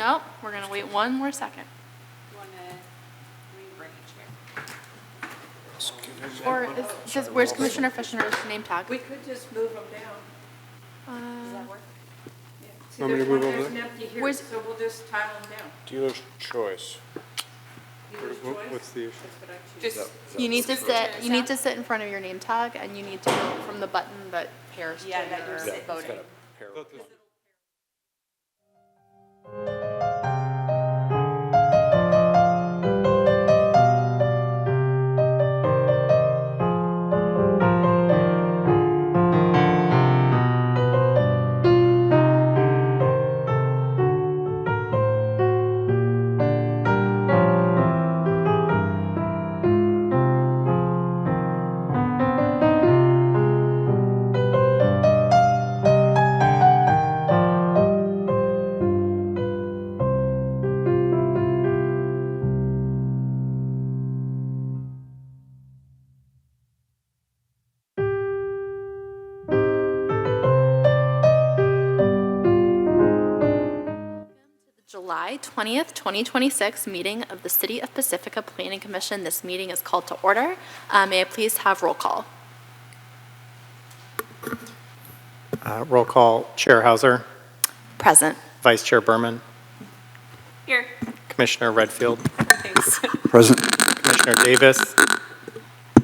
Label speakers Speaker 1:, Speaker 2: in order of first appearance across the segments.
Speaker 1: Nope, we're gonna wait one more second. Or where's Commissioner Fisher's name tag?
Speaker 2: We could just move them down. Does that work? Yeah. See,
Speaker 3: Want me to
Speaker 2: there's
Speaker 3: move over
Speaker 2: there's
Speaker 3: there?
Speaker 2: an empty here,
Speaker 1: Where's-
Speaker 2: so we'll just tile them down.
Speaker 3: Dealer's choice.
Speaker 2: Dealer's choice.
Speaker 3: What's the issue?
Speaker 2: That's what I choose.
Speaker 1: Just, you need to sit, in front of your name tag, and you need to go from the button that pairs to
Speaker 2: Yeah, that you're
Speaker 1: your
Speaker 2: sitting.
Speaker 1: voting. July 20th, 2026 meeting of the City of Pacifica Planning Commission. This meeting is called to order. May I please have roll call?
Speaker 4: Roll call, Chair Hauser,
Speaker 1: Present.
Speaker 4: Vice Chair Berman,
Speaker 1: Here.
Speaker 4: Commissioner Redfield,
Speaker 1: Thanks.
Speaker 3: Present.
Speaker 4: Commissioner Davis,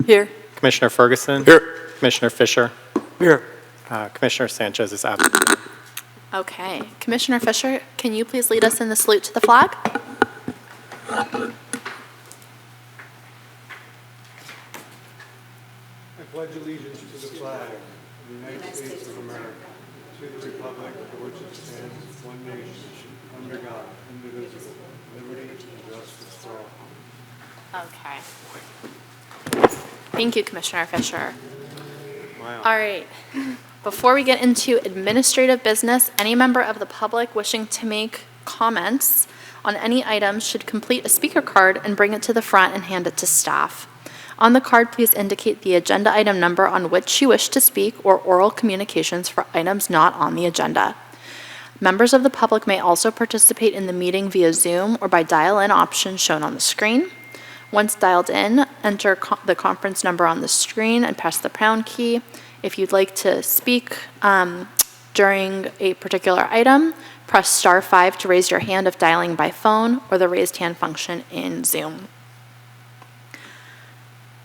Speaker 1: Here.
Speaker 4: Commissioner Ferguson.
Speaker 3: Here.
Speaker 4: Commissioner Fisher.
Speaker 3: Here.
Speaker 4: Commissioner Sanchez is absent.
Speaker 1: Okay. Commissioner Fisher, can you please lead us in the salute to the flag?
Speaker 3: I pledge allegiance to the flag of the United States of America, to the republic for which it stands, one nation, under God, indivisible, liberty and justice for all.
Speaker 1: Okay. Thank you, Commissioner Fisher.
Speaker 3: Wow.
Speaker 1: All right. Before we get into administrative business, any member of the public wishing to make comments on any item should complete a speaker card and bring it to the front and hand it to staff. On the card, please indicate the agenda item number on which you wish to speak or oral communications for items not on the agenda. Members of the public may also participate in the meeting via Zoom or by dial-in option shown on the screen. Once dialed in, enter the conference number on the screen and press the pound key. If you'd like to speak during a particular item, press *5 to raise your hand if dialing by phone, or the raised hand function in Zoom.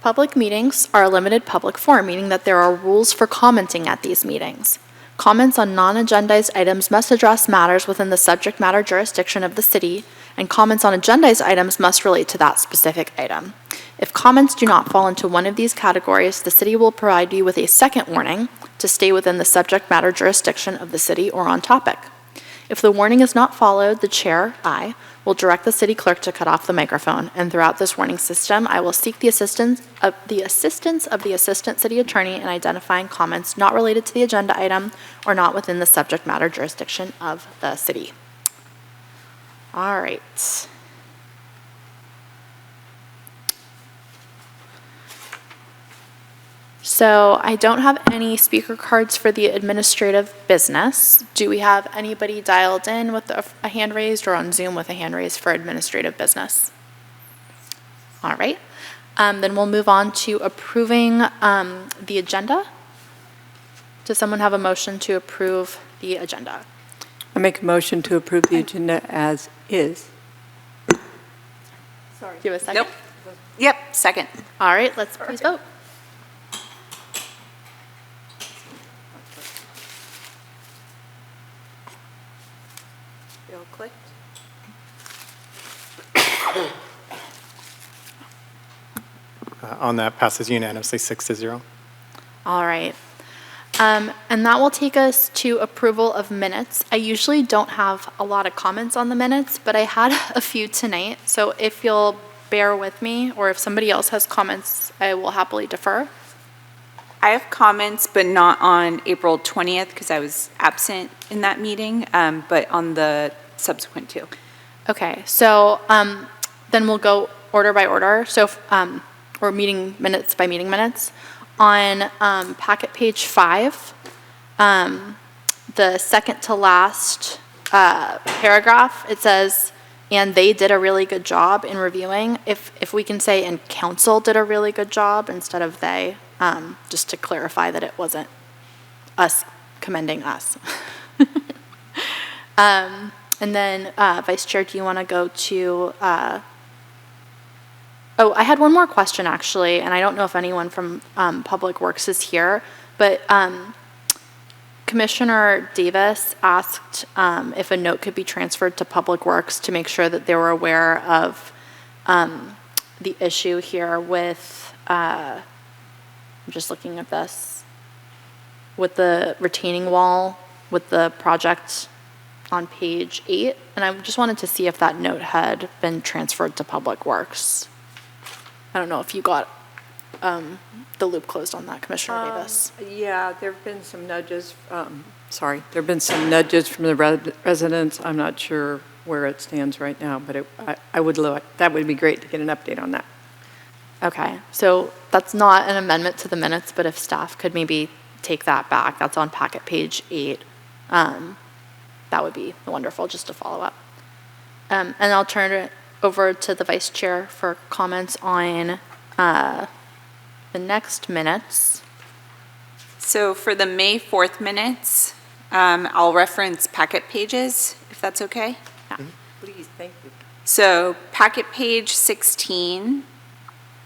Speaker 1: Public meetings are a limited public forum, meaning that there are rules for commenting at these meetings. Comments on non-agendized items must address matters within the subject matter jurisdiction of the city, and comments on agendized items must relate to that specific item. If comments do not fall into one of these categories, the city will provide you with a second warning to stay within the subject matter jurisdiction of the city or on topic. If the warning is not followed, the chair, I, will direct the city clerk to cut off the microphone, and throughout this warning system, I will seek the assistance of the assistant city attorney in identifying comments not related to the agenda item or not within the subject matter jurisdiction of the city. All right. So I don't have any speaker cards for the administrative business. Do we have anybody dialed in with a hand raised or on Zoom with a hand raised for administrative business? All right. Then we'll move on to approving the agenda. Does someone have a motion to approve the agenda?
Speaker 5: I make a motion to approve the agenda as is.
Speaker 1: Sorry. Do you have a second?
Speaker 2: Nope. Yep, second.
Speaker 1: All right, let's please vote.
Speaker 2: You all clicked?
Speaker 4: On that, passes unanimously 6-0.
Speaker 1: All right. And that will take us to approval of minutes. I usually don't have a lot of comments on the minutes, but I had a few tonight. So if you'll bear with me, or if somebody else has comments, I will happily defer.
Speaker 6: I have comments, but not on April 20th because I was absent in that meeting, but on the subsequent two.
Speaker 1: Okay, so then we'll go order by order. So, or meeting minutes by meeting minutes. On packet page 5, the second to last paragraph, it says, and they did a really good job in reviewing. If we can say, and council did a really good job instead of they, just to clarify that it wasn't us commending us. And then, Vice Chair, do you want to go to, oh, I had one more question, actually, and I don't know if anyone from Public Works is here, but Commissioner Davis asked if a note could be transferred to Public Works to make sure that they were aware of the issue here with, I'm just looking at this, with the retaining wall, with the project on page 8, and I just wanted to see if that note had been transferred to Public Works. I don't know if you got the loop closed on that, Commissioner Davis.
Speaker 5: Yeah, there've been some nudges, there've been some nudges from the residents. I'm not sure where it stands right now, but I would that would be great to get an update on that.
Speaker 1: Okay, so that's not an amendment to the minutes, but if staff could maybe take that back, that's on packet page 8. That would be wonderful, just to follow up. And I'll turn it over to the Vice Chair for comments on the next minutes.
Speaker 6: So for the May 4th minutes, I'll reference packet pages, if that's okay.
Speaker 5: Please, thank you.
Speaker 6: So packet page 16,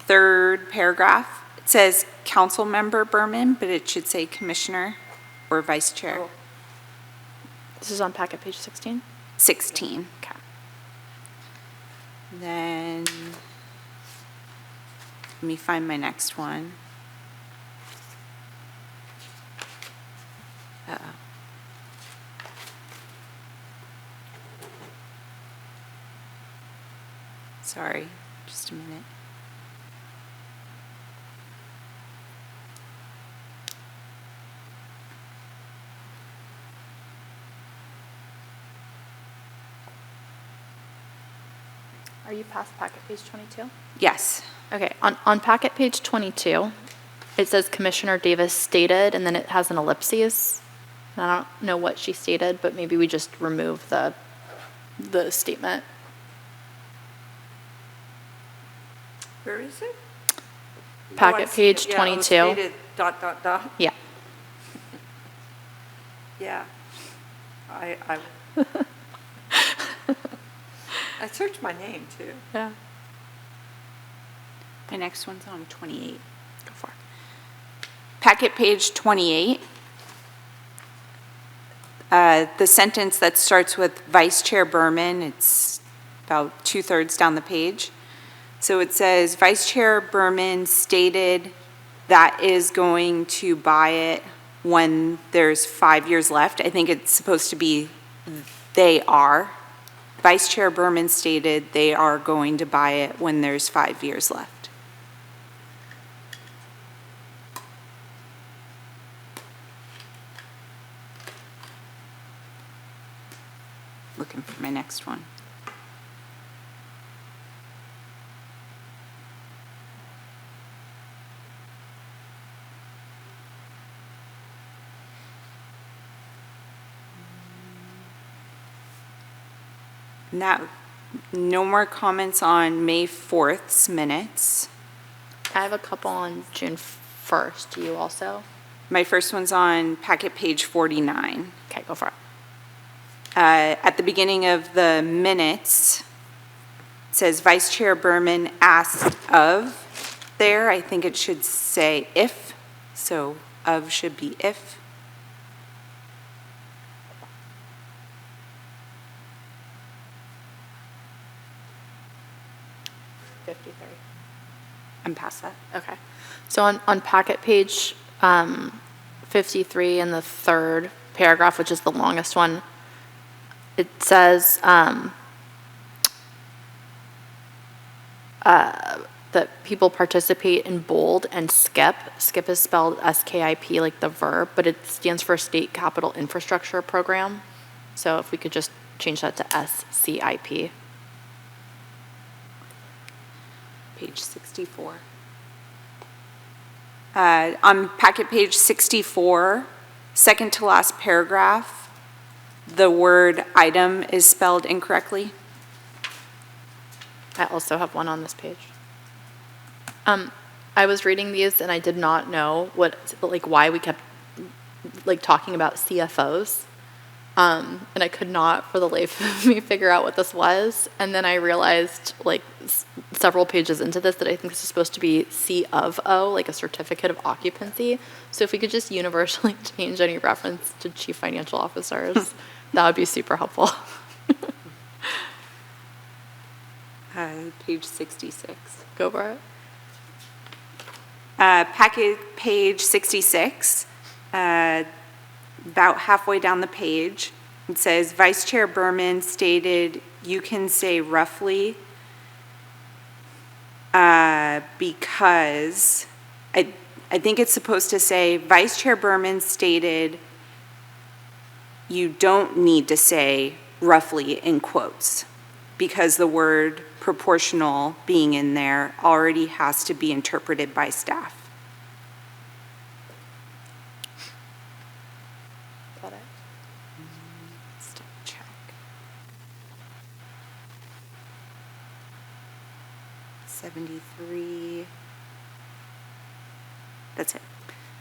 Speaker 6: third paragraph, it says Councilmember Berman, but it should say Commissioner or Vice Chair.
Speaker 5: Oh.
Speaker 1: This is on packet page 16?
Speaker 6: 16.
Speaker 1: Okay.
Speaker 6: Then, let me find my next one. Uh-oh. Sorry, just a minute.
Speaker 1: Are you past packet page 22?
Speaker 6: Yes.
Speaker 1: Okay, on packet page 22, it says Commissioner Davis stated, and then it has an ellipses. I don't know what she stated, but maybe we just remove the statement.
Speaker 5: Where is it?
Speaker 1: Packet page 22.
Speaker 5: Stated ...
Speaker 1: Yeah.
Speaker 5: Yeah. I searched my name, too.
Speaker 1: Yeah.
Speaker 6: My next one's on 28.
Speaker 1: Go for it.
Speaker 6: Packet page 28. The sentence that starts with Vice Chair Berman, it's about 2/3 down the page. So it says, Vice Chair Berman stated that is going to buy it when there's 5 years left. I think it's supposed to be they are. Vice Chair Berman stated they are going to buy it when there's 5 years left. Looking for my next one. Now, no more comments on May 4th's minutes.
Speaker 1: I have a couple on June 1st. Do you also?
Speaker 6: My first one's on packet page 49.
Speaker 1: Okay, go for it.
Speaker 6: At the beginning of the minutes, it says Vice Chair Berman asked of there. I think it should say if, so of should be if. I'm past that.
Speaker 1: Okay. So on packet page 53 in the third paragraph, which is the longest one, it says that people participate in bold and SKIP. SKIP is spelled S-K-I-P like the verb, but it stands for State Capital Infrastructure Program. So if we could just change that to S-C-I-P.
Speaker 6: Page 64. On packet page 64, second to last paragraph, the word item is spelled incorrectly.
Speaker 1: I also have one on this page. I was reading these and I did not know why we kept talking about CFOs. And I could not for the life of me figure out what this was. And then I realized several pages into this that I think this is supposed to be C of O, like a certificate of occupancy. So if we could just universally change any reference to chief financial officers, that would be super helpful.
Speaker 6: Page 66.
Speaker 1: Go for it.
Speaker 6: Packet page 66, about halfway down the page, it says, Vice Chair Berman stated, you can say roughly, because I think it's supposed to say, Vice Chair Berman stated, you don't need to say roughly in quotes, because the word proportional being in there already has to be interpreted by staff.
Speaker 1: Got it.
Speaker 6: Let's double check. $73. That's it.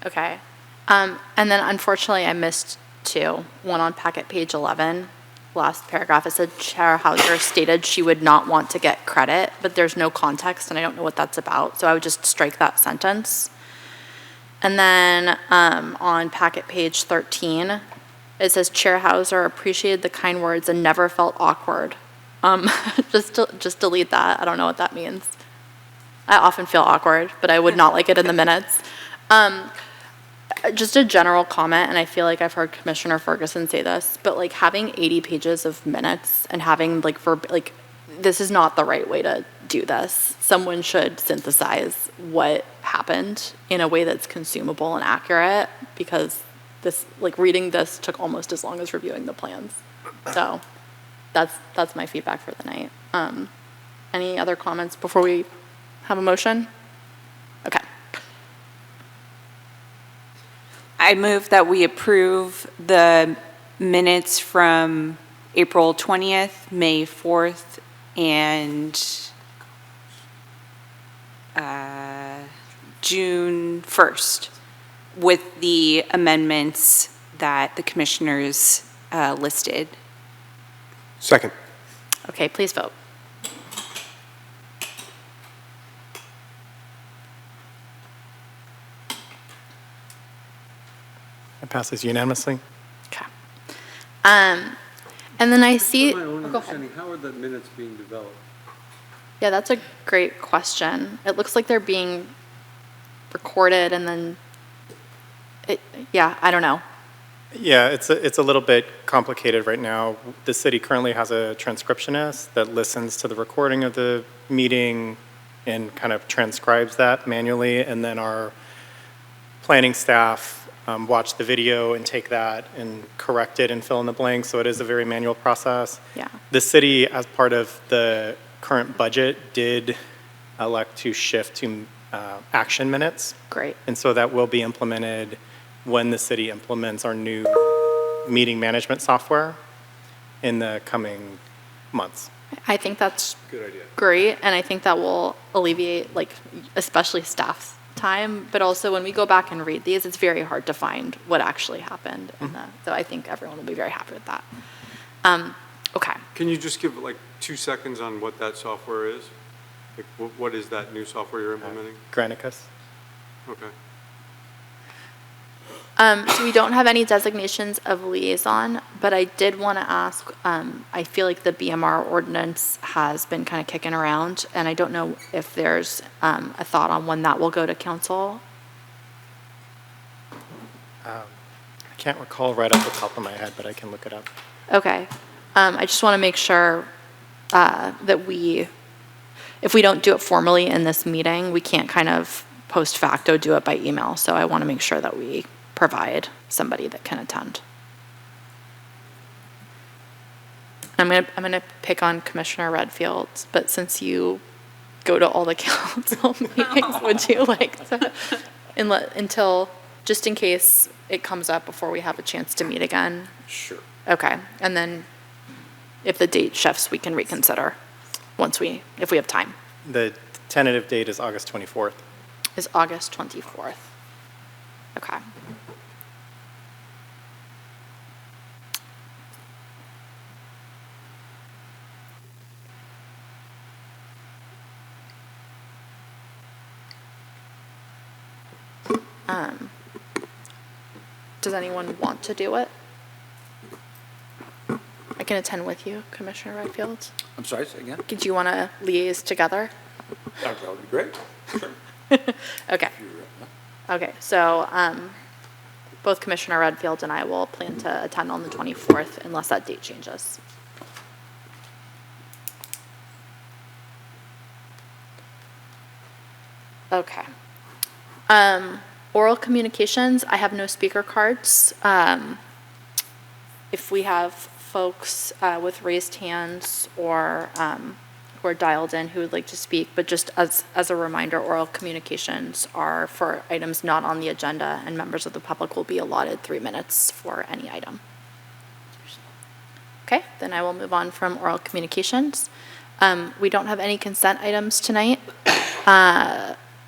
Speaker 1: Okay. And then unfortunately I missed two. One on packet page 11. Last paragraph, it said Chair Hauser stated she would not want to get credit, but there's no context and I don't know what that's about. So I would just strike that sentence. And then on packet page 13, it says Chair Hauser appreciated the kind words and never felt awkward. Just delete that. I don't know what that means. I often feel awkward, but I would not like it in the minutes. Just a general comment, and I feel like I've heard Commissioner Ferguson say this, but having 80 pages of minutes and having this is not the right way to do this. Someone should synthesize what happened in a way that's consumable and accurate, because this, reading this took almost as long as reviewing the plans. So that's my feedback for the night. Any other comments before we have a motion? Okay.
Speaker 6: I move that we approve the minutes from April 20th, May 4th, and June 1st with the amendments that the commissioners listed.
Speaker 7: Second.
Speaker 1: Okay, please vote.
Speaker 4: It passes unanimously.
Speaker 1: Okay. And then I see.
Speaker 3: From my own
Speaker 1: Oh, go ahead.
Speaker 3: understanding, how are the minutes being developed?
Speaker 1: Yeah, that's a great question. It looks like they're being recorded and then, I don't know.
Speaker 4: Yeah, it's a little bit complicated right now. The city currently has a transcriptionist that listens to the recording of the meeting and kind of transcribes that manually, and then our planning staff watch the video and take that and correct it and fill in the blanks, so it is a very manual process.
Speaker 1: Yeah.
Speaker 4: The city, as part of the current budget, did elect to shift to action minutes.
Speaker 1: Great.
Speaker 4: And so that will be implemented when the city implements our new meeting management software in the coming months.
Speaker 1: I think that's
Speaker 3: Good idea.
Speaker 1: great, and I think that will alleviate, especially staff's time, but also when we go back and read these, it's very hard to find what actually happened. So I think everyone will be very happy with that. Okay.
Speaker 3: Can you just give 2 seconds on what that software is? What is that new software you're implementing?
Speaker 4: Granicus?
Speaker 3: Okay.
Speaker 1: So we don't have any designations of liaison, but I did want to ask, I feel like the BMR ordinance has been kind of kicking around, and I don't know if there's a thought on when that will go to council.
Speaker 4: I can't recall right off the top of my head, but I can look it up.
Speaker 1: Okay. I just want to make sure that if we don't do it formally in this meeting, we can't kind of post facto do it by email. So I want to make sure that we provide somebody that can attend. I'm gonna pick on Commissioner Redfield, but since you go to all the council meetings, would you like to, until just in case it comes up before we have a chance to meet again?
Speaker 7: Sure.
Speaker 1: Okay, and then if the date shifts, we can reconsider if we have time.
Speaker 4: The tentative date is August 24th.
Speaker 1: Is August 24th. Okay. Does anyone want to do it? I can attend with you, Commissioner Redfield.
Speaker 7: I'm sorry, say again?
Speaker 1: Do you want to liaise together?
Speaker 7: That would be great. Sure.
Speaker 1: Okay. Okay, so both Commissioner Redfield and I will plan to attend on the 24th unless that date changes. Okay. Oral communications, I have no speaker cards. If we have folks with raised hands or who are dialed in who would like to speak, but just as a reminder, oral communications are for items not on the agenda, and members of the public will be allotted 3 minutes for any item. Okay, then I will move on from oral communications. We don't have any consent items tonight.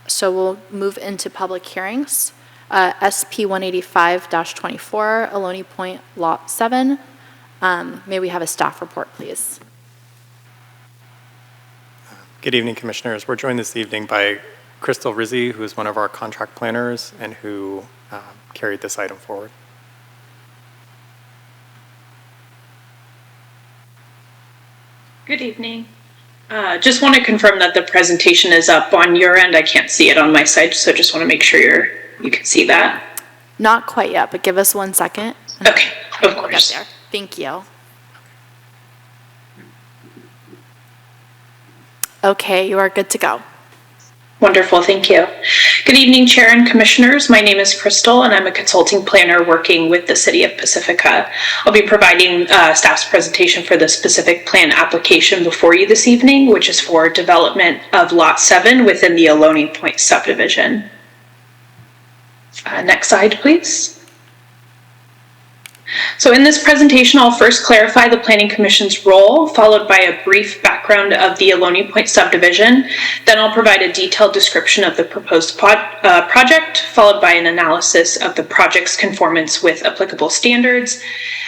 Speaker 1: So we'll move into public hearings. SP 185-24, Ohlone Point Lot 7. May we have a staff report, please?
Speaker 4: Good evening, Commissioners. We're joined this evening by Crystal Rizzi, who is one of our contract planners and who carried this item forward.
Speaker 8: Good evening. Just want to confirm that the presentation is up on your end. I can't see it on my side, so just want to make sure you can see that.
Speaker 1: Not quite yet, but give us 1 second.
Speaker 8: Okay, of
Speaker 1: We'll get
Speaker 8: course.
Speaker 1: there. Thank you. Okay, you are good to go.
Speaker 8: Wonderful, thank you. Good evening, Chair and Commissioners. My name is Crystal, and I'm a consulting planner working with the City of Pacifica. I'll be providing staff's presentation for the specific plan application before you this evening, which is for development of Lot 7 within the Ohlone Point subdivision. Next slide, please. So in this presentation, I'll first clarify the Planning Commission's role, followed by a brief background of the Ohlone Point subdivision. Then I'll provide a detailed description of the proposed project, followed by an analysis of the project's conformance with applicable standards,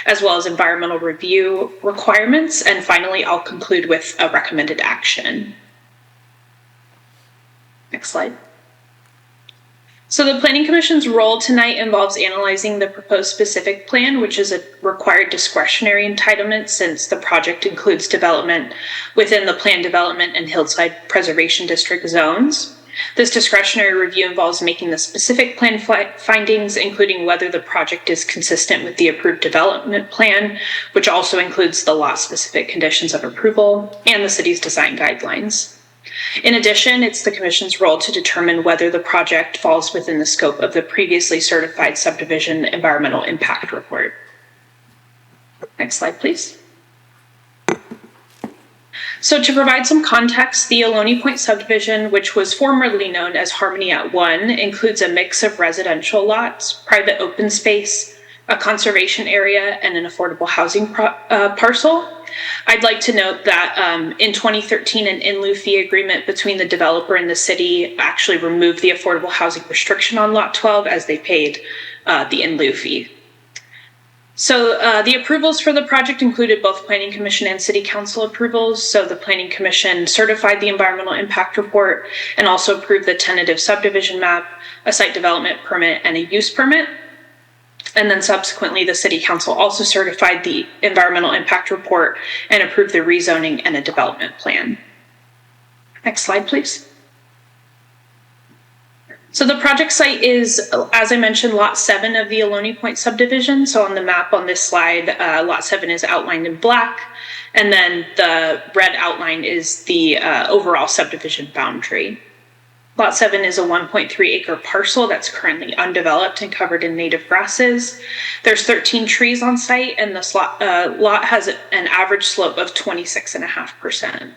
Speaker 8: as well as environmental review requirements. And finally, I'll conclude with a recommended action. Next slide. So the Planning Commission's role tonight involves analyzing the proposed specific plan, which is a required discretionary entitlement since the project includes development within the Planned Development and Hillside Preservation District zones. This discretionary review involves making the specific plan findings, including whether the project is consistent with the approved development plan, which also includes the lot-specific conditions of approval and the city's design guidelines. In addition, it's the Commission's role to determine whether the project falls within the scope of the previously certified subdivision environmental impact report. Next slide, please. So to provide some context, the Ohlone Point subdivision, which was formerly known as Harmony at 1, includes a mix of residential lots, private open space, a conservation area, and an affordable housing parcel. I'd like to note that in 2013, an in-lieu fee agreement between the developer and the city actually removed the affordable housing restriction on Lot 12 as they paid the in-lieu fee. So the approvals for the project included both Planning Commission and City Council approvals. So the Planning Commission certified the environmental impact report and also approved the tentative subdivision map, a site development permit, and a use permit. And then subsequently, the City Council also certified the environmental impact report and approved the rezoning and a development plan. Next slide, please. So the project site is, as I mentioned, Lot 7 of the Ohlone Point subdivision. So on the map on this slide, Lot 7 is outlined in black, and then the red outline is the overall subdivision boundary. Lot 7 is a 1.3 acre parcel that's currently undeveloped and covered in native grasses. There's 13 trees on site, and this lot has an average slope of 26.5%.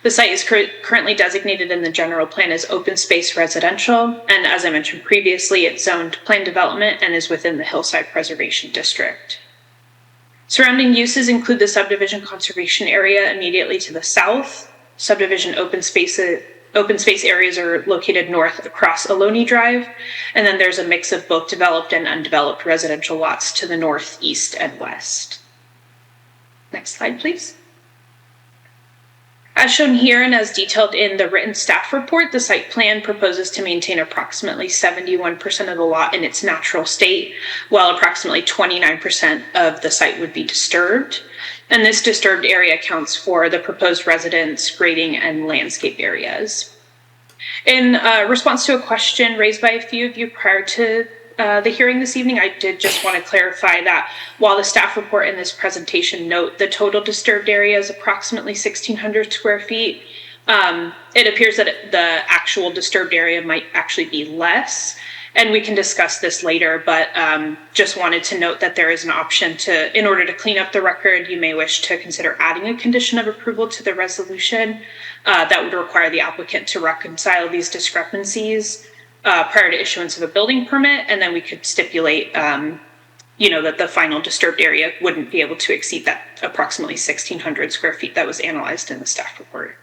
Speaker 8: The site is currently designated in the general plan as open space residential, and as I mentioned previously, it's zoned planned development and is within the Hillside Preservation District. Surrounding uses include the subdivision conservation area immediately to the south. Subdivision open space areas are located north across Ohlone Drive, and then there's a mix of both developed and undeveloped residential lots to the north, east, and west. Next slide, please. As shown here and as detailed in the written staff report, the site plan proposes to maintain approximately 71% of the lot in its natural state, while approximately 29% of the site would be disturbed. And this disturbed area accounts for the proposed residence, grading, and landscape areas. In response to a question raised by a few of you prior to the hearing this evening, I did just want to clarify that while the staff report in this presentation note the total disturbed area is approximately 1,600 square feet, it appears that the actual disturbed area might actually be less, and we can discuss this later, but just wanted to note that there is an option to, in order to clean up the record, you may wish to consider adding a condition of approval to the resolution that would require the applicant to reconcile these discrepancies prior to issuance of a building permit, and then we could stipulate, that the final disturbed area wouldn't be able to exceed that approximately 1,600 square feet that was analyzed in the staff report.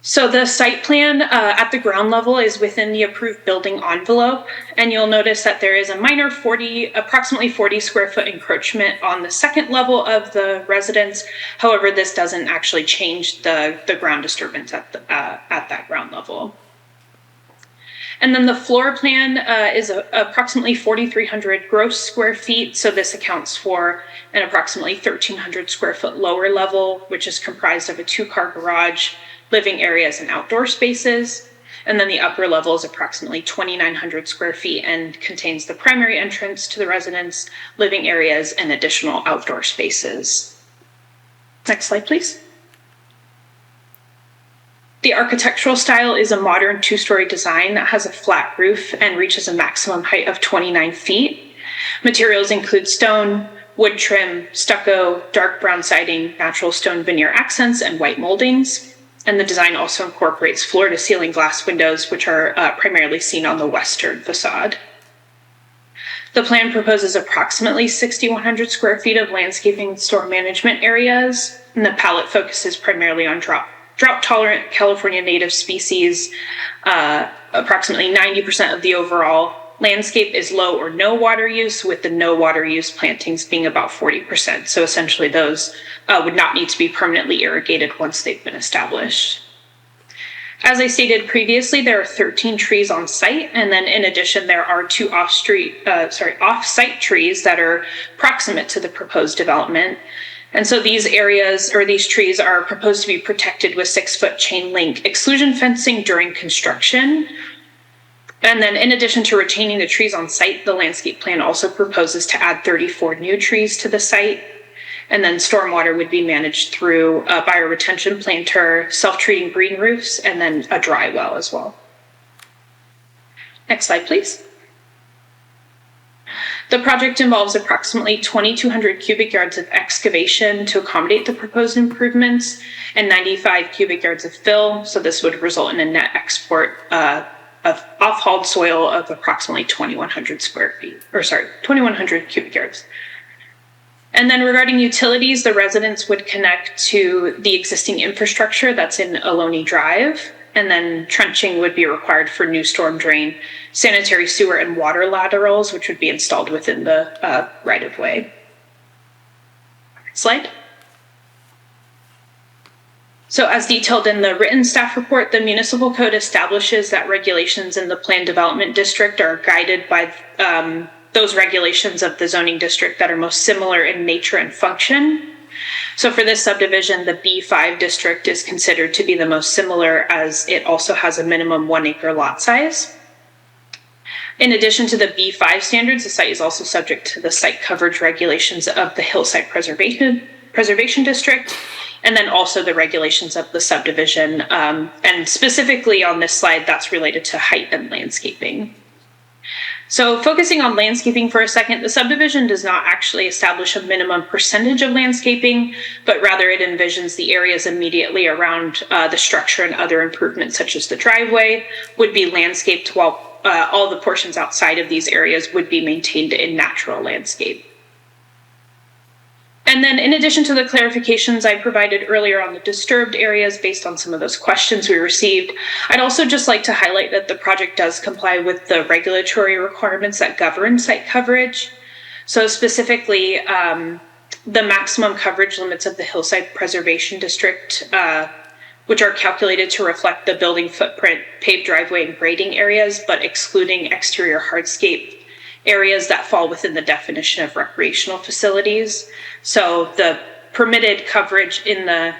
Speaker 8: So the site plan at the ground level is within the approved building envelope, and you'll notice that there is a minor approximately 40 square foot encroachment on the second level of the residence. However, this doesn't actually change the ground disturbance at that ground level. And then the floor plan is approximately 4,300 gross square feet. So this accounts for an approximately 1,300 square foot lower level, which is comprised of a 2-car garage, living areas, and outdoor spaces. And then the upper level is approximately 2,900 square feet and contains the primary entrance to the residence, living areas, and additional outdoor spaces. Next slide, please. The architectural style is a modern 2-story design that has a flat roof and reaches a maximum height of 29 feet. Materials include stone, wood trim, stucco, dark brown siding, natural stone veneer accents, and white moldings. And the design also incorporates floor-to-ceiling glass windows, which are primarily seen on the western facade. The plan proposes approximately 6,100 square feet of landscaping and storm management areas, and the palette focuses primarily on drought-tolerant California native species. Approximately 90% of the overall landscape is low or no water use, with the no water use plantings being about 40%. So essentially those would not need to be permanently irrigated once they've been established. As I stated previously, there are 13 trees on site, and then in addition, there are 2 off-site trees that are proximate to the proposed development. And so these areas, or these trees, are proposed to be protected with 6-foot chain link exclusion fencing during construction. And then in addition to retaining the trees on site, the landscape plan also proposes to add 34 new trees to the site. And then stormwater would be managed through a bioretention planter, self-treating green roofs, and then a dry well as well. Next slide, please. The project involves approximately 2,200 cubic yards of excavation to accommodate the proposed improvements and 95 cubic yards of fill. So this would result in a net export of off-hauled soil of approximately 2,100 cubic yards. And then regarding utilities, the residents would connect to the existing infrastructure that's in Ohlone Drive, and then trenching would be required for new storm drain, sanitary sewer, and water laterals, which would be installed within the right-of-way. Slide. So as detailed in the written staff report, the municipal code establishes that regulations in the planned development district are guided by those regulations of the zoning district that are most similar in nature and function. So for this subdivision, the B5 district is considered to be the most similar, as it also has a minimum 1-acre lot size. In addition to the B5 standards, the site is also subject to the site coverage regulations of the Hillside Preservation District, and then also the regulations of the subdivision. And specifically on this slide, that's related to height and landscaping. So focusing on landscaping for a second, the subdivision does not actually establish a minimum percentage of landscaping, but rather it envisions the areas immediately around the structure and other improvements such as the driveway would be landscaped while all the portions outside of these areas would be maintained in natural landscape. And then in addition to the clarifications I provided earlier on the disturbed areas based on some of those questions we received, I'd also just like to highlight that the project does comply with the regulatory requirements that govern site coverage. So specifically, the maximum coverage limits of the Hillside Preservation District, which are calculated to reflect the building footprint, paved driveway, and grading areas, but excluding exterior hardscape areas that fall within the definition of recreational facilities. So the permitted coverage in the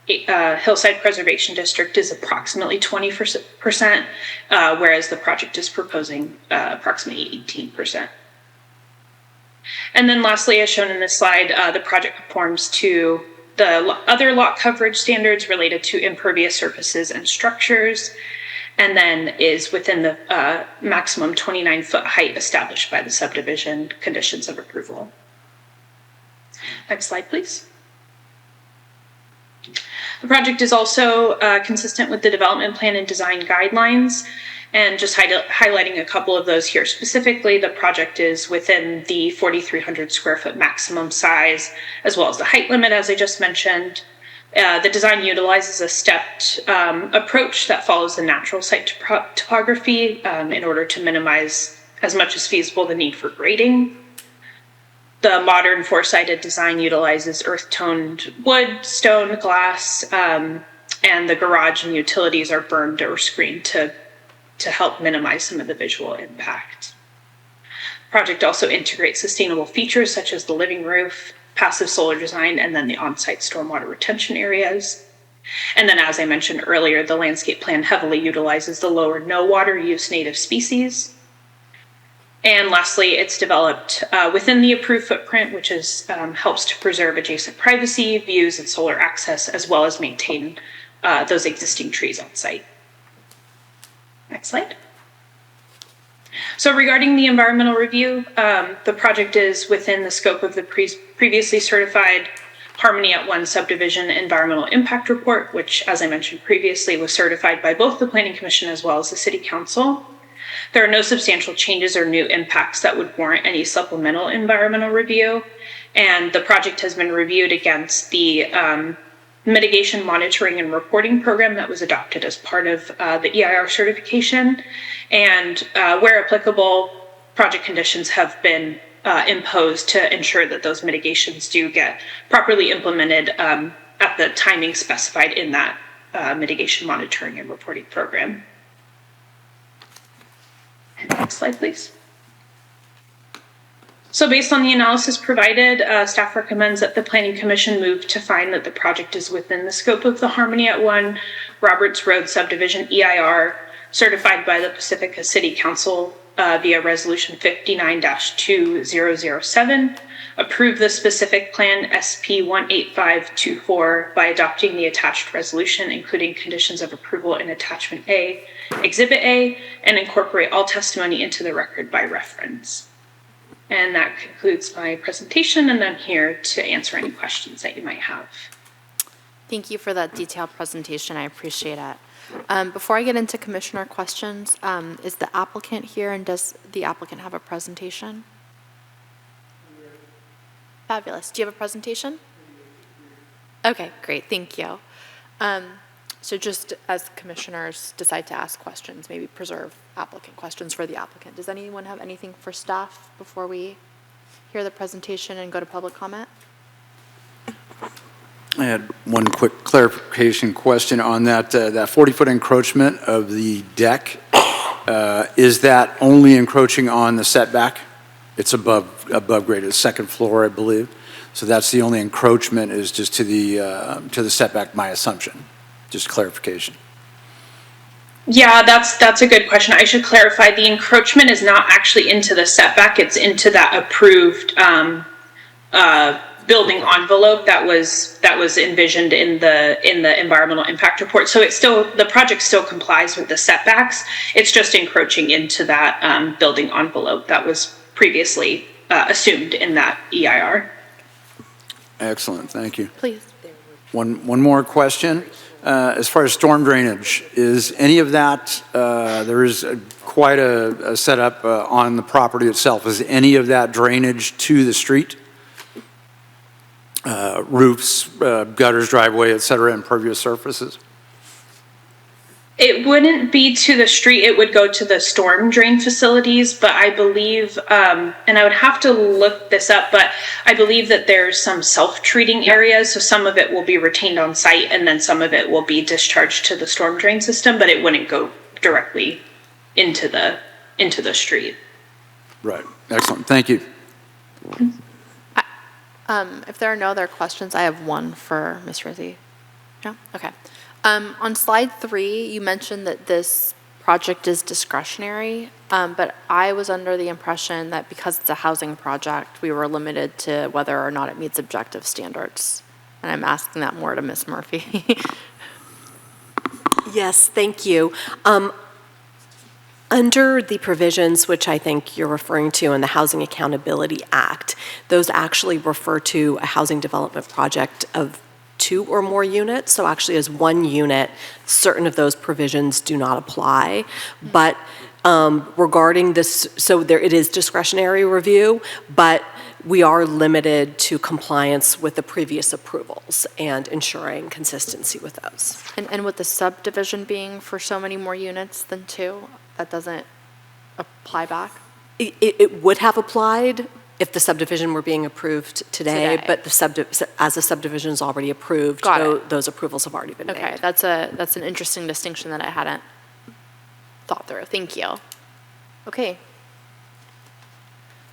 Speaker 8: Hillside Preservation District is approximately 20%, whereas the project is proposing approximately 18%. And then lastly, as shown in this slide, the project conforms to the other lot coverage standards related to impervious surfaces and structures, and then is within the maximum 29-foot height established by the subdivision conditions of approval. Next slide, please. The project is also consistent with the development plan and design guidelines, and just highlighting a couple of those here. Specifically, the project is within the 4,300 square foot maximum size, as well as the height limit, as I just mentioned. The design utilizes a stepped approach that follows the natural site topography in order to minimize as much as feasible the need for grading. The modern four-sided design utilizes earth-toned wood, stone, glass, and the garage and utilities are bermed or screened to help minimize some of the visual impact. The project also integrates sustainable features such as the living roof, passive solar design, and then the on-site stormwater retention areas. And then, as I mentioned earlier, the landscape plan heavily utilizes the low or no water use native species. And lastly, it's developed within the approved footprint, which helps to preserve adjacent privacy, views, and solar access, as well as maintain those existing trees on site. Next slide. So regarding the environmental review, the project is within the scope of the previously certified Harmony at One subdivision environmental impact report, which, as I mentioned previously, was certified by both the Planning Commission as well as the City Council. There are no substantial changes or new impacts that would warrant any supplemental environmental review, and the project has been reviewed against the mitigation monitoring and reporting program that was adopted as part of the EIR certification. And where applicable, project conditions have been imposed to ensure that those mitigations do get properly implemented at the timing specified in that mitigation monitoring and reporting program. Next slide, please. So based on the analysis provided, staff recommends that the Planning Commission move to find that the project is within the scope of the Harmony at One Roberts Road subdivision EIR, certified by the Pacifica City Council via Resolution 59-2007, approve the specific plan SP 18524 by adopting the attached resolution, including conditions of approval in Attachment A, Exhibit A, and incorporate all testimony into the record by reference. And that concludes my presentation, and I'm here to answer any questions that you might have.
Speaker 1: Thank you for that detailed presentation. I appreciate it. Before I get into commissioner questions, is the applicant here, and does the applicant have a presentation? Fabulous. Do you have a presentation? Okay, great. Thank you. So just as commissioners decide to ask questions, maybe preserve applicant questions for the applicant. Does anyone have anything for staff before we hear the presentation and go to public comment?
Speaker 7: I had one quick clarification question on that 40-foot encroachment of the deck. Is that only encroaching on the setback? It's above grade, the second floor, I believe. So that's the only encroachment is just to the setback, my assumption. Just clarification.
Speaker 8: Yeah, that's a good question. I should clarify, the encroachment is not actually into the setback, it's into that approved building envelope that was envisioned in the environmental impact report. So the project still complies with the setbacks. It's just encroaching into that building envelope that was previously assumed in that EIR.
Speaker 7: Excellent, thank you.
Speaker 1: Please.
Speaker 7: One more question. As far as storm drainage, is any of that, there is quite a setup on the property itself. Is any of that drainage to the street? Roofs, gutters, driveway, et cetera, impervious surfaces?
Speaker 8: It wouldn't be to the street, it would go to the storm drain facilities, but I believe, and I would have to look this up, but I believe that there's some self-treating areas, so some of it will be retained on site and then some of it will be discharged to the storm drain system, but it wouldn't go directly into the street.
Speaker 7: Right, excellent, thank you.
Speaker 1: If there are no other questions, I have one for Ms. Rizzi. No? Okay. On slide 3, you mentioned that this project is discretionary, but I was under the impression that because it's a housing project, we were limited to whether or not it meets objective standards. And I'm asking that more to Ms. Murphy.
Speaker 9: Yes, thank you. Under the provisions, which I think you're referring to in the Housing Accountability Act, those actually refer to a housing development project of 2 or more units. So actually as 1 unit, certain of those provisions do not apply. But regarding this, so it is discretionary review, but we are limited to compliance with the previous approvals and ensuring consistency with those.
Speaker 1: And with the subdivision being for so many more units than 2, that doesn't apply back?
Speaker 9: It would have applied if the subdivision were being approved today. But as the subdivision is already approved, those approvals have already been made.
Speaker 1: Okay, that's an interesting distinction that I hadn't thought through. Thank you. Okay.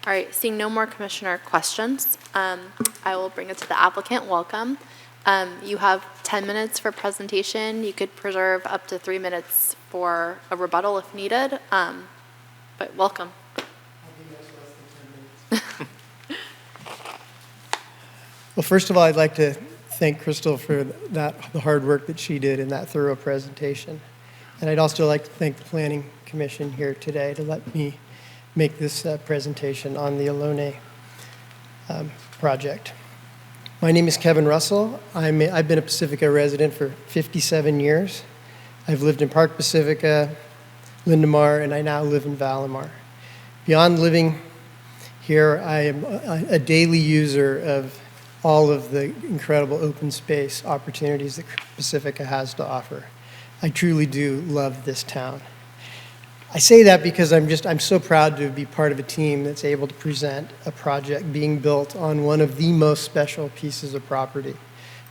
Speaker 1: All right, seeing no more commissioner questions, I will bring it to the applicant. Welcome. You have 10 minutes for presentation. You could preserve up to 3 minutes for a rebuttal if needed, but welcome.
Speaker 10: Well, first of all, I'd like to thank Crystal for the hard work that she did in that thorough presentation. And I'd also like to thank the Planning Commission here today to let me make this presentation on the Ohlone project. My name is Kevin Russell. I've been a Pacifica resident for 57 years. I've lived in Park Pacifica, Lindemar, and I now live in Valimar. Beyond living here, I am a daily user of all of the incredible open space opportunities that Pacifica has to offer. I truly do love this town. I say that because I'm so proud to be part of a team that's able to present a project being built on one of the most special pieces of property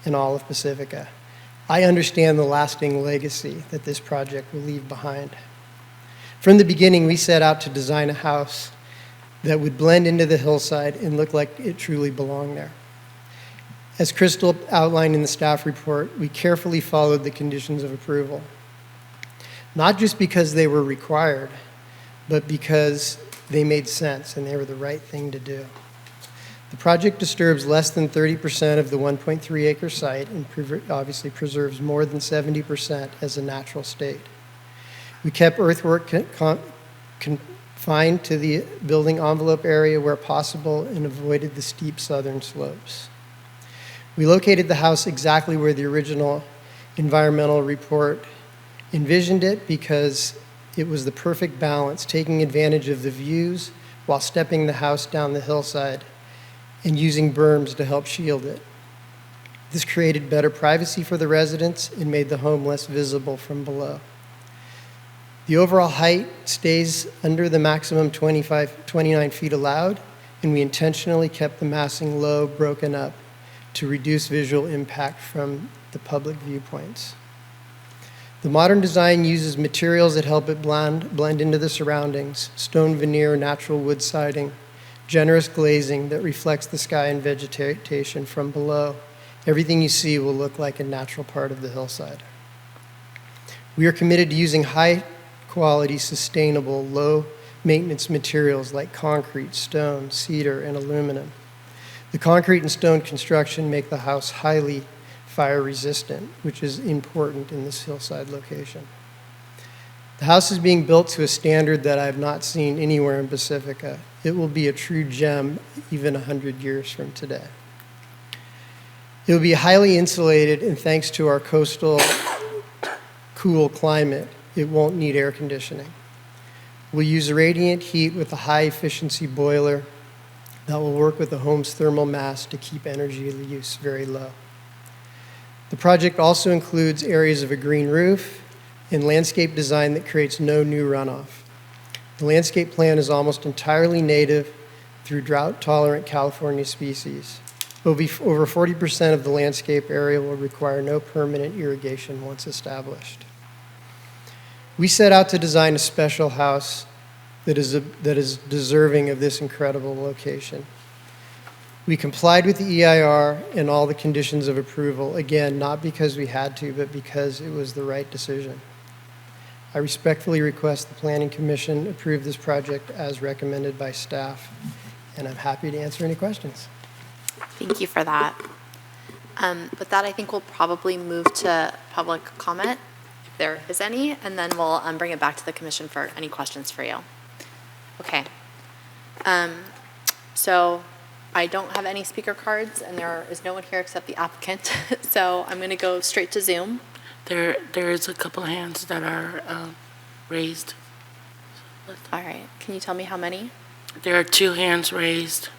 Speaker 10: in all of Pacifica. I understand the lasting legacy that this project will leave behind. From the beginning, we set out to design a house that would blend into the hillside and look like it truly belonged there. As Crystal outlined in the staff report, we carefully followed the conditions of approval. Not just because they were required, but because they made sense and they were the right thing to do. The project disturbs less than 30% of the 1.3 acre site and obviously preserves more than 70% as a natural state. We kept earthwork confined to the building envelope area where possible and avoided the steep southern slopes. We located the house exactly where the original environmental report envisioned it because it was the perfect balance, taking advantage of the views while stepping the house down the hillside and using berms to help shield it. This created better privacy for the residents and made the home less visible from below. The overall height stays under the maximum 29 feet allowed, and we intentionally kept the massing low, broken up to reduce visual impact from the public viewpoints. The modern design uses materials that help it blend into the surroundings: stone veneer, natural wood siding, generous glazing that reflects the sky and vegetation from below. Everything you see will look like a natural part of the hillside. We are committed to using high-quality, sustainable, low-maintenance materials like concrete, stone, cedar, and aluminum. The concrete and stone construction make the house highly fire resistant, which is important in this hillside location. The house is being built to a standard that I have not seen anywhere in Pacifica. It will be a true gem even 100 years from today. It will be highly insulated, and thanks to our coastal cool climate, it won't need air conditioning. We'll use radiant heat with a high-efficiency boiler that will work with the home's thermal mass to keep energy use very low. The project also includes areas of a green roof and landscape design that creates no new runoff. The landscape plan is almost entirely native through drought-tolerant California species. Over 40% of the landscape area will require no permanent irrigation once established. We set out to design a special house that is deserving of this incredible location. We complied with the EIR and all the conditions of approval, again, not because we had to, but because it was the right decision. I respectfully request the Planning Commission approve this project as recommended by staff, and I'm happy to answer any questions.
Speaker 1: Thank you for that. With that, I think we'll probably move to public comment, if there is any, and then we'll bring it back to the commission for any questions for you. Okay. So I don't have any speaker cards, and there is no one here except the applicant. So I'm going to go straight to Zoom.
Speaker 11: There is a couple of hands that are raised.
Speaker 1: All right. Can you tell me how many?
Speaker 11: There are 2 hands raised.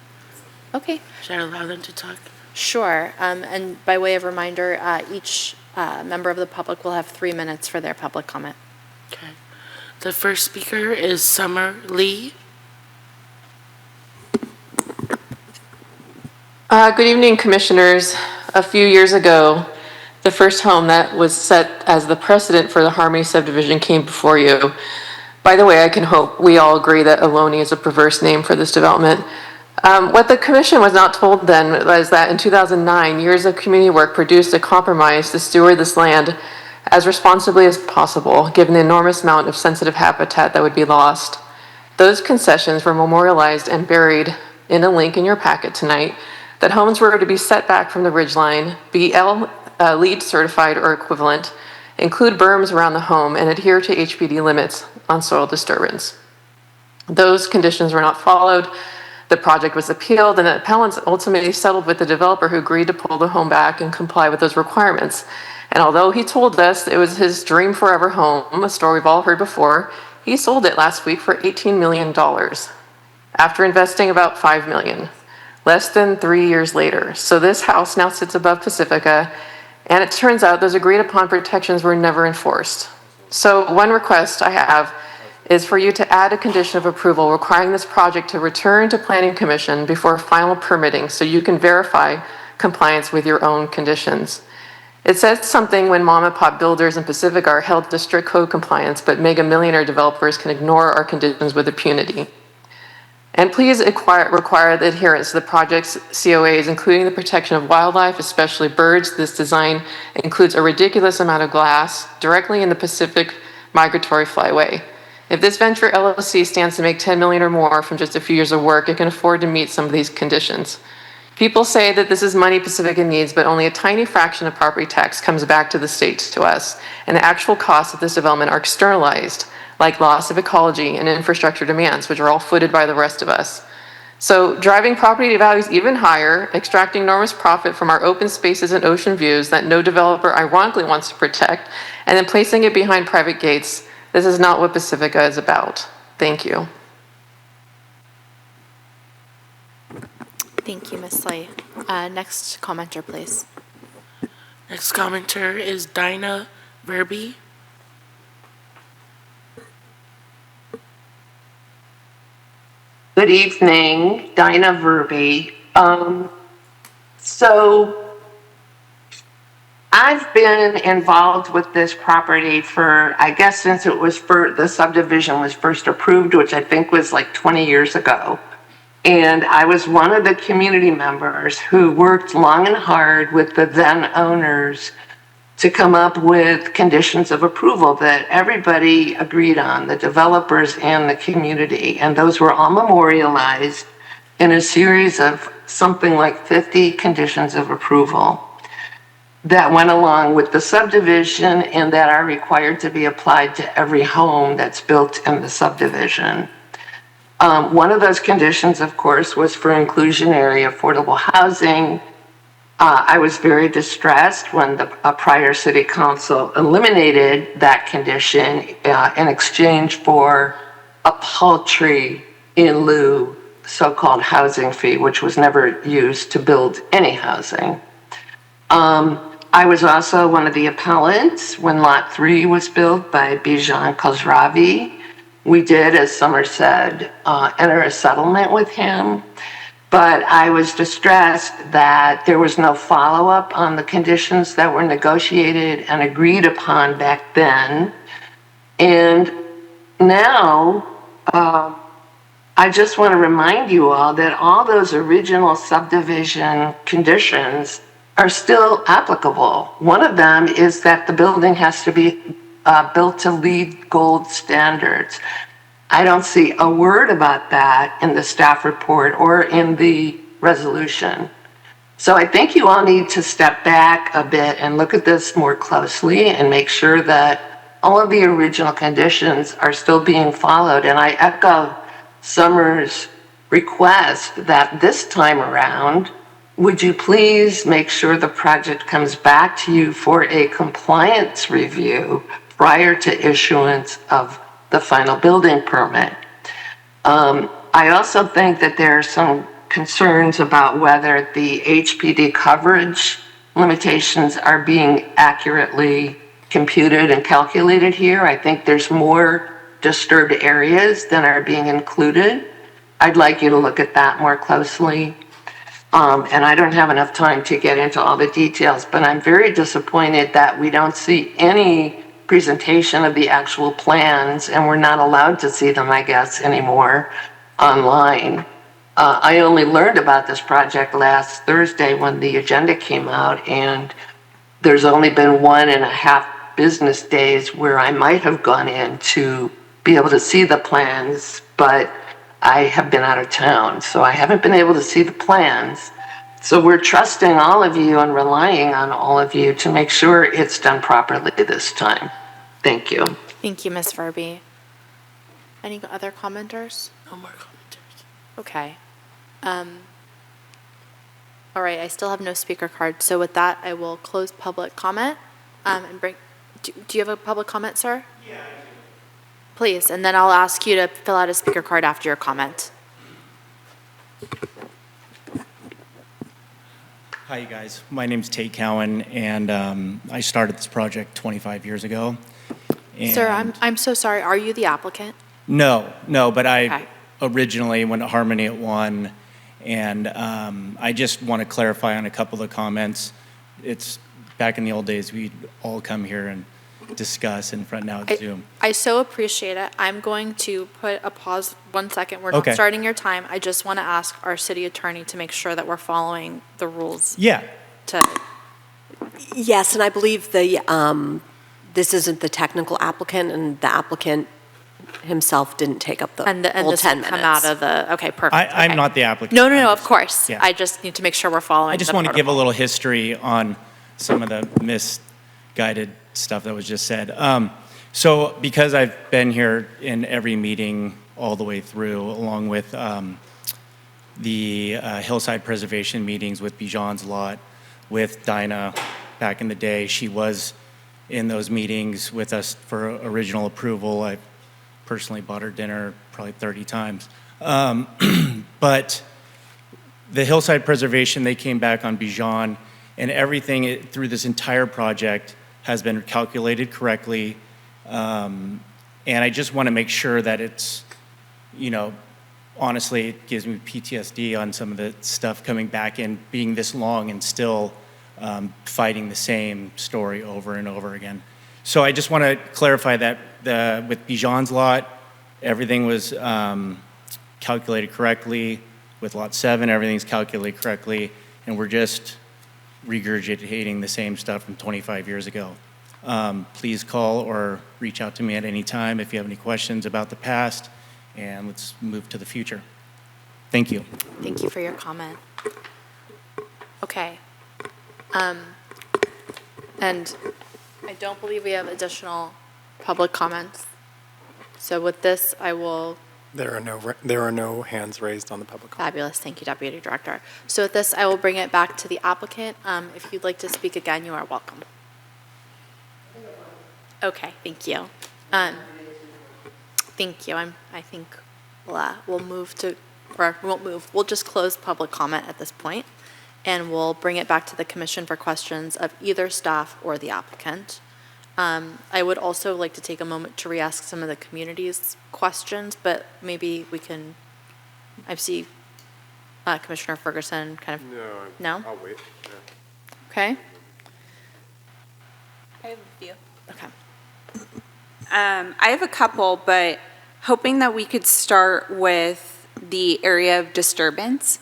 Speaker 1: Okay.
Speaker 11: Should I allow them to talk?
Speaker 1: Sure. And by way of reminder, each member of the public will have 3 minutes for their public comment.
Speaker 11: Okay. The first speaker is Summer Lee.
Speaker 12: Good evening, Commissioners. A few years ago, the first home that was set as the precedent for the Harmony subdivision came before you. By the way, I can hope we all agree that Ohlone is a perverse name for this development. What the Commission was not told then was that in 2009, years of community work produced a compromise to steward this land as responsibly as possible, given the enormous amount of sensitive habitat that would be lost. Those concessions were memorialized and buried in a link in your packet tonight, that homes were to be set back from the ridgeline, be LEED certified or equivalent, include berms around the home, and adhere to HPD limits on soil disturbance. Those conditions were not followed. The project was appealed, and the appellants ultimately settled with the developer who agreed to pull the home back and comply with those requirements. And although he told us it was his dream forever home, a story we've all heard before, he sold it last week for $18 million after investing about $5 million, less than 3 years later. So this house now sits above Pacifica, and it turns out those agreed upon protections were never enforced. So one request I have is for you to add a condition of approval requiring this project to return to Planning Commission before final permitting so you can verify compliance with your own conditions. It says something when mom and pop builders in Pacifica are held to strict code compliance, but mega millionaire developers can ignore our conditions with impunity. And please require the adherence to the project's COAs, including the protection of wildlife, especially birds. This design includes a ridiculous amount of glass directly in the Pacific Migratory Flyway. If this venture LLC stands to make $10 million or more from just a few years of work, it can afford to meet some of these conditions. People say that this is money Pacifica needs, but only a tiny fraction of property tax comes back to the state, to us, and the actual costs of this development are externalized, like loss of ecology and infrastructure demands, which are all footed by the rest of us. So driving property values even higher, extracting enormous profit from our open spaces and ocean views that no developer ironically wants to protect, and then placing it behind private gates, this is not what Pacifica is about. Thank you.
Speaker 1: Thank you, Ms. Lee. Next commenter, please.
Speaker 11: Next commenter is Dinah Verby.
Speaker 13: Good evening, Dinah Verby. So I've been involved with this property for, I guess, since it was the subdivision was first approved, which I think was like 20 years ago. And I was one of the community members who worked long and hard with the then owners to come up with conditions of approval that everybody agreed on, the developers and the community. And those were all memorialized in a series of something like 50 conditions of approval that went along with the subdivision and that are required to be applied to every home that's built in the subdivision. One of those conditions, of course, was for inclusionary affordable housing. I was very distressed when the prior city council eliminated that condition in exchange for a paltry in lieu so-called housing fee, which was never used to build any housing. I was also one of the appellants when Lot 3 was built by Bijan Khosravi. We did, as Summer said, enter a settlement with him, but I was distressed that there was no follow-up on the conditions that were negotiated and agreed upon back then. And now, I just want to remind you all that all those original subdivision conditions are still applicable. One of them is that the building has to be built to LEED Gold standards. I don't see a word about that in the staff report or in the resolution. So I think you all need to step back a bit and look at this more closely and make sure that all of the original conditions are still being followed. And I echo Summer's request that this time around, would you please make sure the project comes back to you for a compliance review prior to issuance of the final building permit? I also think that there are some concerns about whether the HPD coverage limitations are being accurately computed and calculated here. I think there's more disturbed areas than are being included. I'd like you to look at that more closely. And I don't have enough time to get into all the details, but I'm very disappointed that we don't see any presentation of the actual plans, and we're not allowed to see them, I guess, anymore online. I only learned about this project last Thursday when the agenda came out, and there's only been 1.5 business days where I might have gone in to be able to see the plans, but I have been out of town, so I haven't been able to see the plans. So we're trusting all of you and relying on all of you to make sure it's done properly this time. Thank you.
Speaker 1: Thank you, Ms. Verby. Any other commenters?
Speaker 11: No more commenters.
Speaker 1: Okay. All right, I still have no speaker card, so with that, I will close public comment and bring, do you have a public comment, sir? Yeah, I do. Please, and then I'll ask you to fill out a speaker card after your comment.
Speaker 14: Hi, you guys. My name's Tate Cowan, and I started this project 25 years ago.
Speaker 1: Sir, I'm so sorry. Are you the applicant?
Speaker 14: No, but I
Speaker 1: Okay.
Speaker 14: originally went to Harmony at 1, and I just want to clarify on a couple of comments. It's back in the old days, we'd all come here and discuss in front now at Zoom.
Speaker 1: I so appreciate it. I'm going to put a pause 1 second. We're not
Speaker 14: Okay.
Speaker 1: starting your time. I just want to ask our city attorney to make sure that we're following the rules.
Speaker 14: Yeah.
Speaker 9: Yes, and I believe this isn't the technical applicant, and the applicant himself didn't take up the
Speaker 1: And
Speaker 9: full
Speaker 1: this
Speaker 9: 10
Speaker 1: will
Speaker 9: minutes.
Speaker 1: come out of the, okay, perfect.
Speaker 14: I'm
Speaker 1: okay.
Speaker 14: not the applicant.
Speaker 1: No, of course.
Speaker 14: Yeah.
Speaker 1: I just need to make sure we're following
Speaker 14: I just
Speaker 1: the
Speaker 14: want to give a
Speaker 1: protocol.
Speaker 14: little history on some of the misguided stuff that was just said. So because I've been here in every meeting all the way through, along with the hillside preservation meetings with Bijan's lot, with Dinah back in the day, she was in those meetings with us for original approval. I personally bought her dinner probably 30 times. But the hillside preservation, they came back on Bijan, and everything through this entire project has been calculated correctly. And I just want to make sure that it's, honestly, it gives me PTSD on some of the stuff coming back and being this long and still fighting the same story over and over again. So I just want to clarify that with Bijan's lot, everything was calculated correctly. With Lot 7, everything's calculated correctly, and we're just regurgitating the same stuff from 25 years ago. Please call or reach out to me at any time if you have any questions about the past, and let's move to the future. Thank you.
Speaker 1: Thank you for your comment. Okay. And I don't believe we have additional public comments. So with this, I will,
Speaker 4: There are no hands raised on the public comment.
Speaker 1: fabulous, thank you, Deputy Director. So with this, I will bring it back to the applicant. If you'd like to speak again, you are welcome. Okay, thank you. Thank you. I think we'll move to, or we won't move, we'll just close public comment at this point, and we'll bring it back to the commission for questions of either staff or the applicant. I would also like to take a moment to re-ask some of the community's questions, but maybe we can, I see Commissioner Ferguson kind of. No?
Speaker 4: I'll wait.
Speaker 1: Okay.
Speaker 6: I have a few.
Speaker 1: Okay.
Speaker 6: I have a couple, but hoping that we could start with the area of disturbance.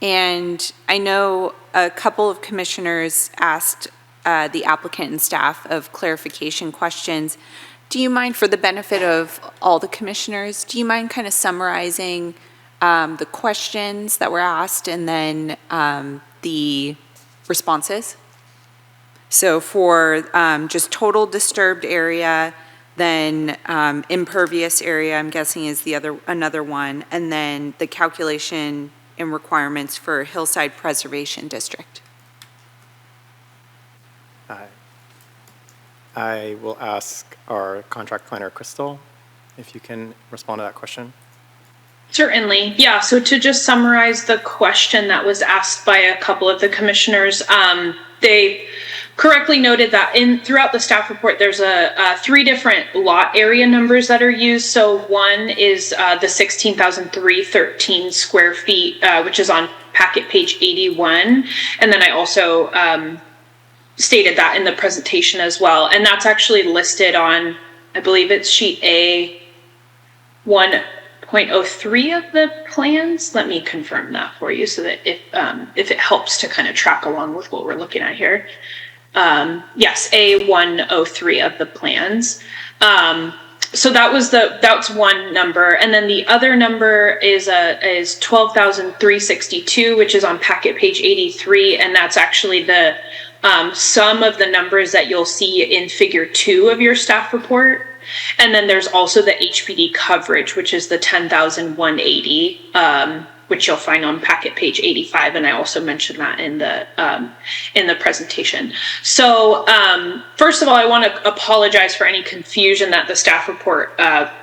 Speaker 6: And I know a couple of commissioners asked the applicant and staff of clarification questions. Do you mind, for the benefit of all the commissioners, do you mind kind of summarizing the questions that were asked and then the responses? So for just total disturbed area, then impervious area, I'm guessing is another one, and then the calculation and requirements for Hillside Preservation District.
Speaker 4: I will ask our contract planner, Crystal, if you can respond to that question.
Speaker 8: Certainly, yeah. So to just summarize the question that was asked by a couple of the commissioners, they correctly noted that throughout the staff report, there's a 3 different lot area numbers that are used. So one is the 16,313 square feet, which is on packet page 81. And then I also stated that in the presentation as well. And that's actually listed on, I believe it's sheet A 1.03 of the plans. Let me confirm that for you so that if it helps to kind of track along with what we're looking at here. Yes, A103 of the plans. So that's one number, and then the other number is 12,362, which is on packet page 83, and that's actually the sum of the numbers that you'll see in figure 2 of your staff report. And then there's also the HPD coverage, which is the 10,180, which you'll find on packet page 85, and I also mentioned that in the presentation. So first of all, I want to apologize for any confusion that the staff report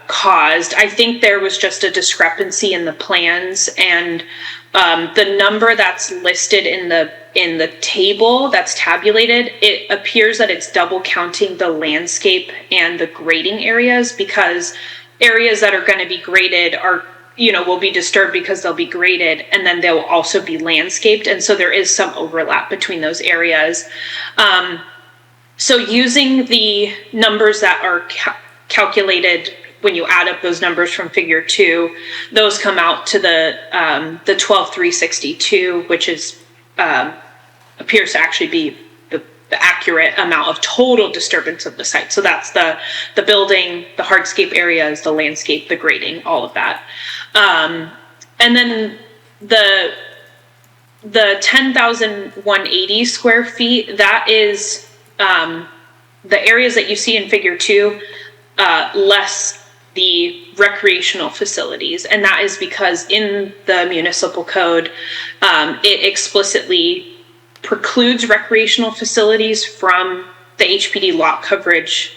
Speaker 8: caused. I think there was just a discrepancy in the plans, and the number that's listed in the table that's tabulated, it appears that it's double counting the landscape and the grading areas, because areas that are going to be graded are, will be disturbed because they'll be graded, and then they'll also be landscaped. And so there is some overlap between those areas. So using the numbers that are calculated, when you add up those numbers from figure 2, those come out to the 12,362, which is appears to actually be the accurate amount of total disturbance of the site. So that's the building, the hardscape areas, the landscape, the grading, all of that. And then the 10,180 square feet, that is the areas that you see in figure 2, less the recreational facilities. And that is because in the municipal code, it explicitly precludes recreational facilities from the HPD lot coverage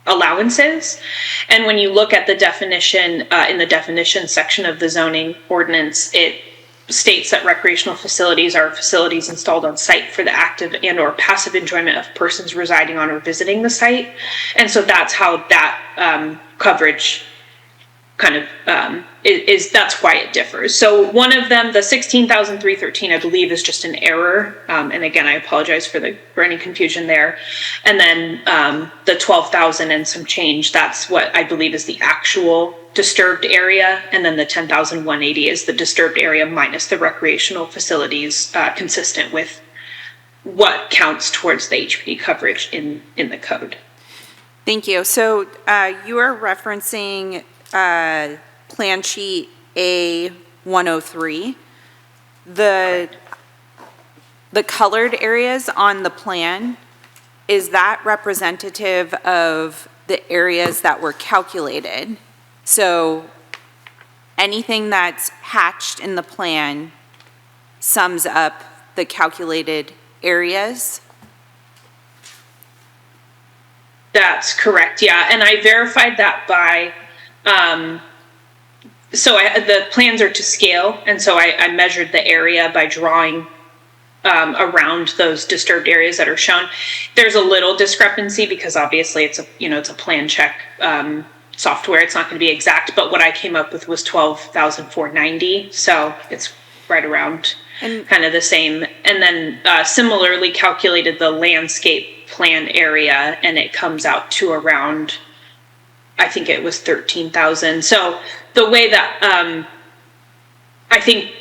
Speaker 8: allowances. And when you look at the definition, in the definition section of the zoning ordinance, it states that recreational facilities are facilities installed on site for the active and or passive enjoyment of persons residing on or visiting the site. And so that's how that coverage kind of that's why it differs. So one of them, the 16,313, I believe, is just an error. And again, I apologize for any confusion there. And then the 12,000 and some change, that's what I believe is the actual disturbed area. And then the 10,180 is the disturbed area minus the recreational facilities, consistent with what counts towards the HPD coverage in the code.
Speaker 6: Thank you. So you are referencing plan sheet A103. the colored areas on the plan, is that representative of the areas that were calculated? So anything that's hatched in the plan sums up the calculated areas?
Speaker 8: That's correct, yeah, and I verified that by, the plans are to scale, and so I measured the area by drawing around those disturbed areas that are shown. There's a little discrepancy because obviously it's a plan check software. It's not going to be exact, but what I came up with was 12,490. So it's right around kind of the same. And then similarly calculated the landscape plan area, and it comes out to around, I think it was 13,000. So the way that I think,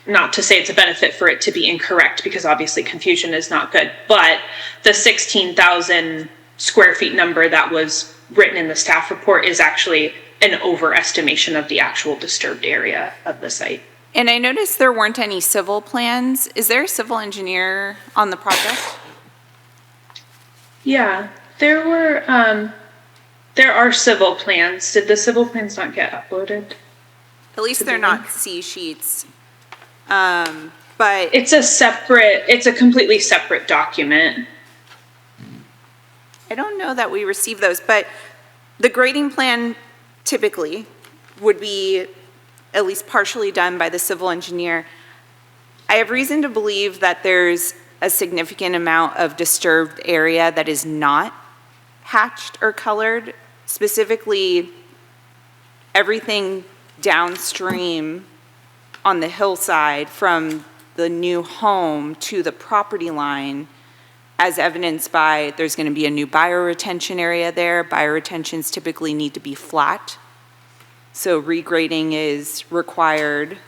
Speaker 8: not to say it's a benefit for it to be incorrect, because obviously confusion is not good, but the 16,000 square feet number that was written in the staff report is actually an overestimation of the actual disturbed area of the site.
Speaker 6: And I noticed there weren't any civil plans. Is there a civil engineer on the project?
Speaker 8: Yeah, there are civil plans. Did the civil plans not get uploaded?
Speaker 6: At least they're not C sheets. But
Speaker 8: it's a completely separate document.
Speaker 6: I don't know that we received those, but the grading plan typically would be at least partially done by the civil engineer. I have reason to believe that there's a significant amount of disturbed area that is not hatched or colored, specifically everything downstream on the hillside from the new home to the property line, as evidenced by there's going to be a new bioretention area there. Bioretentions typically need to be flat, so regrading is required.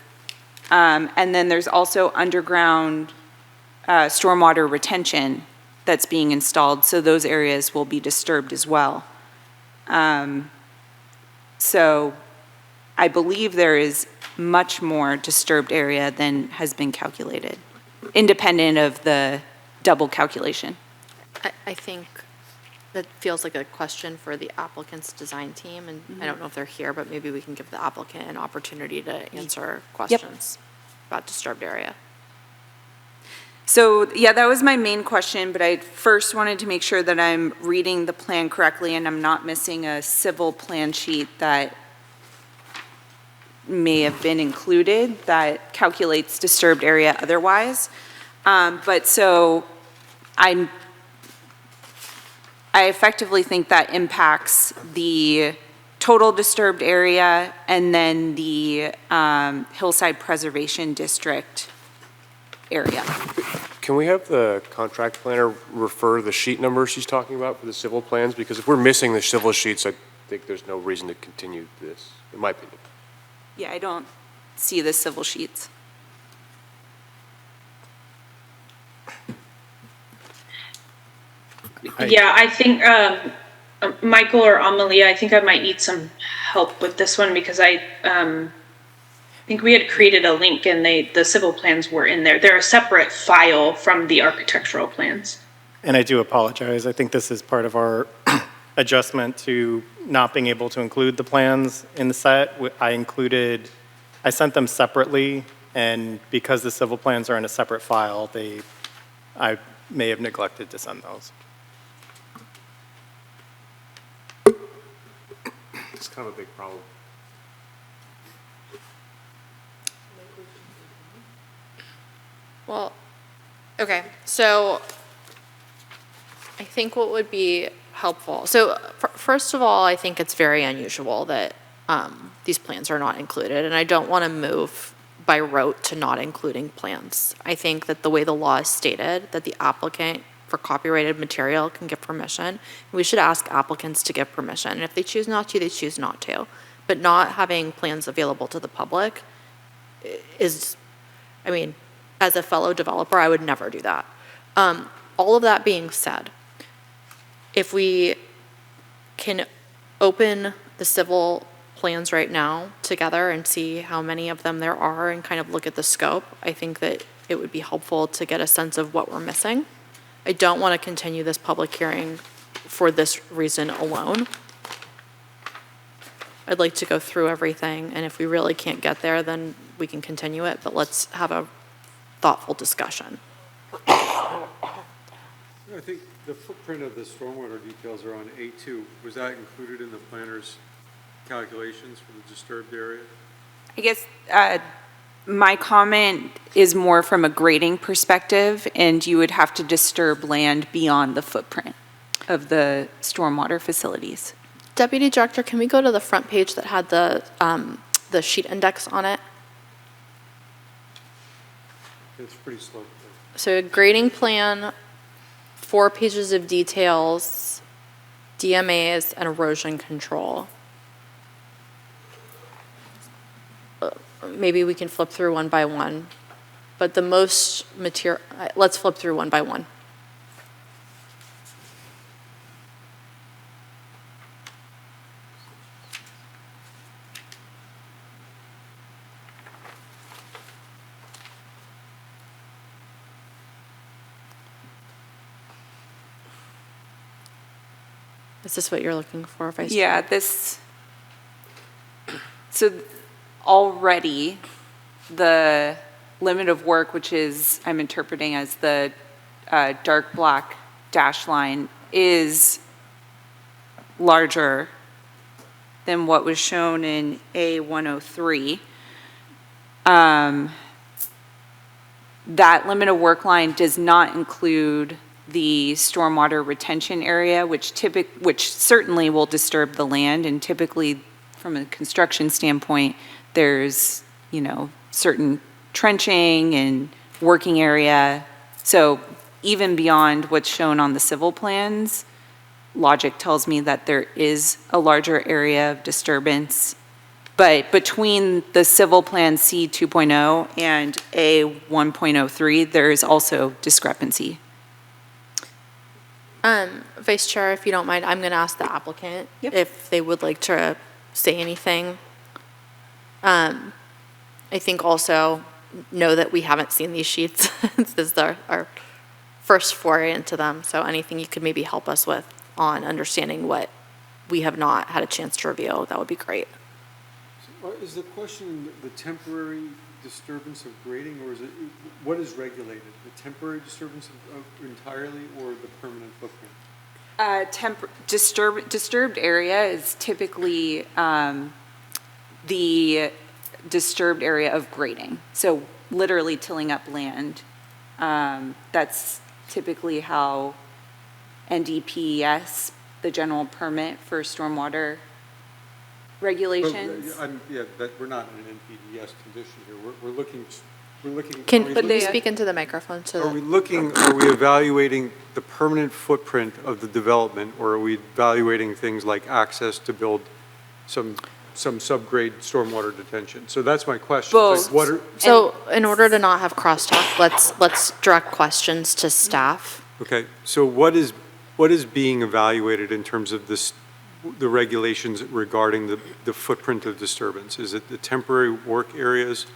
Speaker 6: And then there's also underground stormwater retention that's being installed, so those areas will be disturbed as well. So I believe there is much more disturbed area than has been calculated, independent of the double calculation.
Speaker 1: I think that feels like a question for the applicant's design team, and I don't know if they're here, but maybe we can give the applicant an opportunity to answer questions about disturbed area.
Speaker 6: So, yeah, that was my main question, but I first wanted to make sure that I'm reading the plan correctly and I'm not missing a civil plan sheet that may have been included that calculates disturbed area otherwise. But so I effectively think that impacts the total disturbed area and then the Hillside Preservation District area.
Speaker 15: Can we have the contract planner refer the sheet number she's talking about for the civil plans? Because if we're missing the civil sheets, I think there's no reason to continue this, in my opinion.
Speaker 6: Yeah, I don't see the civil sheets.
Speaker 8: Yeah, I think Michael or Amalia, I think I might need some help with this one because I think we had created a link and the civil plans were in there. They're a separate file from the architectural plans.
Speaker 4: And I do apologize. I think this is part of our adjustment to not being able to include the plans in the set. I sent them separately, and because the civil plans are in a separate file, I may have neglected to send those.
Speaker 15: It's kind of a big problem.
Speaker 1: Well, okay, so I think what would be helpful, so first of all, I think it's very unusual that these plans are not included, and I don't want to move by rote to not including plans. I think that the way the law is stated, that the applicant for copyrighted material can give permission, we should ask applicants to give permission, and if they choose not to, they choose not to. But not having plans available to the public is, I mean, as a fellow developer, I would never do that. All of that being said, if we can open the civil plans right now together and see how many of them there are and kind of look at the scope. I think that it would be helpful to get a sense of what we're missing. I don't want to continue this public hearing for this reason alone. I'd like to go through everything, and if we really can't get there, then we can continue it, but let's have a thoughtful discussion.
Speaker 3: I think the footprint of the stormwater details are on A2. Was that included in the planner's calculations for the disturbed area?
Speaker 6: I guess my comment is more from a grading perspective, and you would have to disturb land beyond the footprint of the stormwater facilities.
Speaker 1: Deputy Director, can we go to the front page that had the sheet index on it?
Speaker 3: It's pretty slow.
Speaker 1: So a grading plan, 4 pages of details, DMAs, and erosion control. Maybe we can flip through one by one, but the most material, let's flip through one by one. Is this what you're looking for, Vice Chair?
Speaker 6: Yeah, so already the limit of work, which is, I'm interpreting as the dark black dash line, is larger than what was shown in A103. That limit of work line does not include the stormwater retention area, which certainly will disturb the land, and typically, from a construction standpoint, there's, certain trenching and working area. So even beyond what's shown on the civil plans, logic tells me that there is a larger area of disturbance. But between the civil plan C 2.0 and A 1.03, there is also discrepancy.
Speaker 1: Vice Chair, if you don't mind, I'm going to ask the applicant if they would like to say anything. I think also know that we haven't seen these sheets. This is our first foray into them, so anything you could maybe help us with on understanding what we have not had a chance to review, that would be great.
Speaker 3: So, is the question the temporary disturbance of grading, or is it, what is regulated? The temporary disturbance of entirely, or the permanent footprint?
Speaker 6: Disturbed area is typically the disturbed area of grading. So literally tilling up land. That's typically how NDPES, the general permit for stormwater regulations.
Speaker 3: We're not in an NPDES condition here. We're looking.
Speaker 1: Can you speak into the microphone?
Speaker 3: Are we evaluating the permanent footprint of the development, or are we evaluating things like access to build some subgrade stormwater detention? So that's my question.
Speaker 1: Both. So in order to not have crosstalk, let's direct questions to staff.
Speaker 3: Okay, so what is being evaluated in terms of the regulations regarding the footprint of disturbance? Is it the temporary work areas,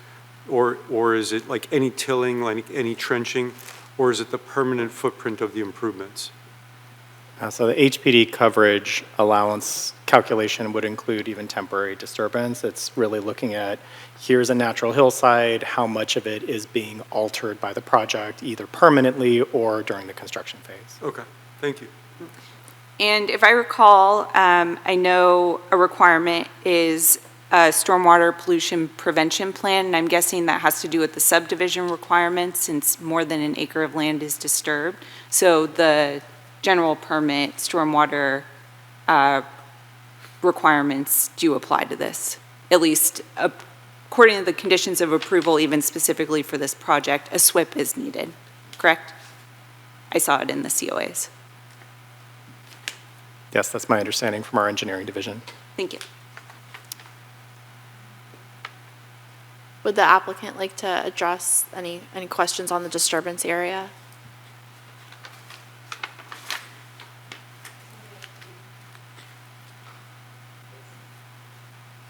Speaker 3: or is it like any tilling, like any trenching, or is it the permanent footprint of the improvements?
Speaker 4: So the HPD coverage allowance calculation would include even temporary disturbance. It's really looking at, here's a natural hillside, how much of it is being altered by the project, either permanently or during the construction phase.
Speaker 3: Okay, thank you.
Speaker 6: And if I recall, I know a requirement is a stormwater pollution prevention plan, and I'm guessing that has to do with the subdivision requirements, since more than an acre of land is disturbed. So the general permit stormwater requirements do apply to this, at least according to the conditions of approval, even specifically for this project, a SWIP is needed, correct? I saw it in the COAs.
Speaker 4: Yes, that's my understanding from our engineering division.
Speaker 6: Thank you.
Speaker 1: Would the applicant like to address any questions on the disturbance area?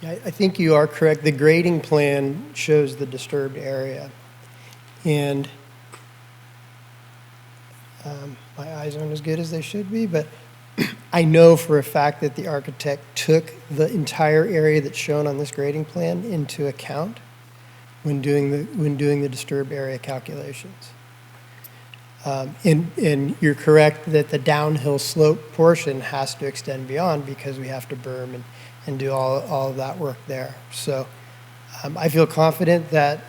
Speaker 10: Yeah, I think you are correct. The grading plan shows the disturbed area. And my eyes aren't as good as they should be, but I know for a fact that the architect took the entire area that's shown on this grading plan into account when doing the disturbed area calculations. And you're correct that the downhill slope portion has to extend beyond because we have to berm and do all of that work there. So I feel confident that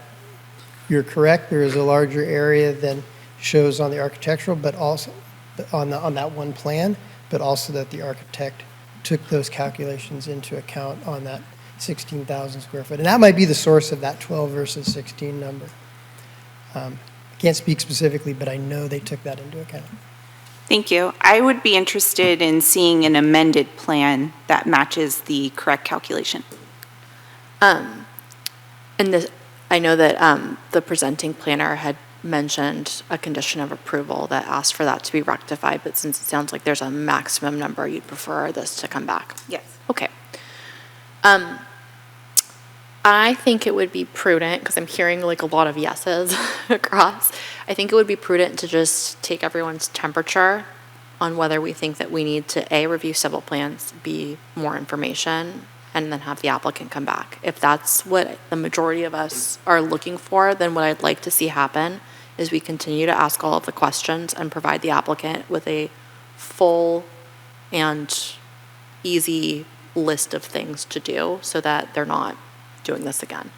Speaker 10: you're correct. There is a larger area than shows on the architectural, but also on that one plan, but also that the architect took those calculations into account on that 16,000 square foot. And that might be the source of that 12 versus 16 number. Can't speak specifically, but I know they took that into account.
Speaker 6: Thank you. I would be interested in seeing an amended plan that matches the correct calculation.
Speaker 1: And I know that the presenting planner had mentioned a condition of approval that asked for that to be rectified, but since it sounds like there's a maximum number, you'd prefer this to come back?
Speaker 6: Yes.
Speaker 1: Okay. I think it would be prudent, because I'm hearing like a lot of yeses across, I think it would be prudent to just take everyone's temperature on whether we think that we need to A, review civil plans, B, more information, and then have the applicant come back. If that's what the majority of us are looking for, then what I'd like to see happen is we continue to ask all of the questions and provide the applicant with a full and easy list of things to do so that they're not doing this again.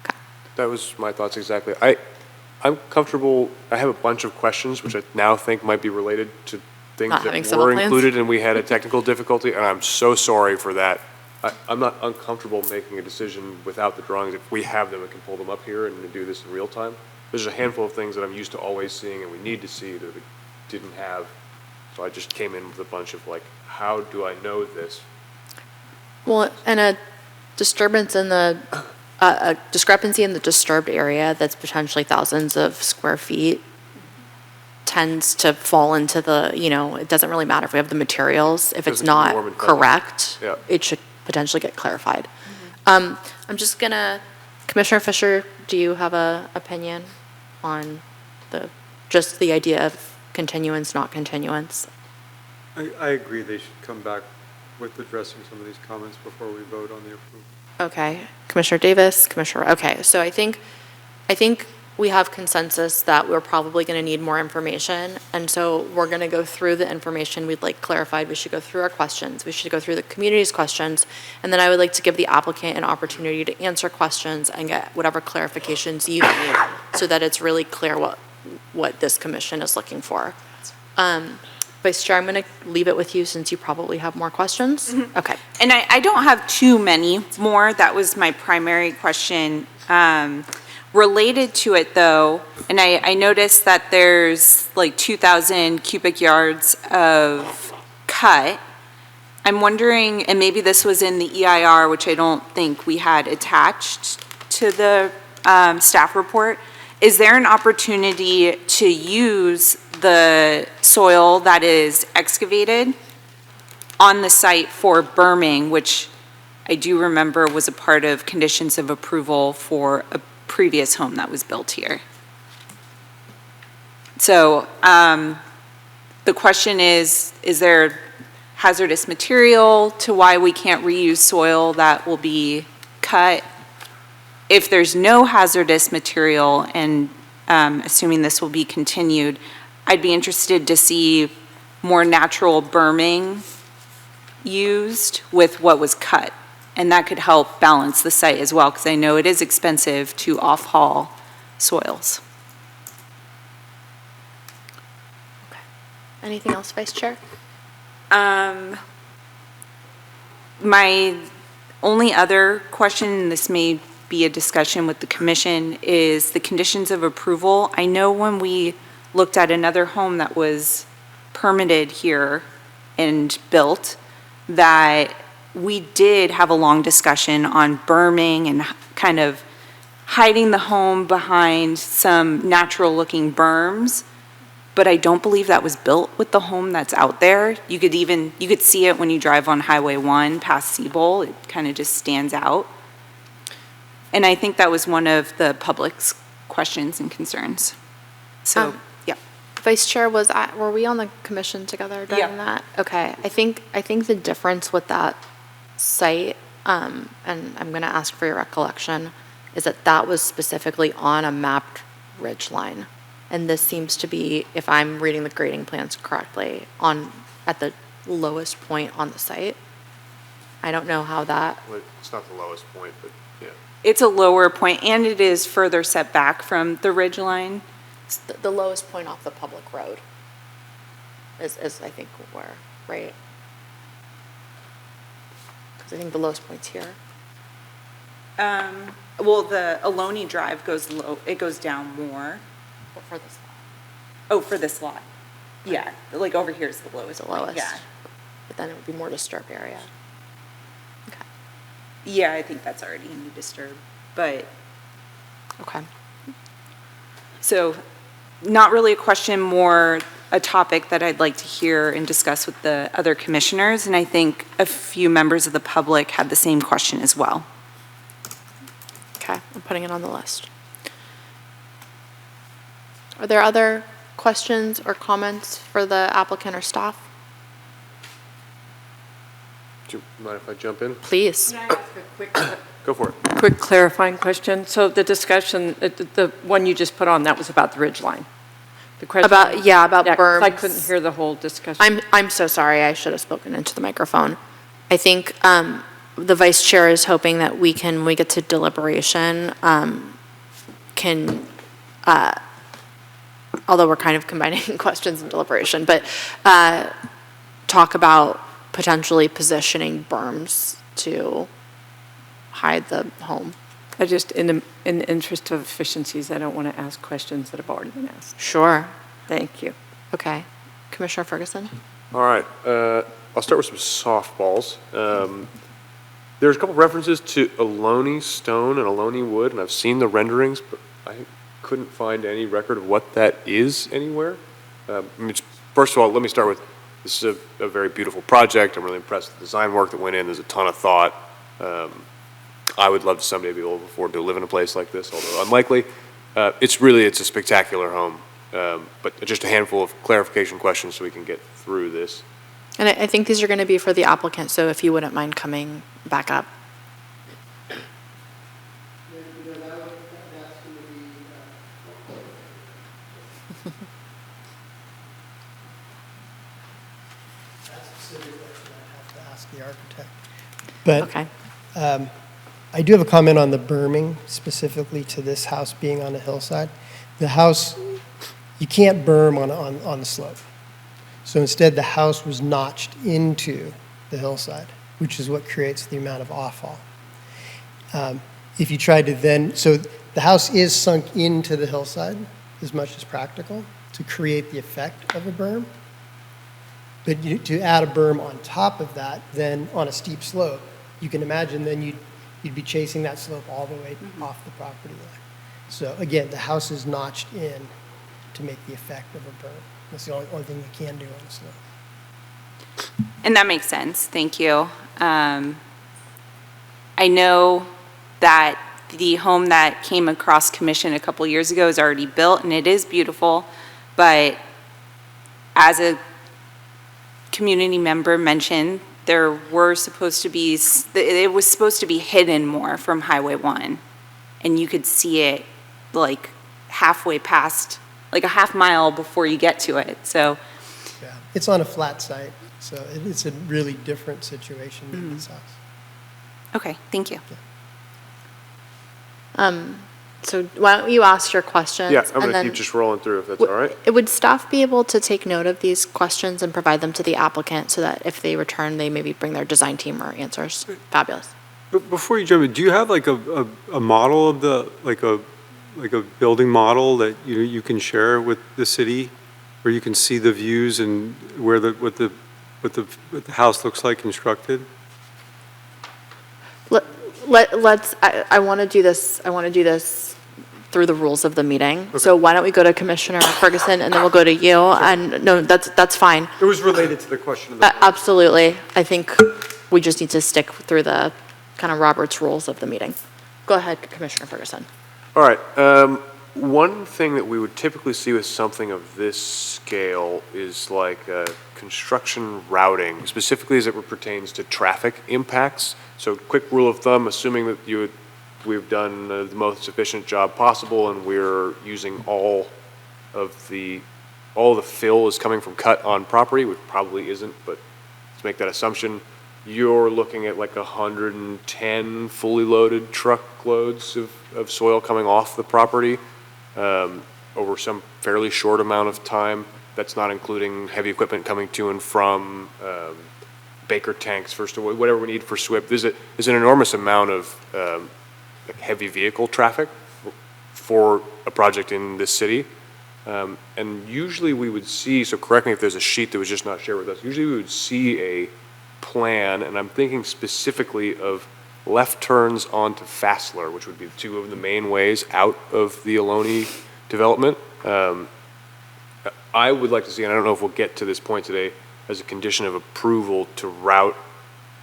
Speaker 1: Okay.
Speaker 15: That was my thoughts exactly. I'm comfortable, I have a bunch of questions, which I now think might be related to things
Speaker 1: Not having
Speaker 15: that
Speaker 1: civil
Speaker 15: were
Speaker 1: plans?
Speaker 15: included and we had a technical difficulty, and I'm so sorry for that. I'm not uncomfortable making a decision without the drawings. If we have them, we can pull them up here and do this in real time. There's a handful of things that I'm used to always seeing and we need to see that we didn't have. So I just came in with a bunch of like, how do I know this?
Speaker 1: Well, and a disturbance in the, a discrepancy in the disturbed area that's potentially thousands of square feet tends to fall into the, it doesn't really matter if we have the materials. If it's
Speaker 15: Doesn't conform
Speaker 1: not
Speaker 15: in fact.
Speaker 1: correct,
Speaker 15: Yeah.
Speaker 1: it should potentially get clarified. I'm just gonna, Commissioner Fisher, do you have a opinion on just the idea of continuance, not continuance?
Speaker 3: I agree they should come back with addressing some of these comments before we vote on the approval.
Speaker 1: Okay, Commissioner Davis, okay, so I think we have consensus that we're probably gonna need more information, and so we're gonna go through the information we'd like clarified. We should go through our questions, we should go through the community's questions, and then I would like to give the applicant an opportunity to answer questions and get whatever clarifications you need, so that it's really clear what this commission is looking for. Vice Chair, I'm gonna leave it with you since you probably have more questions. Okay.
Speaker 6: And I don't have too many more. That was my primary question. Related to it though, and I noticed that there's like 2,000 cubic yards of cut. I'm wondering, and maybe this was in the EIR, which I don't think we had attached to the staff report. Is there an opportunity to use the soil that is excavated on the site for berming, which I do remember was a part of conditions of approval for a previous home that was built here? So the question is there hazardous material to why we can't reuse soil that will be cut? If there's no hazardous material, and assuming this will be continued, I'd be interested to see more natural berming used with what was cut. And that could help balance the site as well, because I know it is expensive to off-haul soils.
Speaker 1: Anything else, Vice Chair?
Speaker 6: My only other question, and this may be a discussion with the commission, is the conditions of approval. I know when we looked at another home that was permitted here and built, that we did have a long discussion on berming and kind of hiding the home behind some natural-looking berms. but I don't believe that was built with the home that's out there. You could see it when you drive on Highway 1 past Seabowl. It kind of just stands out. And I think that was one of the public's questions and concerns. So, yeah.
Speaker 1: Vice Chair, were we on the commission together during that? Okay, I think the difference with that site, and I'm gonna ask for your recollection, is that was specifically on a mapped ridge line. And this seems to be, if I'm reading the grading plans correctly, at the lowest point on the site. I don't know how that.
Speaker 15: Well, it's not the lowest point, but yeah.
Speaker 6: It's a lower point, and it is further set back from the ridge line.
Speaker 1: It's the lowest point off the public road is I think where, right? Because I think the lowest point's here.
Speaker 6: Well, the Ohlone Drive goes low, it goes down more.
Speaker 1: But for this lot.
Speaker 6: Oh, for this lot. Yeah, like over here is the lowest point, yeah.
Speaker 1: But then it would be more disturbed area. Okay.
Speaker 6: Yeah, I think that's already in the disturb, but.
Speaker 1: Okay.
Speaker 6: So, not really a question, more a topic that I'd like to hear and discuss with the other commissioners, and I think a few members of the public had the same question as well.
Speaker 1: Okay, I'm putting it on the list. Are there other questions or comments for the applicant or staff?
Speaker 15: Do you mind if I jump in?
Speaker 1: Please.
Speaker 5: Can I ask a quick,
Speaker 15: Go for it.
Speaker 5: quick clarifying question? So the discussion, the one you just put on, that was about the ridge line? The question
Speaker 1: About 'cause berms.
Speaker 5: I couldn't hear the whole discussion.
Speaker 1: I'm so sorry, I should have spoken into the microphone. I think the vice chair is hoping that when we get to deliberation, although we're kind of combining questions and deliberation, but talk about potentially positioning berms to hide the home.
Speaker 5: I just, in the interest of efficiencies, I don't want to ask questions that have already been asked.
Speaker 1: Sure.
Speaker 5: Thank you.
Speaker 1: Okay. Commissioner Ferguson?
Speaker 15: All right, I'll start with some softballs. There's a couple references to Ohlone stone and Ohlone wood, and I've seen the renderings, but I couldn't find any record of what that is anywhere. First of all, let me start with, this is a very beautiful project. I'm really impressed with the design work that went in. There's a ton of thought. I would love to someday be able to afford to live in a place like this, although unlikely. It's a spectacular home, but just a handful of clarification questions so we can get through this.
Speaker 1: And I think these are going to be for the applicant, so if you wouldn't mind coming back up.
Speaker 10: The architect. But
Speaker 1: Okay.
Speaker 10: I do have a comment on the berming, specifically to this house being on a hillside. The house, you can't berm on the slope. So instead, the house was notched into the hillside, which is what creates the amount of offfall. If you tried to then, so the house is sunk into the hillside as much as practical to create the effect of a berm. But to add a berm on top of that, then on a steep slope, you can imagine then you'd be chasing that slope all the way off the property line. So again, the house is notched in to make the effect of a berm. That's the only thing you can do on a slope.
Speaker 6: And that makes sense, thank you. I know that the home that came across commission a couple years ago is already built, and it is beautiful, but as a community member mentioned, it was supposed to be hidden more from Highway 1, and you could see it like halfway past, like a half mile before you get to it, so.
Speaker 10: Yeah, it's on a flat site, so it's a really different situation than this house.
Speaker 6: Okay, thank you.
Speaker 1: So why don't you ask your questions?
Speaker 15: Yeah, I'm
Speaker 1: and
Speaker 15: going to
Speaker 1: then
Speaker 15: keep just rolling through if that's all right.
Speaker 1: Would staff be able to take note of these questions and provide them to the applicant so that if they return, they maybe bring their design team or answers? Fabulous.
Speaker 3: But before you jump in, do you have like a model of like a building model that you can share with the city, where you can see the views and what the house looks like constructed?
Speaker 1: Let's. I want to do this through the rules of the meeting. So why don't we go to Commissioner Ferguson, and then we'll go to you, and no, that's fine.
Speaker 15: It was related to the question. Of the
Speaker 1: Absolutely. I think we just need to stick through the kind of Robert's rules of the meeting. Go ahead, Commissioner Ferguson.
Speaker 15: All right. One thing that we would typically see with something of this scale is like construction routing, specifically as it pertains to traffic impacts. So quick rule of thumb, assuming that we've done the most efficient job possible and we're using all the fill is coming from cut on property, which probably isn't, but let's make that assumption. You're looking at like 110 fully loaded truckloads of soil coming off the property over some fairly short amount of time. That's not including heavy equipment coming to and from Baker tanks, first of all, whatever we need for SWIP. There's an enormous amount of heavy vehicle traffic for a project in this city. And usually we would see, so correct me if there's a sheet that was just not shared with us, usually we would see a plan, and I'm thinking specifically of left turns onto Fassler, which would be two of the main ways out of the Ohlone development. I would like to see, and I don't know if we'll get to this point today, as a condition of approval to route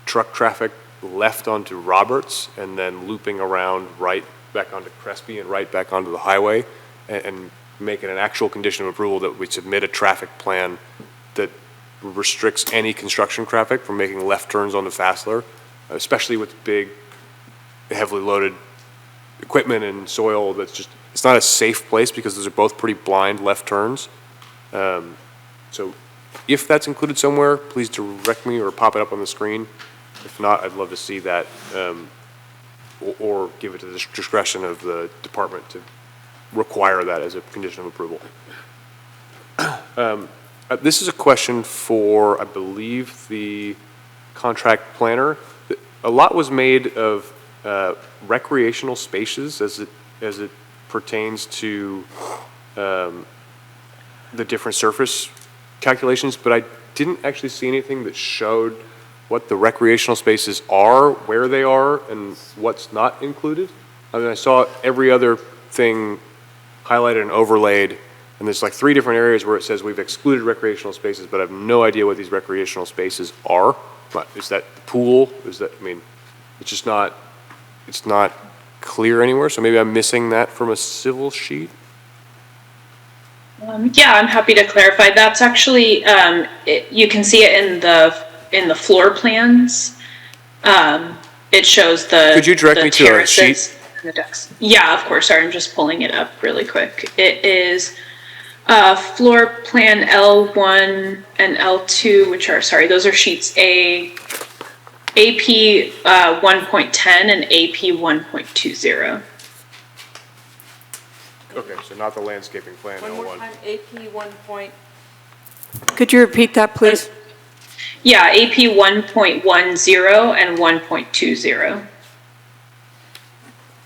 Speaker 15: truck traffic left onto Roberts and then looping around right back onto Crespi and right back onto the highway, and make it an actual condition of approval that we submit a traffic plan that restricts any construction traffic from making left turns onto Fassler, especially with big, heavily loaded equipment and soil. That's just, it's not a safe place because those are both pretty blind left turns. So if that's included somewhere, please direct me or pop it up on the screen. If not, I'd love to see that, or give it to the discretion of the department to require that as a condition of approval. This is a question for, I believe, the contract planner. A lot was made of recreational spaces as it pertains to the different surface calculations, but I didn't actually see anything that showed what the recreational spaces are, where they are, and what's not included. I mean, I saw every other thing highlighted and overlaid, and there's like 3 different areas where it says we've excluded recreational spaces, but I have no idea what these recreational spaces are. But is that the pool? Is that, I mean, it's just not, it's not clear anywhere, so maybe I'm missing that from a civil sheet?
Speaker 8: Yeah, I'm happy to clarify. That's actually, you can see it in the floor plans. It shows the
Speaker 15: Could you direct me to a sheet?
Speaker 8: And the decks. Yeah, of course. Sorry, I'm just pulling it up really quick. It is floor plan L1 and L2, which are, sorry, those are sheets AP 1.10 and AP 1.20.
Speaker 15: Okay, so not the landscaping plan,
Speaker 5: One more
Speaker 15: L1.
Speaker 5: time, AP 1 point. Could you repeat that, please?
Speaker 8: Yeah, AP 1.10 and 1.20.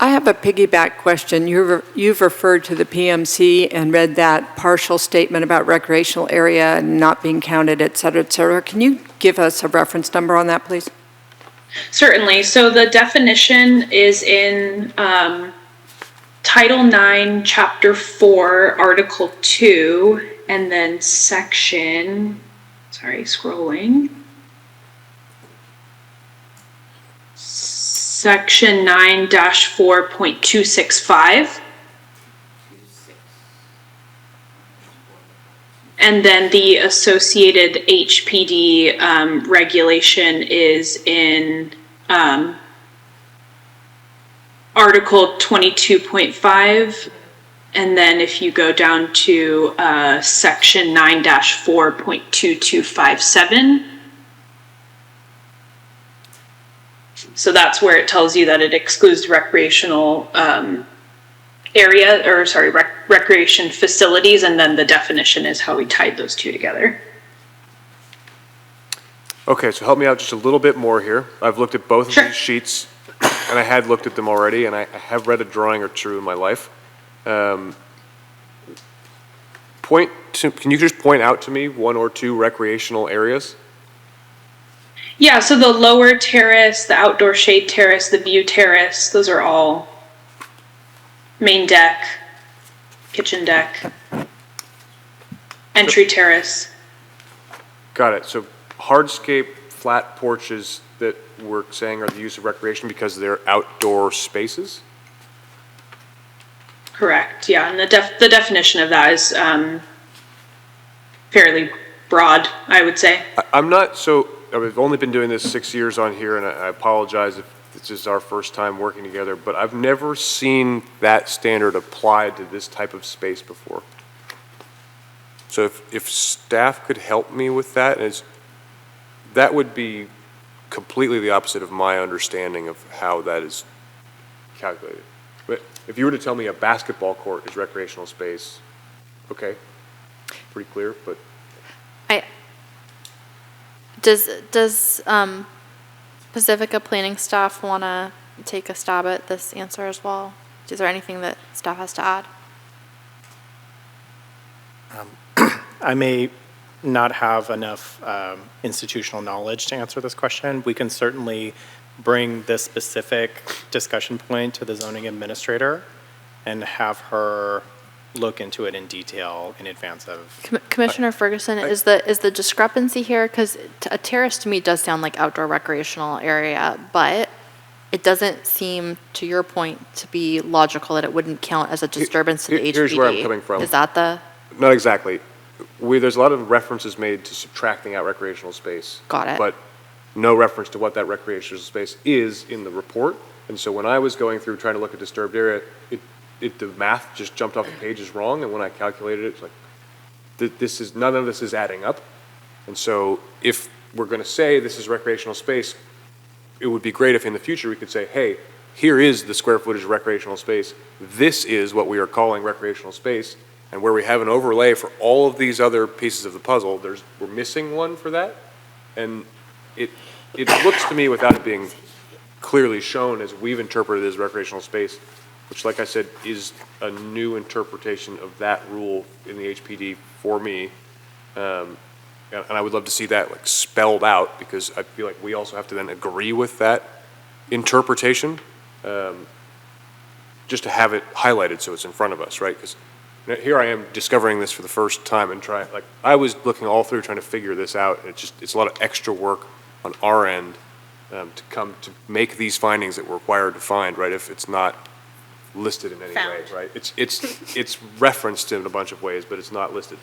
Speaker 5: I have a piggyback question. You've referred to the PMC and read that partial statement about recreational area and not being counted, et cetera, et cetera. Can you give us a reference number on that, please?
Speaker 8: Certainly. So the definition is in Title 9, Chapter 4, Article 2, and then section, sorry, scrolling. Section 9-4.265. And then the associated HPD regulation is in Article 22.5. And then if you go down to Section 9-4.2257. So that's where it tells you that it excludes recreational area, or sorry, recreation facilities, and then the definition is how we tied those two together.
Speaker 15: Okay, so help me out just a little bit more here. I've looked at both of these sheets, and I had looked at them already, and I have read a drawing or two in my life. Can you just point out to me 1 or 2 recreational areas?
Speaker 8: Yeah, so the lower terrace, the outdoor shade terrace, the view terrace, those are all main deck, kitchen deck, entry terrace.
Speaker 15: Got it. So hardscape flat porches that we're saying are the use of recreation because they're outdoor spaces?
Speaker 8: Correct, yeah, and the definition of that is fairly broad, I would say.
Speaker 15: I'm not so, I've only been doing this 6 years on here, and I apologize if this is our first time working together, but I've never seen that standard applied to this type of space before. So if staff could help me with that, that would be completely the opposite of my understanding of how that is calculated. But if you were to tell me a basketball court is recreational space, okay, pretty clear, but.
Speaker 1: Does Pacifica planning staff want to take a stab at this answer as well? Is there anything that staff has to add?
Speaker 4: I may not have enough institutional knowledge to answer this question. We can certainly bring this specific discussion point to the zoning administrator and have her look into it in detail in advance of.
Speaker 1: Commissioner Ferguson, is the discrepancy here, because a terrace to me does sound like outdoor recreational area, but it doesn't seem, to your point, to be logical that it wouldn't count as a disturbance to the HPD.
Speaker 15: Here's where I'm coming from.
Speaker 1: Is that the?
Speaker 15: Not exactly. There's a lot of references made to subtracting out recreational space.
Speaker 1: Got it.
Speaker 15: But no reference to what that recreational space is in the report. And so when I was going through trying to look at disturbed area, the math just jumped off the page as wrong. And when I calculated it, it's like, none of this is adding up. And so if we're going to say this is recreational space, it would be great if in the future we could say, hey, here is the square footage of recreational space. This is what we are calling recreational space. And where we have an overlay for all of these other pieces of the puzzle, we're missing one for that. And it looks to me, without it being clearly shown as we've interpreted it as recreational space, which, like I said, is a new interpretation of that rule in the HPD for me. And I would love to see that spelled out, because I feel like we also have to then agree with that interpretation, just to have it highlighted so it's in front of us, right? Because here I am discovering this for the first time and I was looking all through trying to figure this out, and it's a lot of extra work on our end to make these findings that we're required to find, right? If it's not listed in any way, right? It's referenced in a bunch of ways, but it's not listed.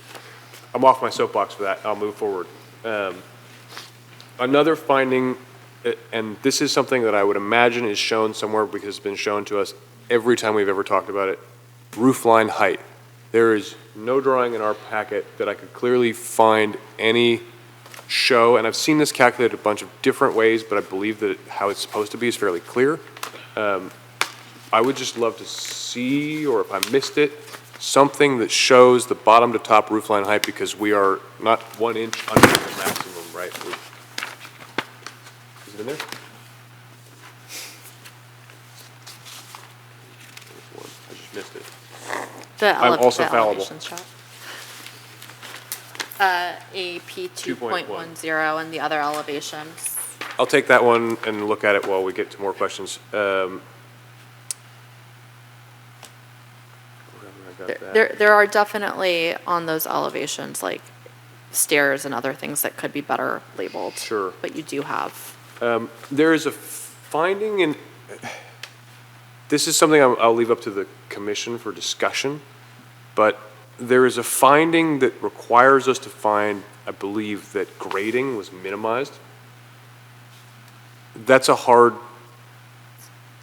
Speaker 15: I'm off my soapbox for that. I'll move forward. Another finding, and this is something that I would imagine is shown somewhere because it's been shown to us every time we've ever talked about it, roof line height. There is no drawing in our packet that I could clearly find any show, and I've seen this calculated a bunch of different ways, but I believe that how it's supposed to be is fairly clear. I would just love to see, or if I missed it, something that shows the bottom to top roof line height, because we are not 1 inch under the maximum, right? Is it in there? I just missed it. I'm also fallible.
Speaker 1: AP 2.10 and the other elevations.
Speaker 15: I'll take that one and look at it while we get to more questions.
Speaker 1: There are definitely on those elevations like stairs and other things that could be better labeled.
Speaker 15: Sure.
Speaker 1: But you do have.
Speaker 15: There is a finding in, this is something I'll leave up to the commission for discussion, but there is a finding that requires us to find, I believe, that grading was minimized. That's a hard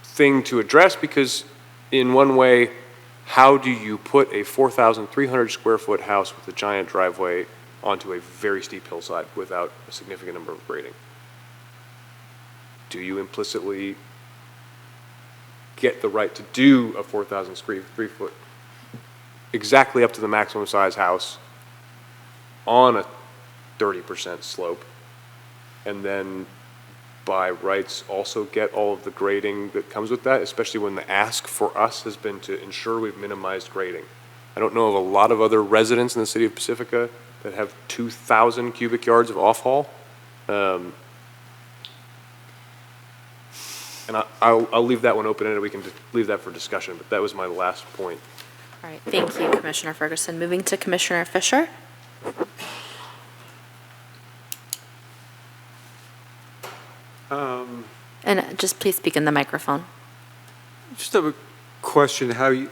Speaker 15: thing to address, because in one way, how do you put a 4,300 square foot house with a giant driveway onto a very steep hillside without a significant number of grading? Do you implicitly get the right to do a 4,000 square foot exactly up to the maximum size house on a 30% slope, and then by rights also get all of the grading that comes with that, especially when the ask for us has been to ensure we've minimized grading? I don't know of a lot of other residents in the city of Pacifica that have 2,000 cubic yards of off-haul. And I'll leave that one open-ended. We can leave that for discussion, but that was my last point.
Speaker 1: All right, thank you, Commissioner Ferguson. Moving to Commissioner Fisher. And just please speak in the microphone.
Speaker 3: Just have a question, how you,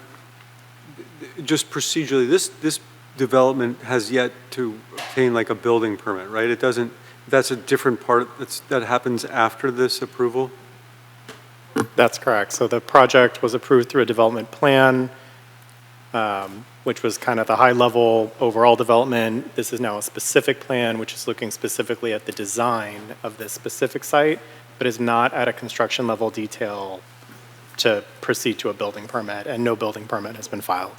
Speaker 3: just procedurally, this development has yet to obtain like a building permit, right? It doesn't, that's a different part, that happens after this approval?
Speaker 4: That's correct. So the project was approved through a development plan, which was kind of the high-level overall development. This is now a specific plan, which is looking specifically at the design of this specific site, but is not at a construction level detail to proceed to a building permit, and no building permit has been filed.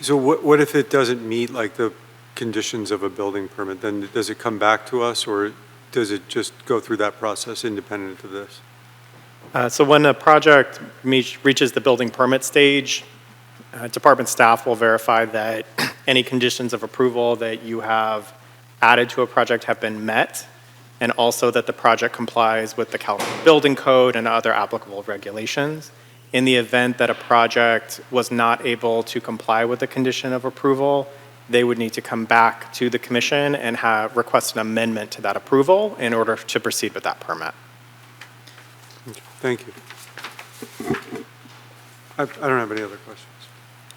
Speaker 3: So what if it doesn't meet like the conditions of a building permit? Then does it come back to us, or does it just go through that process independent of this?
Speaker 4: So when a project reaches the building permit stage, department staff will verify that any conditions of approval that you have added to a project have been met, and also that the project complies with the California Building Code and other applicable regulations. In the event that a project was not able to comply with the condition of approval, they would need to come back to the commission and request an amendment to that approval in order to proceed with that permit.
Speaker 3: Thank you. I don't have any other questions.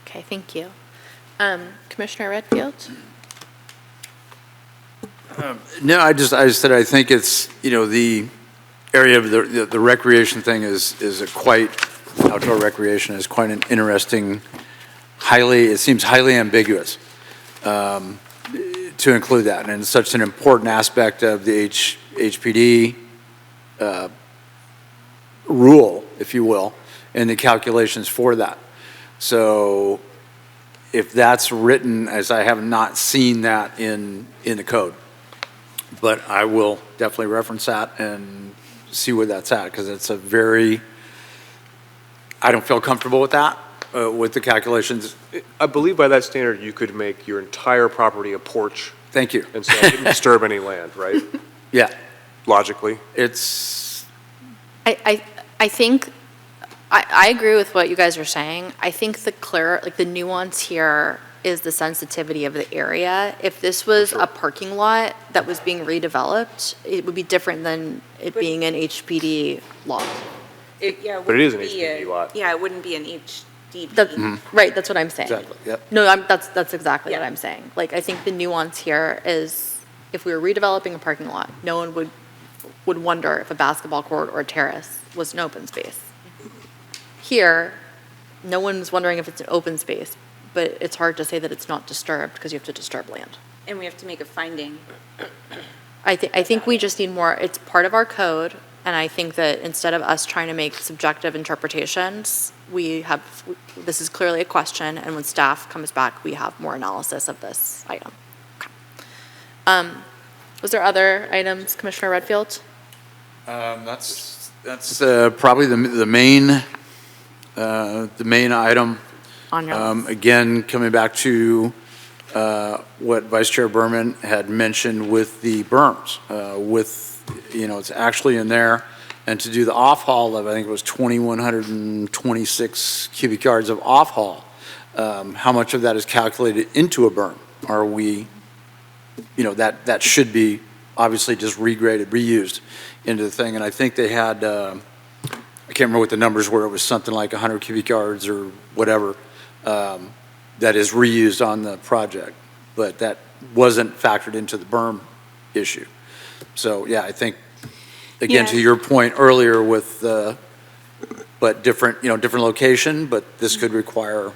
Speaker 1: Okay, thank you. Commissioner Redfield?
Speaker 7: No, I just said I think it's, the area of the recreation thing is a quite, outdoor recreation is quite an interesting, it seems highly ambiguous to include that. And it's such an important aspect of the HPD rule, if you will, and the calculations for that. So if that's written, as I have not seen that in the code, but I will definitely reference that and see where that's at, because it's I don't feel comfortable with that, with the calculations.
Speaker 15: I believe by that standard, you could make your entire property a porch.
Speaker 7: Thank you.
Speaker 15: And so it didn't disturb any land, right?
Speaker 7: Yeah.
Speaker 15: Logically.
Speaker 1: I think, I agree with what you guys are saying. I think the nuance here is the sensitivity of the area. If this was a parking lot that was being redeveloped, it would be different than it being an HPD lot.
Speaker 15: But it is an HPD lot.
Speaker 6: Yeah, it wouldn't be an HDP.
Speaker 1: Right, that's what I'm saying.
Speaker 7: Exactly, yep.
Speaker 1: No, that's exactly what I'm saying. Like, I think the nuance here is if we were redeveloping a parking lot, no one would wonder if a basketball court or a terrace was an open space. Here, no one's wondering if it's an open space, but it's hard to say that it's not disturbed because you have to disturb land.
Speaker 6: And we have to make a finding.
Speaker 1: I think we just need more, it's part of our code, and I think that instead of us trying to make subjective interpretations, this is clearly a question, and when staff comes back, we have more analysis of this item. Okay. Was there other items, Commissioner Redfield?
Speaker 7: That's probably the main item.
Speaker 1: On your list.
Speaker 7: Again, coming back to what Vice Chair Berman had mentioned with the berms, it's actually in there, and to do the off-haul of, I think it was 2,126 cubic yards of off-haul, how much of that is calculated into a berm? Are we, that should be obviously just regraded, reused into the thing, and I think they had, I can't remember what the numbers were, it was something like 100 cubic yards or whatever, that is reused on the project, but that wasn't factored into the berm issue. So, yeah, I think, again, to your point earlier with, but different location, but this could require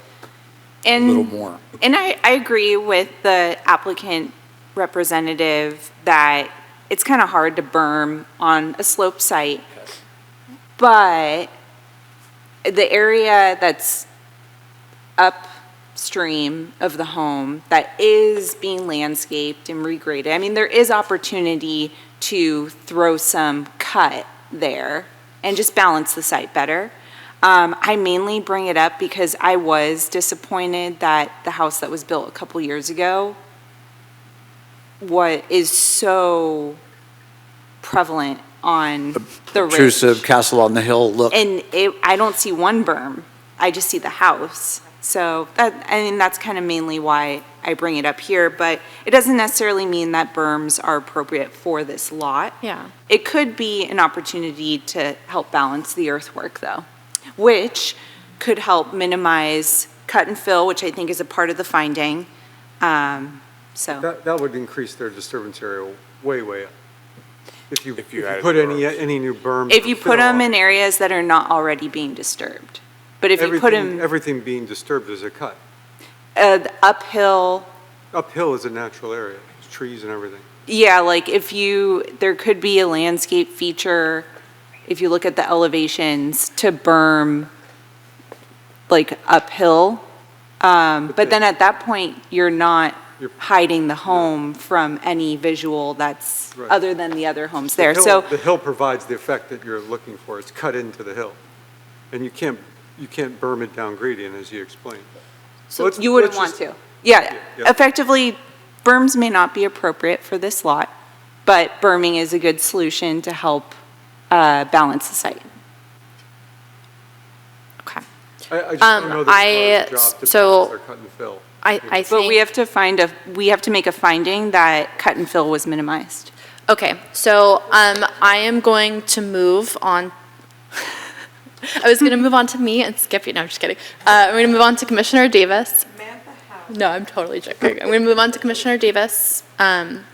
Speaker 7: a little more.
Speaker 6: And I agree with the applicant representative that it's kind of hard to berm on a slope site, but the area that's upstream of the home that is being landscaped and regraded, I mean, there is opportunity to throw some cut there and just balance the site better. I mainly bring it up because I was disappointed that the house that was built a couple years ago is so prevalent on the ridge.
Speaker 7: Obtrusive, castle on the hill look.
Speaker 6: And I don't see one berm, I just see the house. So that's kind of mainly why I bring it up here, but it doesn't necessarily mean that berms are appropriate for this lot.
Speaker 1: Yeah.
Speaker 6: It could be an opportunity to help balance the earthwork though, which could help minimize cut and fill, which I think is a part of the finding. So
Speaker 3: That would increase their disturbance area way up. If you
Speaker 15: added
Speaker 3: put
Speaker 15: berms.
Speaker 3: any new berms.
Speaker 6: if you
Speaker 3: or
Speaker 6: put
Speaker 3: fill
Speaker 6: them
Speaker 3: on,
Speaker 6: in areas that are not already being disturbed, but if you put them
Speaker 3: Everything being disturbed is a cut.
Speaker 6: uphill,
Speaker 3: Uphill is a natural area, it's trees and everything.
Speaker 6: yeah, like there could be a landscape feature, if you look at the elevations, to berm like uphill. But then at that point, you're not hiding the home from any visual that's
Speaker 3: Right.
Speaker 6: other than the other homes
Speaker 3: The
Speaker 6: there.
Speaker 3: hill-
Speaker 6: So,
Speaker 3: The hill provides the effect that you're looking for, it's cut into the hill. And you can't berm it down gradient, as you explained.
Speaker 6: so you wouldn't want to. Yeah,
Speaker 3: Yeah.
Speaker 6: effectively, berms may not be appropriate for this lot, but berming is a good solution to help balance the site.
Speaker 1: Okay.
Speaker 3: I just don't know that it's our job to
Speaker 1: so-
Speaker 3: balance or cut and fill.
Speaker 1: I
Speaker 6: But
Speaker 1: think.
Speaker 6: we have to make a finding that cut and fill was minimized.
Speaker 1: Okay, so I am going to move on. I was going to move on to me and skip you. No, I'm just kidding. I'm going to move on to Commissioner Davis. No, I'm totally joking. I'm going to move on to Commissioner Davis, and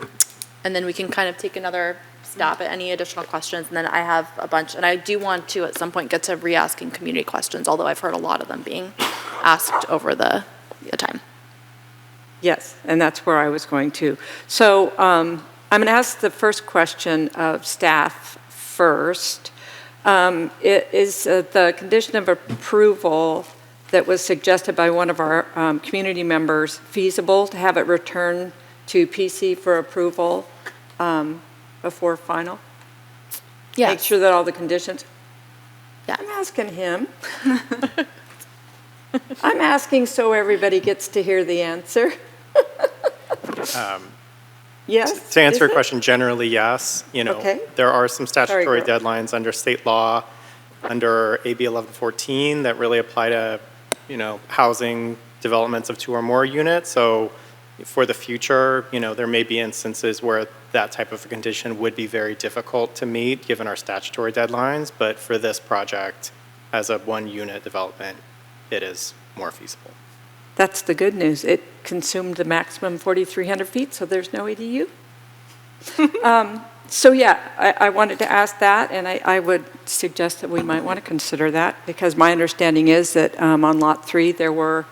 Speaker 1: then we can kind of take another stab at any additional questions. And then I have a bunch, and I do want to at some point get to re-asking community questions, although I've heard a lot of them being asked over the time.
Speaker 5: Yes, and that's where I was going to. So I'm going to ask the first question of staff first. Is the condition of approval that was suggested by one of our community members feasible to have it returned to PC for approval before final?
Speaker 1: Yes.
Speaker 5: Make sure that all the conditions?
Speaker 1: Yeah.
Speaker 5: I'm asking him. I'm asking so everybody gets to hear the answer. Yes?
Speaker 4: To answer
Speaker 5: is
Speaker 4: your
Speaker 5: it?
Speaker 4: question, generally, yes.
Speaker 5: Okay.
Speaker 4: There are some statutory
Speaker 5: go.
Speaker 4: deadlines under state law, under AB 1114, that really apply to, housing developments of 2 or more units. So for the future, there may be instances where that type of a condition would be very difficult to meet, given our statutory deadlines. But for this project, as a 1-unit development, it is more feasible.
Speaker 5: That's the good news. It consumed the maximum 4,300 feet, so there's no EDU. So yeah, I wanted to ask that, and I would suggest that we might want to consider that, because my understanding is that on Lot 3, there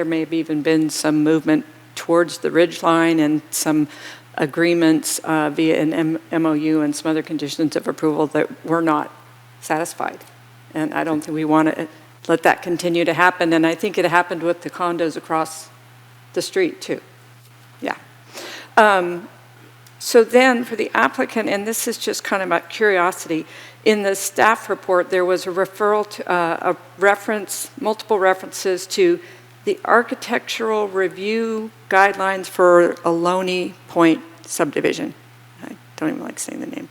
Speaker 5: may have even been some movement towards the ridge line and some agreements via an MOU and some other conditions of approval that were not satisfied. And I don't think we want to let that continue to happen, and I think it happened with the condos across the street, too. Yeah. So then, for the applicant, and this is just kind of about curiosity, in the staff report, there was a referral to, multiple references to the architectural review guidelines for Ohlone Point subdivision. I don't even like saying the name.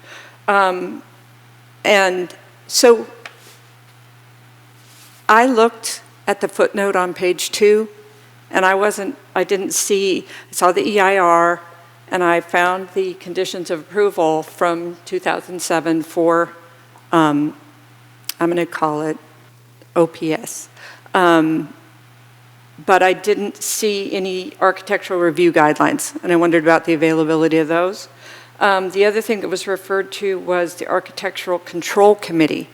Speaker 5: And so I looked at the footnote on page 2, and I saw the EIR, and I found the conditions of approval from 2007 for, I'm going to call it OPS. But I didn't see any architectural review guidelines, and I wondered about the availability of those. The other thing that was referred to was the Architectural Control Committee.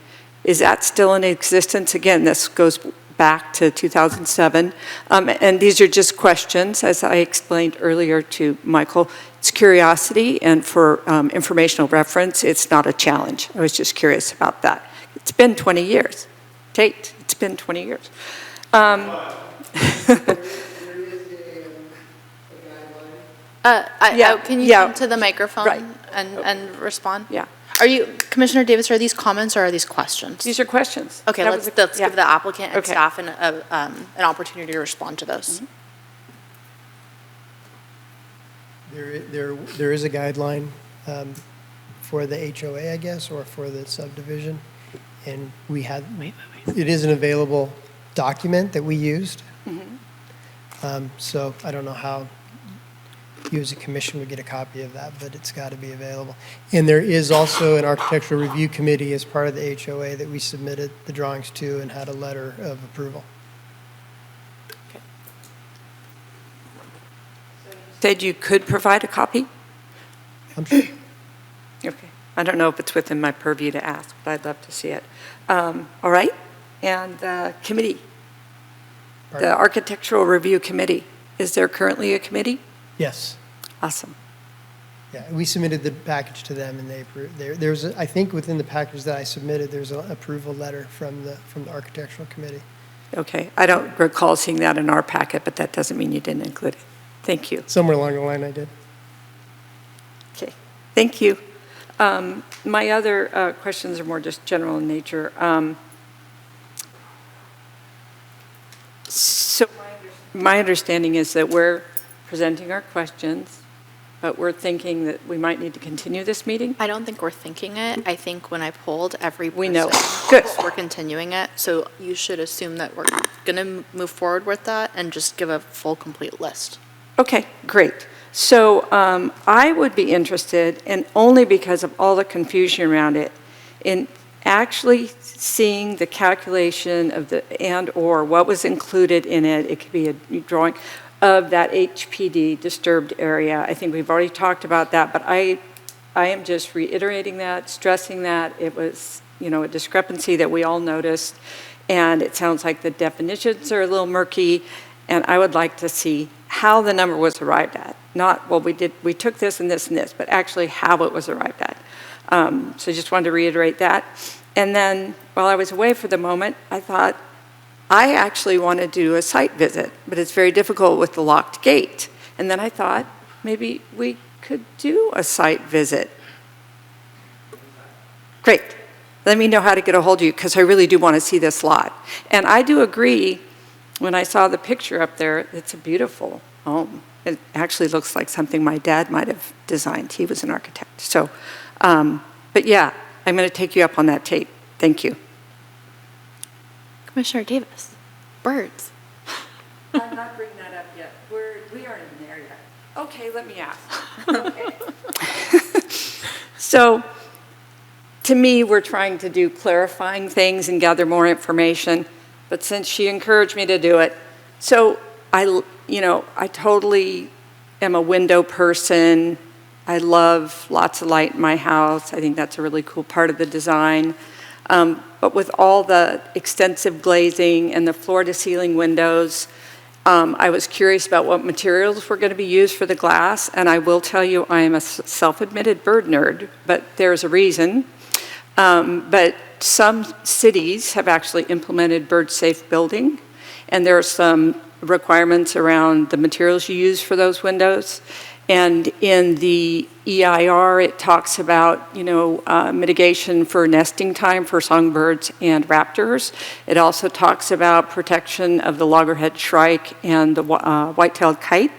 Speaker 5: Is that still in existence? Again, this goes back to 2007. And these are just questions, as I explained earlier to Michael. It's curiosity, and for informational reference, it's not a challenge. I was just curious about that. It's been 20 years. Tate, it's been 20 years.
Speaker 1: Can you come to the microphone
Speaker 5: Right.
Speaker 1: and respond?
Speaker 5: Yeah.
Speaker 1: Commissioner Davis, are these comments or are these questions?
Speaker 5: These are questions.
Speaker 1: Okay,
Speaker 5: That
Speaker 1: let's
Speaker 5: was
Speaker 1: give the applicant and
Speaker 5: Okay.
Speaker 1: staff an opportunity to respond to those.
Speaker 10: There is a guideline for the HOA, I guess, or for the subdivision. And we had, it is an available document that we used. So I don't know how you as a commission would get a copy of that, but it's got to be available. And there is also an architectural review committee as part of the HOA that we submitted the drawings to and had a letter of approval.
Speaker 5: Said you could provide a copy?
Speaker 10: I'm sure.
Speaker 5: Okay. I don't know if it's within my purview to ask, but I'd love to see it. All right. And the committee, the Architectural Review Committee, is there currently a committee?
Speaker 10: Yes.
Speaker 5: Awesome.
Speaker 10: Yeah, we submitted the package to them and they approved. There's, I think within the package that I submitted, there's an approval letter from the Architectural Committee.
Speaker 5: Okay. I don't recall seeing that in our packet, but that doesn't mean you didn't include it. Thank you.
Speaker 10: Somewhere along the line I did.
Speaker 5: Okay. Thank you. My other questions are more just general in nature. So my understanding is that we're presenting our questions, but we're thinking that we might need to continue this meeting?
Speaker 1: I don't think we're thinking it. I think when I polled every person,
Speaker 5: We know. Good.
Speaker 1: we're continuing it. So you should assume that we're going to move forward with that and just give a full, complete list.
Speaker 5: Okay, great. So I would be interested, and only because of all the confusion around it, in actually seeing the calculation of the and/or what was included in it. It could be a drawing of that HPD disturbed area. I think we've already talked about that, but I am just reiterating that, stressing that it was, a discrepancy that we all noticed, and it sounds like the definitions are a little murky, and I would like to see how the number was arrived at. Not, well, we took this and this and this, but actually how it was arrived at. So I just wanted to reiterate that. And then while I was away for the moment, I thought, I actually want to do a site visit, but it's very difficult with the locked gate. And then I thought, maybe we could do a site visit. Great. Let me know how to get a hold of you, because I really do want to see this lot. And I do agree, when I saw the picture up there, it's a beautiful home. It actually looks like something my dad might have designed. He was an architect. So, but yeah, I'm going to take you up on that tape. Thank you.
Speaker 1: Commissioner Davis, birds.
Speaker 5: I'm not bringing that up yet. We aren't even there yet. Okay, let me ask. Okay. So, to me, we're trying to do clarifying things and gather more information, but since she encouraged me to do it, so I totally am a window person. I love lots of light in my house. I think that's a really cool part of the design. But with all the extensive glazing and the floor-to-ceiling windows, I was curious about what materials were going to be used for the glass, and I will tell you I am a self-admitted bird nerd, but there's a reason. But some cities have actually implemented bird-safe building, and there are some requirements around the materials you use for those windows. And in the EIR, it talks about, mitigation for nesting time for songbirds and raptors. It also talks about protection of the loggerhead shrike and the white-tailed kite.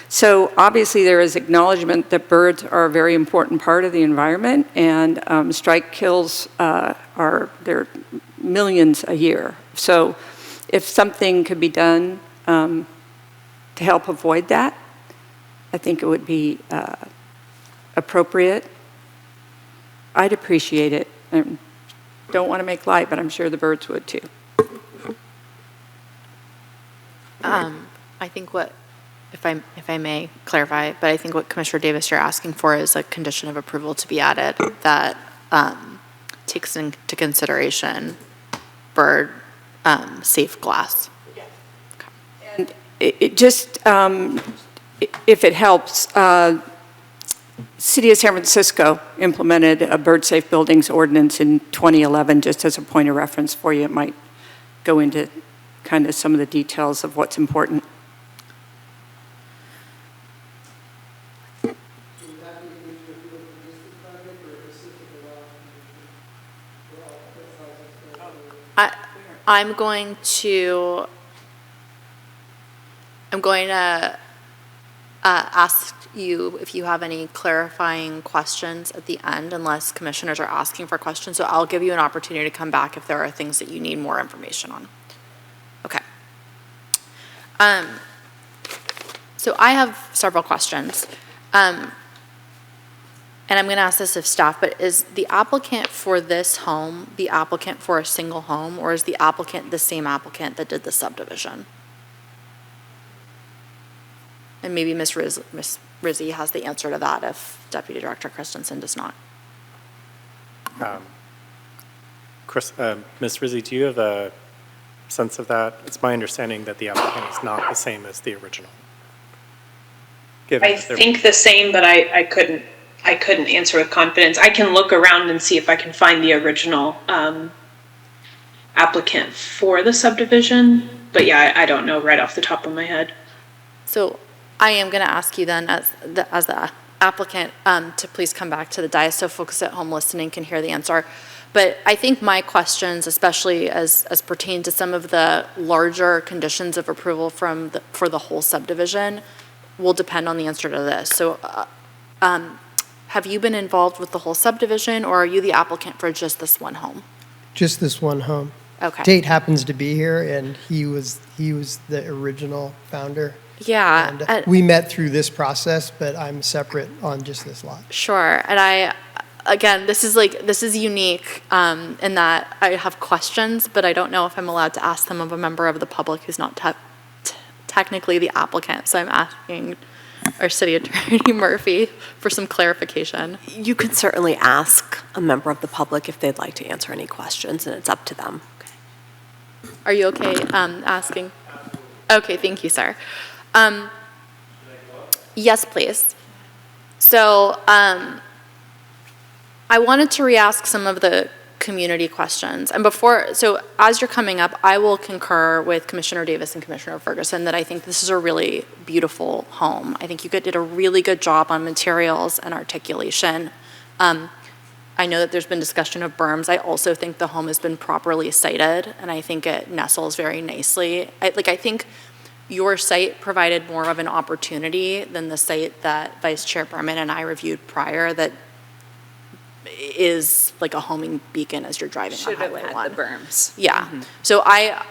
Speaker 5: So obviously there is acknowledgement that birds are a very important part of the environment, and strike kills there millions a year. So if something could be done to help avoid that, I think it would be appropriate. I'd appreciate it. I don't want to make light, but I'm sure the birds would too.
Speaker 1: I think if I may clarify, but I think what Commissioner Davis you're asking for is a condition of approval to be added that takes into consideration bird safe glass.
Speaker 5: And it just, if it helps, City of San Francisco implemented a bird-safe buildings ordinance in 2011, just as a point of reference for you. It might go into kind of some of the details of what's important.
Speaker 1: I'm going to ask you if you have any clarifying questions at the end, unless commissioners are asking for questions. So I'll give you an opportunity to come back if there are things that you need more information on. Okay. So I have several questions. And I'm going to ask this of staff, but is the applicant for this home the applicant for a single home, or is the applicant the same applicant that did the subdivision? And maybe Ms. Rizzi has the answer to that if Deputy Director Christensen does not.
Speaker 4: Ms. Rizzi, do you have a sense of that? It's my understanding that the applicant is not the same as the original.
Speaker 8: I think the same, but I couldn't answer with confidence. I can look around and see if I can find the original applicant for the subdivision, but yeah, I don't know right off the top of my head.
Speaker 1: So I am going to ask you then, as the applicant, to please come back to the dais so folks at home listening can hear the answer. But I think my questions, especially as pertain to some of the larger conditions of approval for the whole subdivision, will depend on the answer to this. So have you been involved with the whole subdivision, or are you the applicant for just this one home?
Speaker 10: Just this one home.
Speaker 1: Okay.
Speaker 10: Tate happens to be here, and he was the original founder.
Speaker 1: Yeah.
Speaker 10: And we met through this process, but I'm separate on just this lot.
Speaker 1: Sure. And again, this is unique in that I have questions, but I don't know if I'm allowed to ask them of a member of the public who's not technically the applicant. So I'm asking our city attorney, Murphy, for some clarification.
Speaker 9: You could certainly ask a member of the public if they'd like to answer any questions, and it's up to them.
Speaker 1: Okay. Are you okay asking? Okay, thank you, sir. Yes, please. So I wanted to re-ask some of the community questions. And so as you're coming up, I will concur with Commissioner Davis and Commissioner Ferguson that I think this is a really beautiful home. I think you did a really good job on materials and articulation. I know that there's been discussion of berms. I also think the home has been properly sited, and I think it nestles very nicely. I think your site provided more of an opportunity than the site that Vice Chair Berman and I reviewed prior that is like a homing beacon as you're driving on Highway 1.
Speaker 6: Should have had the berms.
Speaker 1: Yeah. Mm-hmm. So I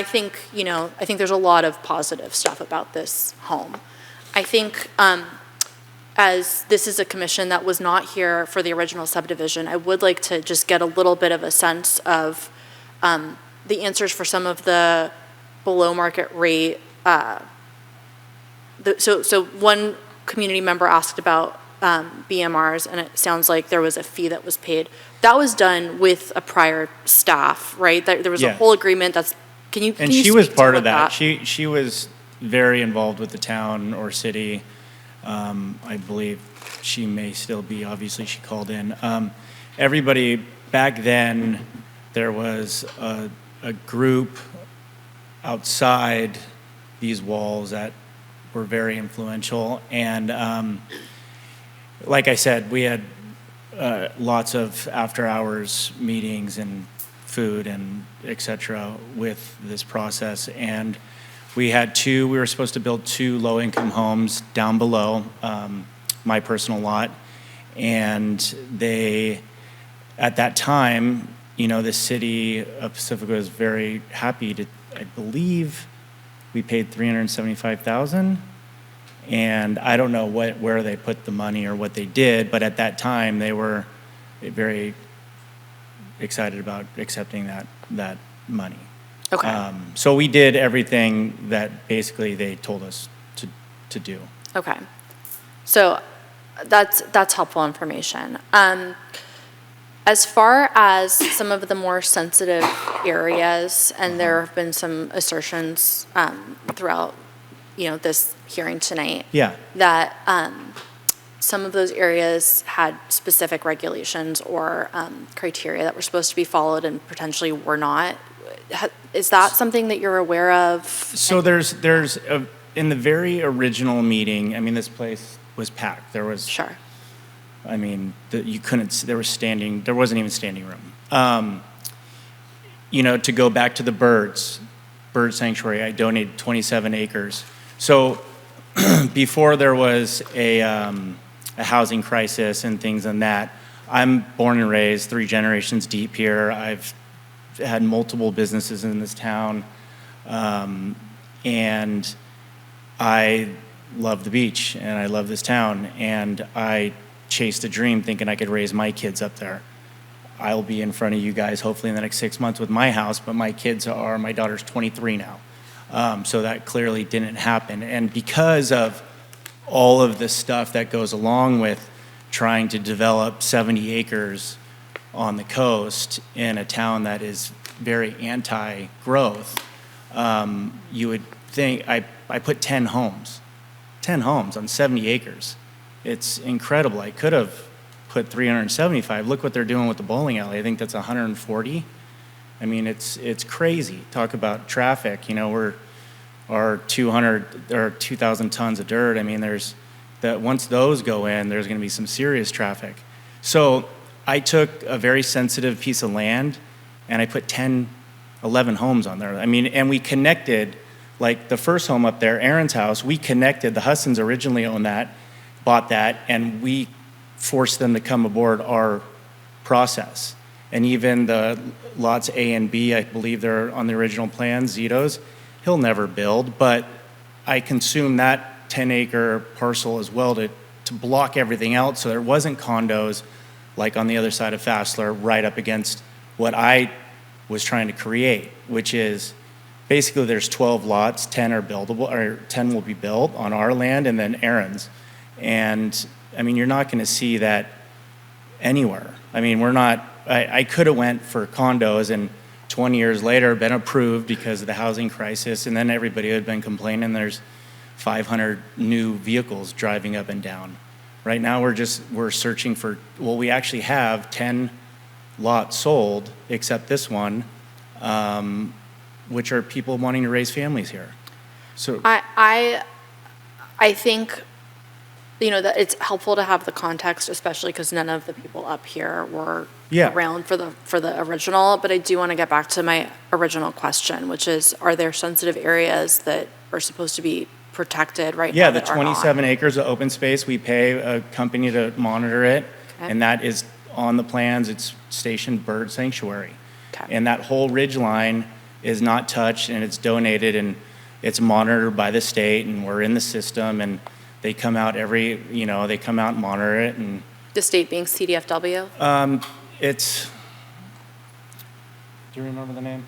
Speaker 1: think, I think there's a lot of positive stuff about this home. I think as this is a commission that was not here for the original subdivision, I would like to just get a little bit of a sense of the answers for some of the below market rate. So one community member asked about BMRs, and it sounds like there was a fee that was paid. That was done with a prior staff, right? There was a whole agreement that's, can you
Speaker 14: she was
Speaker 1: speak
Speaker 14: part
Speaker 1: to
Speaker 14: of that. She was very involved with the town or city. I believe she may still be, obviously she called in. Everybody, back then, there was a group outside these walls that were very influential, and like I said, we had lots of after-hours meetings and food and et cetera with this process. And we were supposed to build 2 low-income homes down below my personal lot. And at that time, the city of Pacifica was very happy to, I believe, we paid $375,000. And I don't know where they put the money or what they did, but at that time they were very excited about accepting that money.
Speaker 1: Okay.
Speaker 14: So we did everything that basically they told us to do.
Speaker 1: Okay. So that's helpful information. As far as some of the more sensitive areas, and there have been some assertions throughout this hearing tonight.
Speaker 14: Yeah.
Speaker 1: That some of those areas had specific regulations or criteria that were supposed to be followed and potentially were not. Is that something that you're aware of?
Speaker 14: So in the very original meeting, I mean, this place was packed. There was.
Speaker 1: Sure.
Speaker 14: I mean, there wasn't even standing room. To go back to the bird sanctuary, I donated 27 acres. So before there was a housing crisis and things and that, I'm born and raised 3 generations deep here. I've had multiple businesses in this town, and I love the beach and I love this town, and I chased a dream thinking I could raise my kids up there. I'll be in front of you guys hopefully in the next 6 months with my house, but my daughter's 23 now. So that clearly didn't happen. And because of all of the stuff that goes along with trying to develop 70 acres on the coast in a town that is very anti-growth, you would think, I put 10 homes on 70 acres. It's incredible. I could have put 375. Look what they're doing with the bowling alley. I think that's 140. I mean, it's crazy. Talk about traffic. You know, our 200 or 2,000 tons of dirt. I mean, once those go in, there's going to be some serious traffic. So I took a very sensitive piece of land and I put 10, 11 homes on there. I mean, and we connected, like the first home up there, Aaron's house, we connected. The Hussons originally owned that, bought that, and we forced them to come aboard our process. And even the lots A and B, I believe they're on the original plan, Zito's, he'll never build, but I consumed that 10-acre parcel as well to block everything out so there wasn't condos like on the other side of Fassler right up against what I was trying to create, which is basically there's 12 lots, 10 are buildable, or 10 will be built on our land and then Aaron's. And I mean, you're not going to see that anywhere. I mean, I could have went for condos and 20 years later been approved because of the housing crisis, and then everybody would have been complaining there's 500 new vehicles driving up and down. Right now we're searching for, well, we actually have 10 lots sold except this one, which are people wanting to raise families here. So
Speaker 1: I think, you know, that it's helpful to have the context, especially because none of the people up here were around for the original. But I do want to get back to my original question, which is, are there sensitive areas that are supposed to be protected right now?
Speaker 14: Yeah, the 27 acres of open space, we pay a company to monitor it, and that is on the plans. It's stationed bird sanctuary. And that whole ridge line is not touched, and it's donated, and it's monitored by the state, and we're in the system, and they come out they come out and monitor it. And
Speaker 1: The state being CDFW?
Speaker 14: Do you remember the name?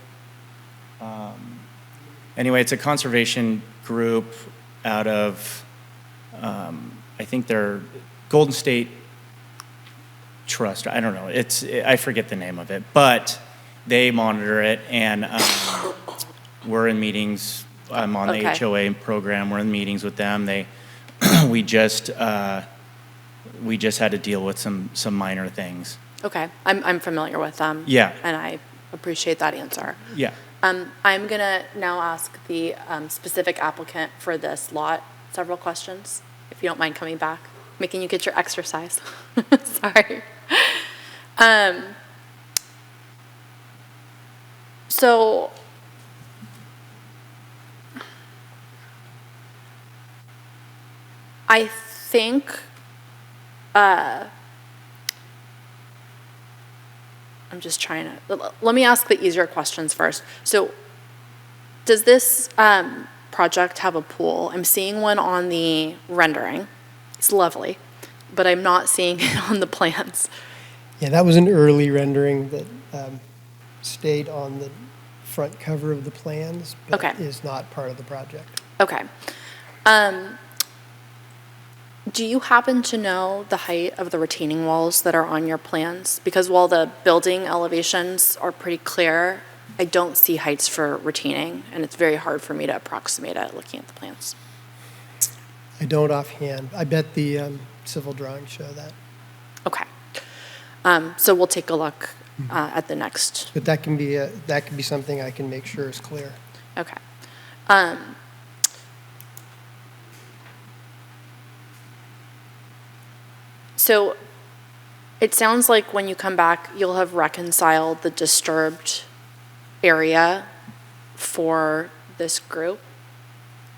Speaker 14: Anyway, it's a conservation group out of, I think they're Golden State Trust. I don't know. I forget the name of it, but they monitor it, and we're in meetings. I'm on the HOA program. We're in meetings with them. We just had to deal with some minor things.
Speaker 1: Okay, I'm familiar with them.
Speaker 14: Yeah.
Speaker 1: And I appreciate that answer.
Speaker 14: Yeah.
Speaker 1: I'm gonna now ask the specific applicant for this lot several questions, if you don't mind coming back, making you get your exercise. Sorry. So I think I'm just trying to, let me ask the easier questions first. So does this project have a pool? I'm seeing one on the rendering. It's lovely, but I'm not seeing it on the plans.
Speaker 10: Yeah, that was an early rendering that stayed on the front cover of the plans, but is not part of the project.
Speaker 1: Okay. Do you happen to know the height of the retaining walls that are on your plans? Because while the building elevations are pretty clear, I don't see heights for retaining, and it's very hard for me to approximate it looking at the plans.
Speaker 10: I don't offhand. I bet the civil drawings show that.
Speaker 1: Okay. So we'll take a look at the next.
Speaker 10: But that can be something I can make sure is clear.
Speaker 1: Okay. So it sounds like when you come back, you'll have reconciled the disturbed area for this group.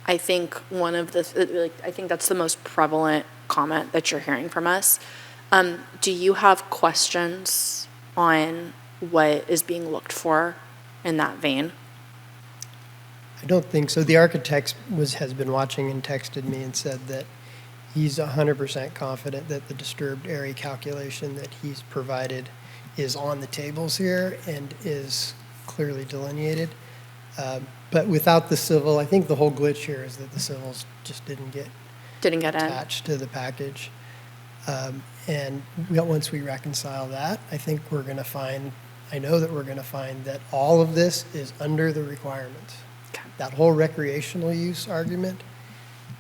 Speaker 1: I think one of the, I think that's the most prevalent comment that you're hearing from us. Do you have questions on what is being looked for in that vein?
Speaker 10: I don't think so. The architect has been watching and texted me and said that he's 100% confident that the disturbed area calculation that he's provided is on the tables here and is clearly delineated. But without the civil, I think the whole glitch here is that the civils just didn't get attached to the package. And once we reconcile that, I think we're going to find, I know that we're going to find that all of this is under the requirements.
Speaker 1: Okay.
Speaker 10: That whole recreational use argument,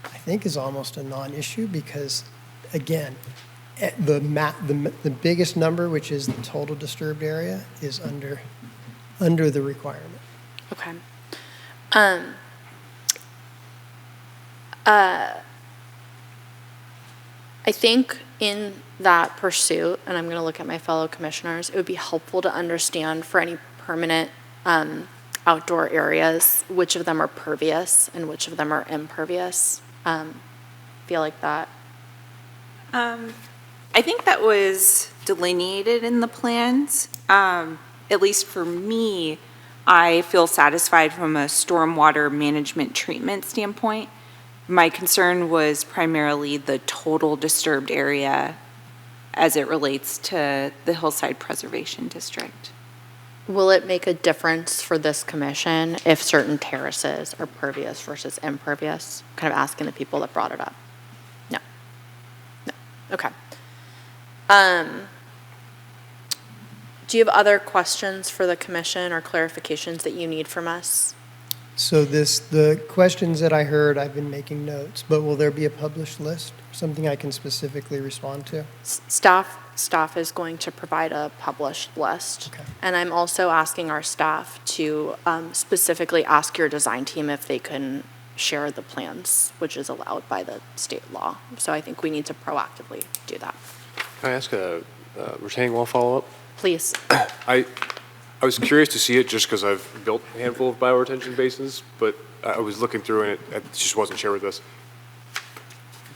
Speaker 10: I think, is almost a non-issue because, again, the biggest number, which is the total disturbed area, is under the requirement.
Speaker 1: Okay. I think in that pursuit, and I'm going to look at my fellow commissioners, it would be helpful to understand for any permanent outdoor areas, which of them are pervious and which of them are impervious. Feel like that.
Speaker 6: I think that was delineated in the plans. At least for me, I feel satisfied from a stormwater management treatment standpoint. My concern was primarily the total disturbed area as it relates to the Hillside Preservation District.
Speaker 1: Will it make a difference for this commission if certain terraces are pervious versus impervious? Kind of asking the people that brought it up. No. No. Okay. Do you have other questions for the commission or clarifications that you need from us?
Speaker 10: So the questions that I heard, I've been making notes, but will there be a published list? Something I can specifically respond to?
Speaker 1: Staff is going to provide a published list.
Speaker 10: Okay.
Speaker 1: And I'm also asking our staff to specifically ask your design team if they can share the plans, which is allowed by the state law. So I think we need to proactively do that.
Speaker 15: Can I ask a retaining wall follow-up?
Speaker 1: Please.
Speaker 15: I was curious to see it just because I've built a handful of bioretention basins, but I was looking through and it just wasn't shared with us.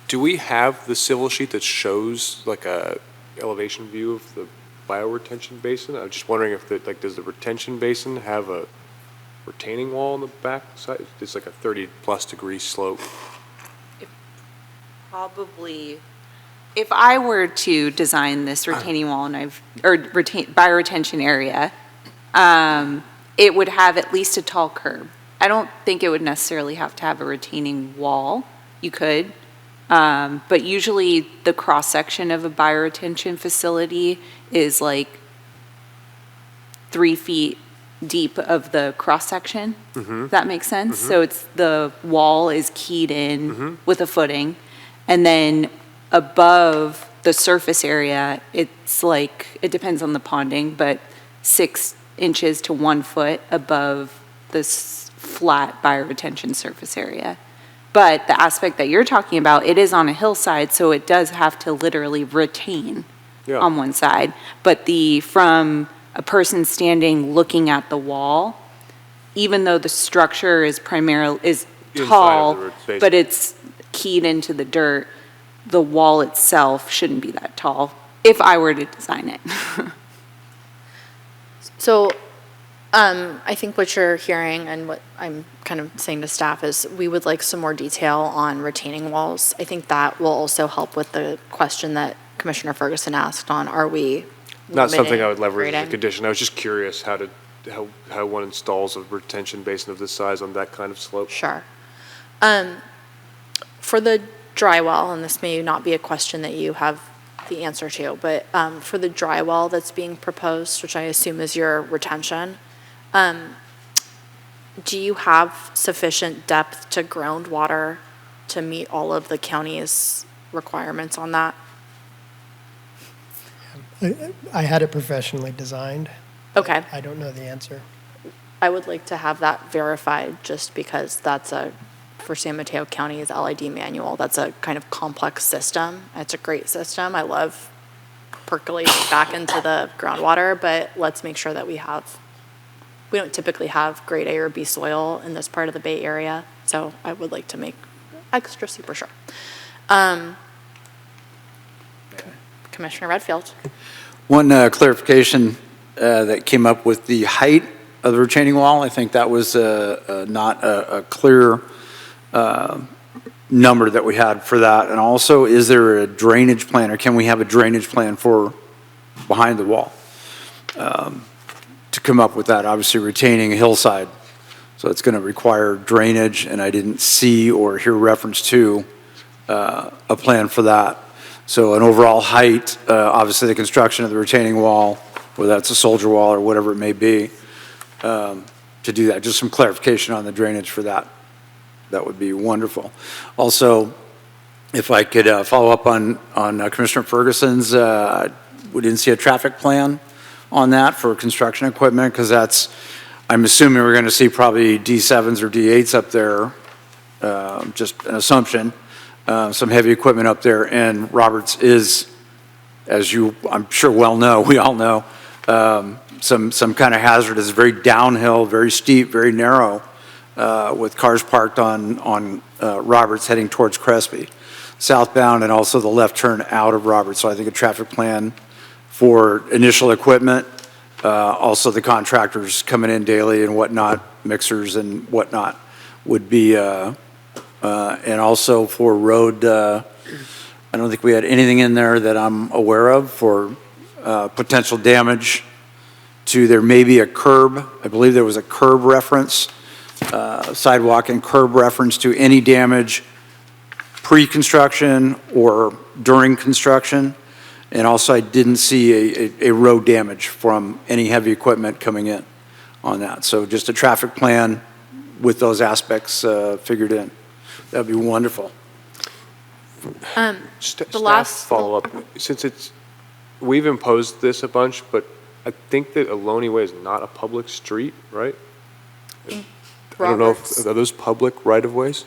Speaker 15: Do we have the civil sheet that shows like a elevation view of the bioretention basin? I'm just wondering if does the retention basin have a retaining wall on the back side? It's like a 30+ degree slope.
Speaker 6: Probably, if I were to design this retaining wall bioretention area, it would have at least a tall curb. I don't think it would necessarily have to have a retaining wall. You could, but usually the cross-section of a bioretention facility is like 3 feet deep of the cross-section. Does that make sense? So it's the wall is keyed in with a footing, and then above the surface area, it's like, it depends on the ponding, but 6 inches to 1 foot above this flat bioretention surface area. But the aspect that you're talking about, it is on a hillside, so it does have to literally retain on one side. But from a person standing looking at the wall, even though the structure is tall, but it's keyed into the dirt, the wall itself shouldn't be that tall if I were to design it.
Speaker 1: So I think what you're hearing and what I'm kind of saying to staff is we would like some more detail on retaining walls. I think that will also help with the question that Commissioner Ferguson asked on, are we
Speaker 15: Not something I would leverage
Speaker 1: grading?
Speaker 15: as a condition. I was just curious how one installs a retention basin of this size on that kind of slope.
Speaker 1: Sure. For the dry well, and this may not be a question that you have the answer to, but for the dry well that's being proposed, which I assume is your retention, do you have sufficient depth to groundwater to meet all of the county's requirements on that?
Speaker 10: I had it professionally designed.
Speaker 1: Okay.
Speaker 10: I don't know the answer.
Speaker 1: I would like to have that verified just because that's for San Mateo County's LID manual, that's a kind of complex system. It's a great system. I love percolating back into the groundwater, but let's make sure that we don't typically have grade A or B soil in this part of the Bay Area. So I would like to make extra super sure. Commissioner Redfield.
Speaker 7: One clarification that came up with the height of the retaining wall. I think that was not a clear number that we had for that. And also, is there a drainage plan, or can we have a drainage plan for behind the wall? To come up with that, obviously retaining a hillside. So it's going to require drainage, and I didn't see or hear reference to a plan for that. So an overall height, obviously the construction of the retaining wall, whether that's a soldier wall or whatever it may be, to do that. Just some clarification on the drainage for that. That would be wonderful. Also, if I could follow up on Commissioner Ferguson's, we didn't see a traffic plan on that for construction equipment, because that's, I'm assuming we're going to see probably D7s or D8s up there, just an assumption, some heavy equipment up there, and Roberts is, as you, I'm sure well know, we all know, some kind of hazard. Is very downhill, very steep, very narrow, with cars parked on Roberts heading towards Crespi, southbound, and also the left turn out of Roberts. So I think a traffic plan for initial equipment, also the contractors coming in daily and whatnot, mixers and whatnot, would be, and also for road, I don't think we had anything in there that I'm aware of for potential damage to, there may be a curb, I believe there was a curb reference, sidewalk and curb reference to any damage pre-construction or during construction. And also, I didn't see a road damage from any heavy equipment coming in on that. So just a traffic plan with those aspects figured in. That'd be wonderful.
Speaker 1: The last
Speaker 15: follow-up, since we've imposed this a bunch, but I think that Ohlone Way is not a public street, right? I don't know, are those public right-of-ways?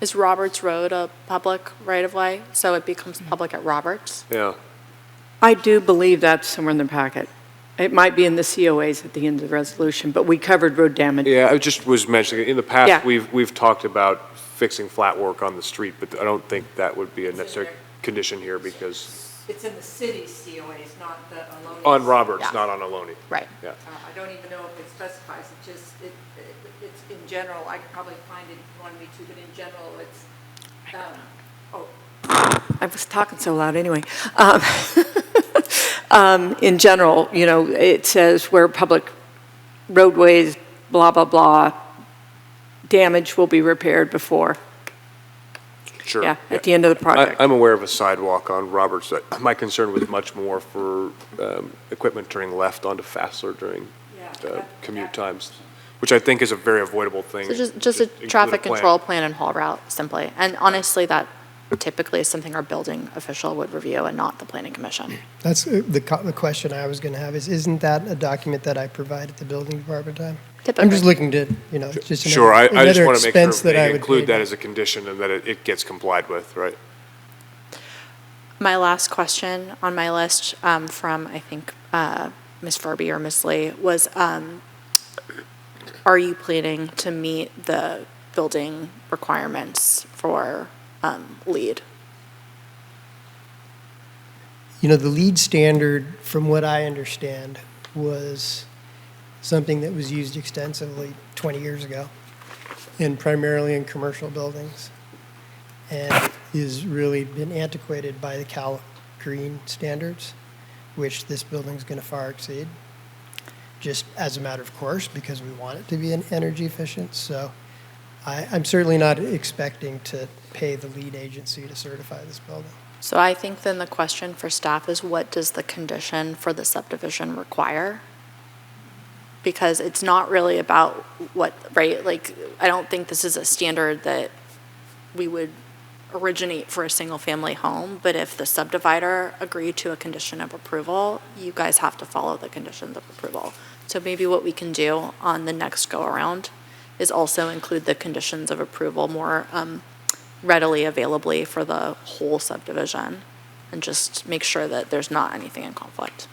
Speaker 1: Is Roberts Road a public right-of-way, so it becomes public at Roberts?
Speaker 15: Yeah.
Speaker 5: I do believe that's somewhere in the packet. It might be in the COAs at the end of the resolution, but we covered road damage.
Speaker 15: Yeah, I just was mentioning, in the past,
Speaker 5: Yeah.
Speaker 15: we've talked about fixing flat work on the street, but I don't think that would be a necessary condition here, because
Speaker 5: It's in the city's COAs, not the Ohlone.
Speaker 15: on Roberts,
Speaker 1: Yeah.
Speaker 15: not on Ohlone.
Speaker 1: Right.
Speaker 15: Yeah.
Speaker 5: I don't even know if it specifies, it just, it's in general, I could probably find it if you wanted me to, but in general, it's, I was talking so loud anyway. In general, you know, it says where public roadways, blah, blah, blah, damage will be repaired before.
Speaker 15: Sure.
Speaker 5: Yeah, at the end of the project.
Speaker 15: I'm aware of a sidewalk on Roberts. My concern was much more for equipment turning left onto Fassler during commute times, which I think is a very avoidable thing.
Speaker 1: So just a traffic control plan and haul route, simply. And honestly, that typically is something our building official would review and not the planning commission.
Speaker 10: That's the question I was going to have is, isn't that a document that I provide at the building department time?
Speaker 1: Typically.
Speaker 10: I'm just looking to, you know, just
Speaker 15: Sure, I just
Speaker 10: another
Speaker 15: want to make
Speaker 10: expense
Speaker 15: sure
Speaker 10: that I
Speaker 15: they
Speaker 10: would
Speaker 15: include
Speaker 10: pay.
Speaker 15: that as a condition and that it gets complied with, right?
Speaker 1: My last question on my list from, I think, Ms. Furby or Ms. Lee was, are you planning to meet the building requirements for LEED?
Speaker 10: You know, the LEED standard, from what I understand, was something that was used extensively 20 years ago, and primarily in commercial buildings, and is really been antiquated by the Cal Green standards, which this building is going to far exceed, just as a matter of course, because we want it to be energy efficient. So I'm certainly not expecting to pay the LEED agency to certify this building.
Speaker 1: So I think then the question for staff is, what does the condition for the subdivision require? Because it's not really about what, right, like, I don't think this is a standard that we would originate for a single-family home, but if the subdivider agreed to a condition of approval, you guys have to follow the conditions of approval. So maybe what we can do on the next go-around is also include the conditions of approval more readily availably for the whole subdivision, and just make sure that there's not anything in conflict.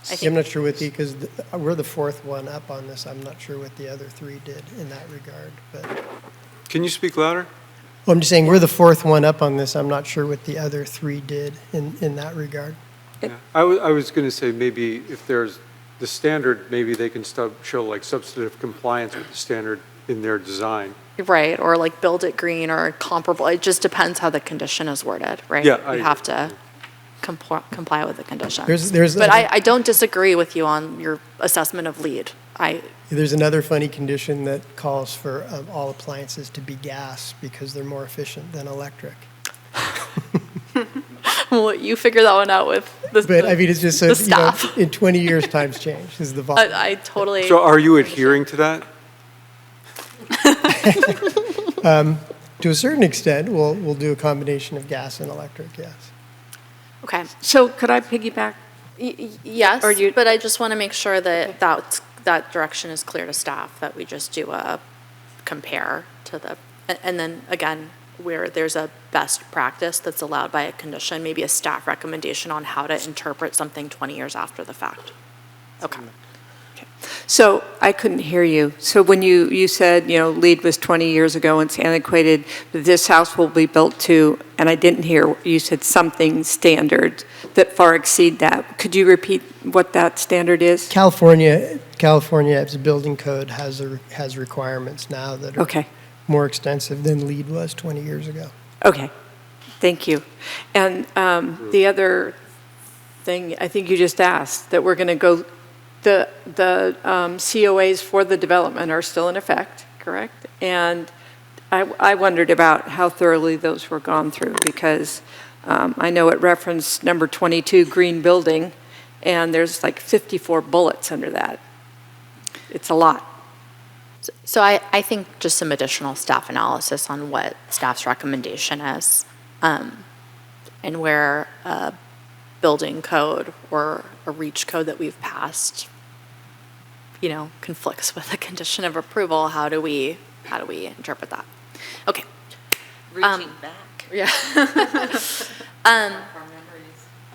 Speaker 10: See, I'm not sure what because we're the fourth one up on this. I'm not sure what the other three did in that regard, but.
Speaker 3: Can you speak louder?
Speaker 10: Well, I'm just saying, we're the fourth one up on this. I'm not sure what the other three did in that regard.
Speaker 3: Yeah. I was going to say maybe if there's the standard, maybe they can show like substantive compliance with the standard in their design.
Speaker 1: Right, or like build it green or comparable. It just depends how the condition is worded, right?
Speaker 3: Yeah,
Speaker 1: We have to comply with the conditions.
Speaker 10: There's
Speaker 1: But I don't disagree with you on your assessment of lead.
Speaker 10: There's another funny condition that calls for all appliances to be gas because they're more efficient than electric.
Speaker 1: Well, you figure that one out with
Speaker 10: But I mean, it's just so,
Speaker 1: the staff.
Speaker 10: in 20 years, times change is the volume.
Speaker 1: I totally.
Speaker 3: So are you adhering to that?
Speaker 10: To a certain extent, we'll do a combination of gas and electric, yes.
Speaker 1: Okay.
Speaker 5: So could I piggyback?
Speaker 1: Yes,
Speaker 5: Or you-
Speaker 1: but I just want to make sure that that direction is clear to staff, that we just do a compare to the, and then again, where there's a best practice that's allowed by a condition, maybe a staff recommendation on how to interpret something 20 years after the fact. Okay.
Speaker 5: So I couldn't hear you. So when you said, LEED was 20 years ago and it's antiquated, but this house will be built to, and I didn't hear, you said something standard that far exceed that. Could you repeat what that standard is?
Speaker 10: California's building code has requirements now that are
Speaker 5: Okay.
Speaker 10: more extensive than LEED was 20 years ago.
Speaker 5: Okay, thank you. And the other thing, I think you just asked, that we're going to go, the COAs for the development are still in effect, correct? And I wondered about how thoroughly those were gone through, because I know it referenced number 22, green building, and there's like 54 bullets under that. It's a lot.
Speaker 1: So I think just some additional staff analysis on what staff's recommendation is, and where a building code or a REACH code that we've passed, conflicts with a condition of approval. How do we interpret that? Okay.
Speaker 6: Reaching back.
Speaker 1: Yeah.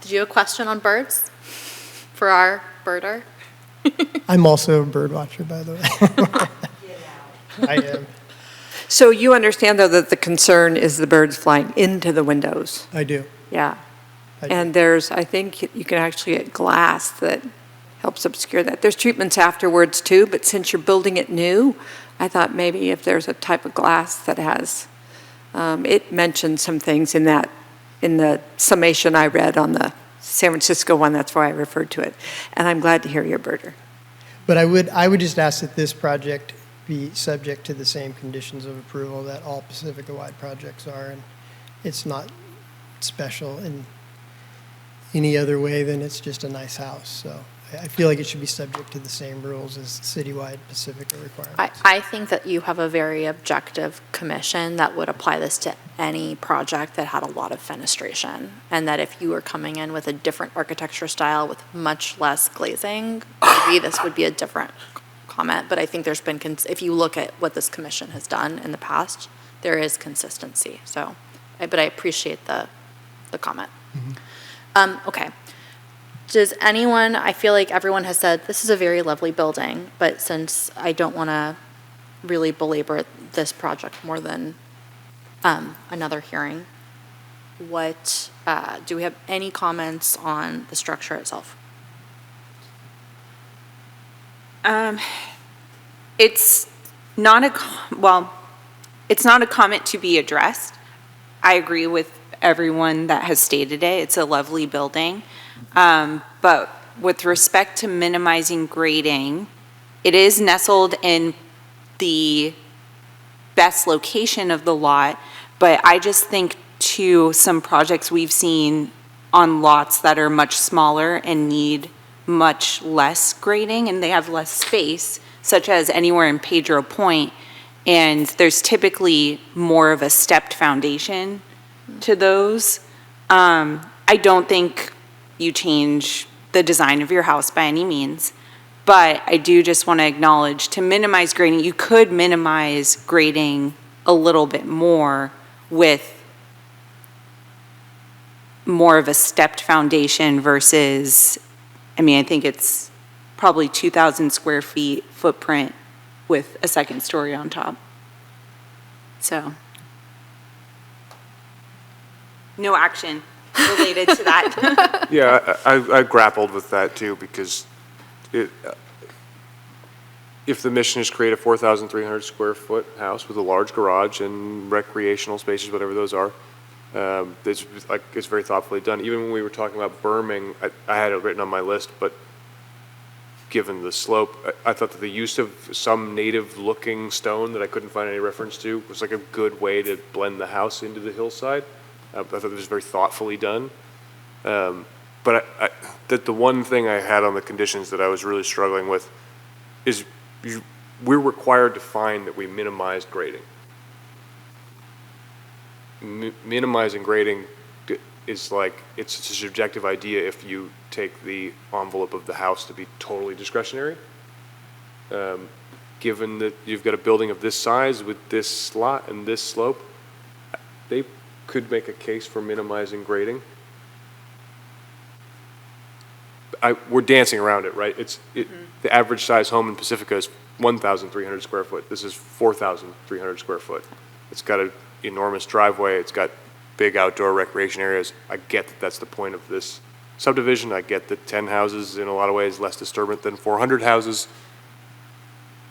Speaker 1: Did you have a question on birds for our birder?
Speaker 10: I'm also a bird watcher, by the way. I am.
Speaker 5: So you understand, though, that the concern is the birds flying into the windows?
Speaker 10: I do.
Speaker 5: Yeah.
Speaker 10: I do.
Speaker 5: And I think you can actually get glass that helps obscure that. There's treatments afterwards, too, but since you're building it new, I thought maybe if there's a type of glass that has, it mentioned some things in the summation I read on the San Francisco one, that's why I referred to it. And I'm glad to hear your birder.
Speaker 10: But I would just ask that this project be subject to the same conditions of approval that all Pacifica-wide projects are, and it's not special in any other way than it's just a nice house. So I feel like it should be subject to the same rules as citywide Pacifica requirements.
Speaker 1: I think that you have a very objective commission that would apply this to any project that had a lot of fenestration, and that if you were coming in with a different architecture style with much less glazing, maybe this would be a different comment. But I think there's been, if you look at what this commission has done in the past, there is consistency. So, but I appreciate the comment. Mm-hmm. Okay. Does anyone, I feel like everyone has said, this is a very lovely building, but since I don't want to really belabor this project more than another hearing, do we have any comments on the structure itself?
Speaker 6: It's not it's not a comment to be addressed. I agree with everyone that has stated it. It's a lovely building. But with respect to minimizing grading, it is nestled in the best location of the lot, but I just think to some projects we've seen on lots that are much smaller and need much less grading and they have less space, such as anywhere in Pedro Point, and there's typically more of a stepped foundation to those. I don't think you change the design of your house by any means, but I do just want to acknowledge, to minimize grading, you could minimize grading a little bit more with more of a stepped foundation versus I mean, I think it's probably 2,000 square feet footprint with a second story on top. So, no action related to that.
Speaker 15: Yeah, I grappled with that too, because if the mission is create a 4,300 square foot house with a large garage and recreational spaces, whatever those are, it's very thoughtfully done. Even when we were talking about berming, I had it written on my list, but given the slope, I thought that the use of some native-looking stone that I couldn't find any reference to was like a good way to blend the house into the hillside. I thought it was very thoughtfully done. But the one thing I had on the conditions that I was really struggling with is we're required to find that we minimized grading. Minimizing grading is like, it's a subjective idea if you take the envelope of the house to be totally discretionary. Given that you've got a building of this size with this slot and this slope, they could make a case for minimizing grading. We're dancing around it, right? The average size home in Pacifica is 1,300 square foot. This is 4,300 square foot. It's got an enormous driveway. It's got big outdoor recreation areas. I get that that's the point of this subdivision. I get that 10 houses in a lot of ways less disturbance than 400 houses.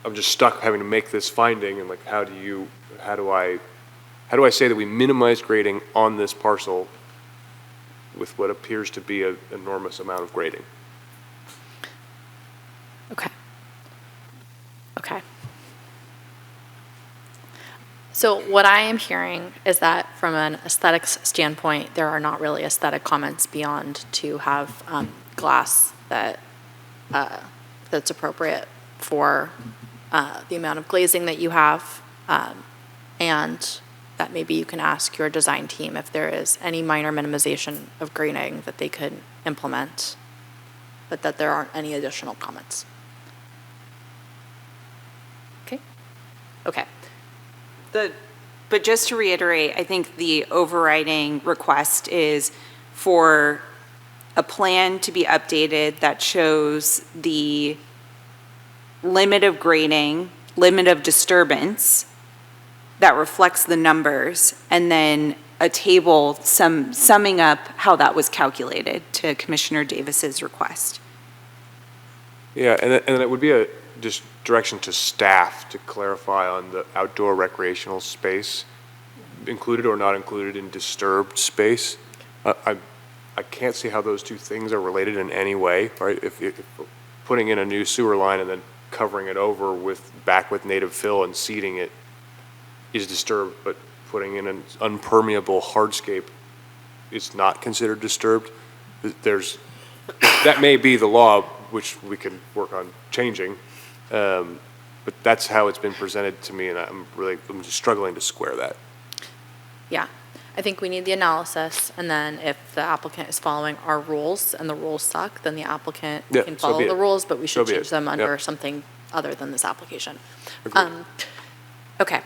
Speaker 15: I'm just stuck having to make this finding, and like, how do I say that we minimize grading on this parcel with what appears to be an enormous amount of grading?
Speaker 1: Okay. So what I am hearing is that from an aesthetics standpoint, there are not really aesthetic comments beyond to have glass that's appropriate for the amount of glazing that you have, and that maybe you can ask your design team if there is any minor minimization of grading that they could implement, but that there aren't any additional comments. Okay.
Speaker 6: But just to reiterate, I think the overriding request is for a plan to be updated that shows the limit of grading, limit of disturbance that reflects the numbers, and then a table summing up how that was calculated to Commissioner Davis's request.
Speaker 15: Yeah, and it would be a just direction to staff to clarify on the outdoor recreational space, included or not included in disturbed space. I can't see how those two things are related in any way, right? If putting in a new sewer line and then covering it over with native fill and seeding it is disturbed, but putting in an unpermeable hardscape is not considered disturbed. That may be the law, which we can work on changing, but that's how it's been presented to me, and I'm just struggling to square that.
Speaker 1: Yeah, I think we need the analysis, and then if the applicant is following our rules and the rules suck, then the applicant can follow the rules, but we should change them under something other than this application. Okay.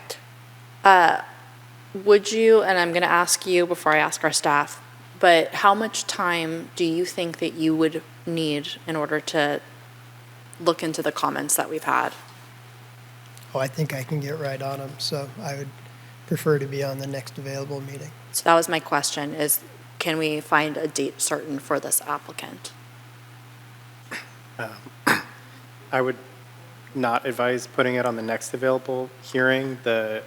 Speaker 1: Would you, and I'm going to ask you before I ask our staff, but how much time do you think that you would need in order to look into the comments that we've had?
Speaker 10: Oh, I think I can get right on them, so I would prefer to be on the next available meeting.
Speaker 1: So that was my question, is can we find a date certain for this applicant?
Speaker 4: I would not advise putting it on the next available hearing. The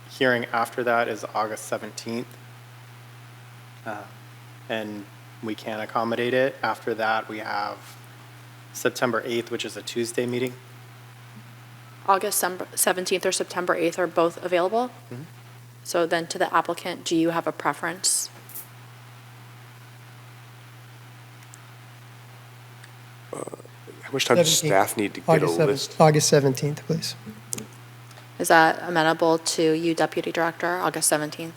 Speaker 4: hearing after that is August 17th. And we can accommodate it. After that, we have September 8th, which is a Tuesday meeting.
Speaker 1: August 17th or September 8th are both available?
Speaker 4: Mm-hmm.
Speaker 1: So then to the applicant, do you have a preference?
Speaker 15: How much time does staff need to get a list?
Speaker 10: August 17th, please.
Speaker 1: Is that amenable to you, Deputy Director, August 17th?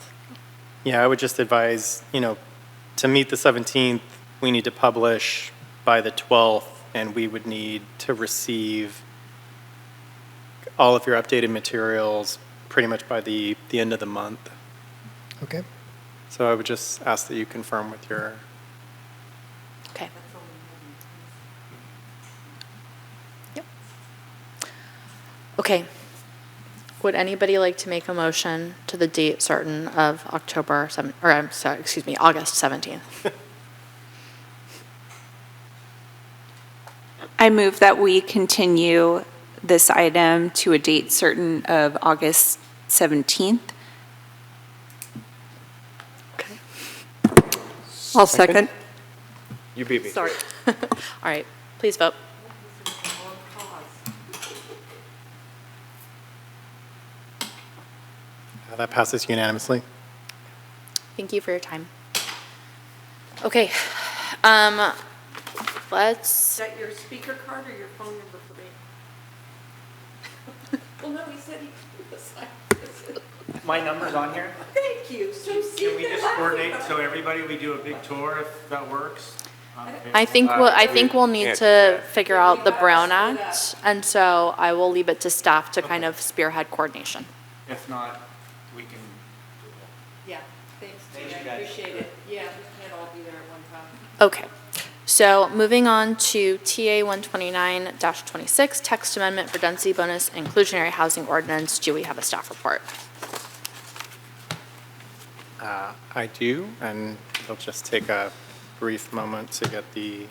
Speaker 4: Yeah, I would just advise, to meet the 17th, we need to publish by the 12th, and we would need to receive all of your updated materials pretty much by the end of the month.
Speaker 10: Okay.
Speaker 4: So I would just ask that you confirm with your...
Speaker 1: Okay. Okay. Would anybody like to make a motion to the date certain of October 7, or I'm sorry, excuse me, August 17th?
Speaker 6: I move that we continue this item to a date certain of August 17th.
Speaker 1: Okay.
Speaker 5: I'll second.
Speaker 15: You beat me.
Speaker 1: Sorry. All right, please vote.
Speaker 4: That passes unanimously.
Speaker 1: Thank you for your time. Okay, let's,
Speaker 5: Is that your speaker card or your phone number for me? Well, no, he said he could assign this.
Speaker 14: My number's on here.
Speaker 5: Thank you. So see,
Speaker 14: Can we
Speaker 5: they're
Speaker 14: just
Speaker 5: laughing
Speaker 14: coordinate
Speaker 5: about
Speaker 14: so everybody, we do a big tour if that works?
Speaker 1: I think we'll need
Speaker 15: can't do
Speaker 1: to
Speaker 15: that.
Speaker 1: figure out the Brown Act, and so I will leave it to staff to kind of spearhead coordination.
Speaker 14: If not, we can.
Speaker 5: Yeah, thanks,
Speaker 14: Thank
Speaker 5: Tina,
Speaker 14: you,
Speaker 5: I
Speaker 14: guys.
Speaker 5: appreciate it. Yeah, we can't all be there at one time.
Speaker 1: Okay, so moving on to TA 129-26, text amendment for density bonus and inclusionary housing ordinance. Do we have a staff report?
Speaker 4: I do, and we'll just take a brief moment to get the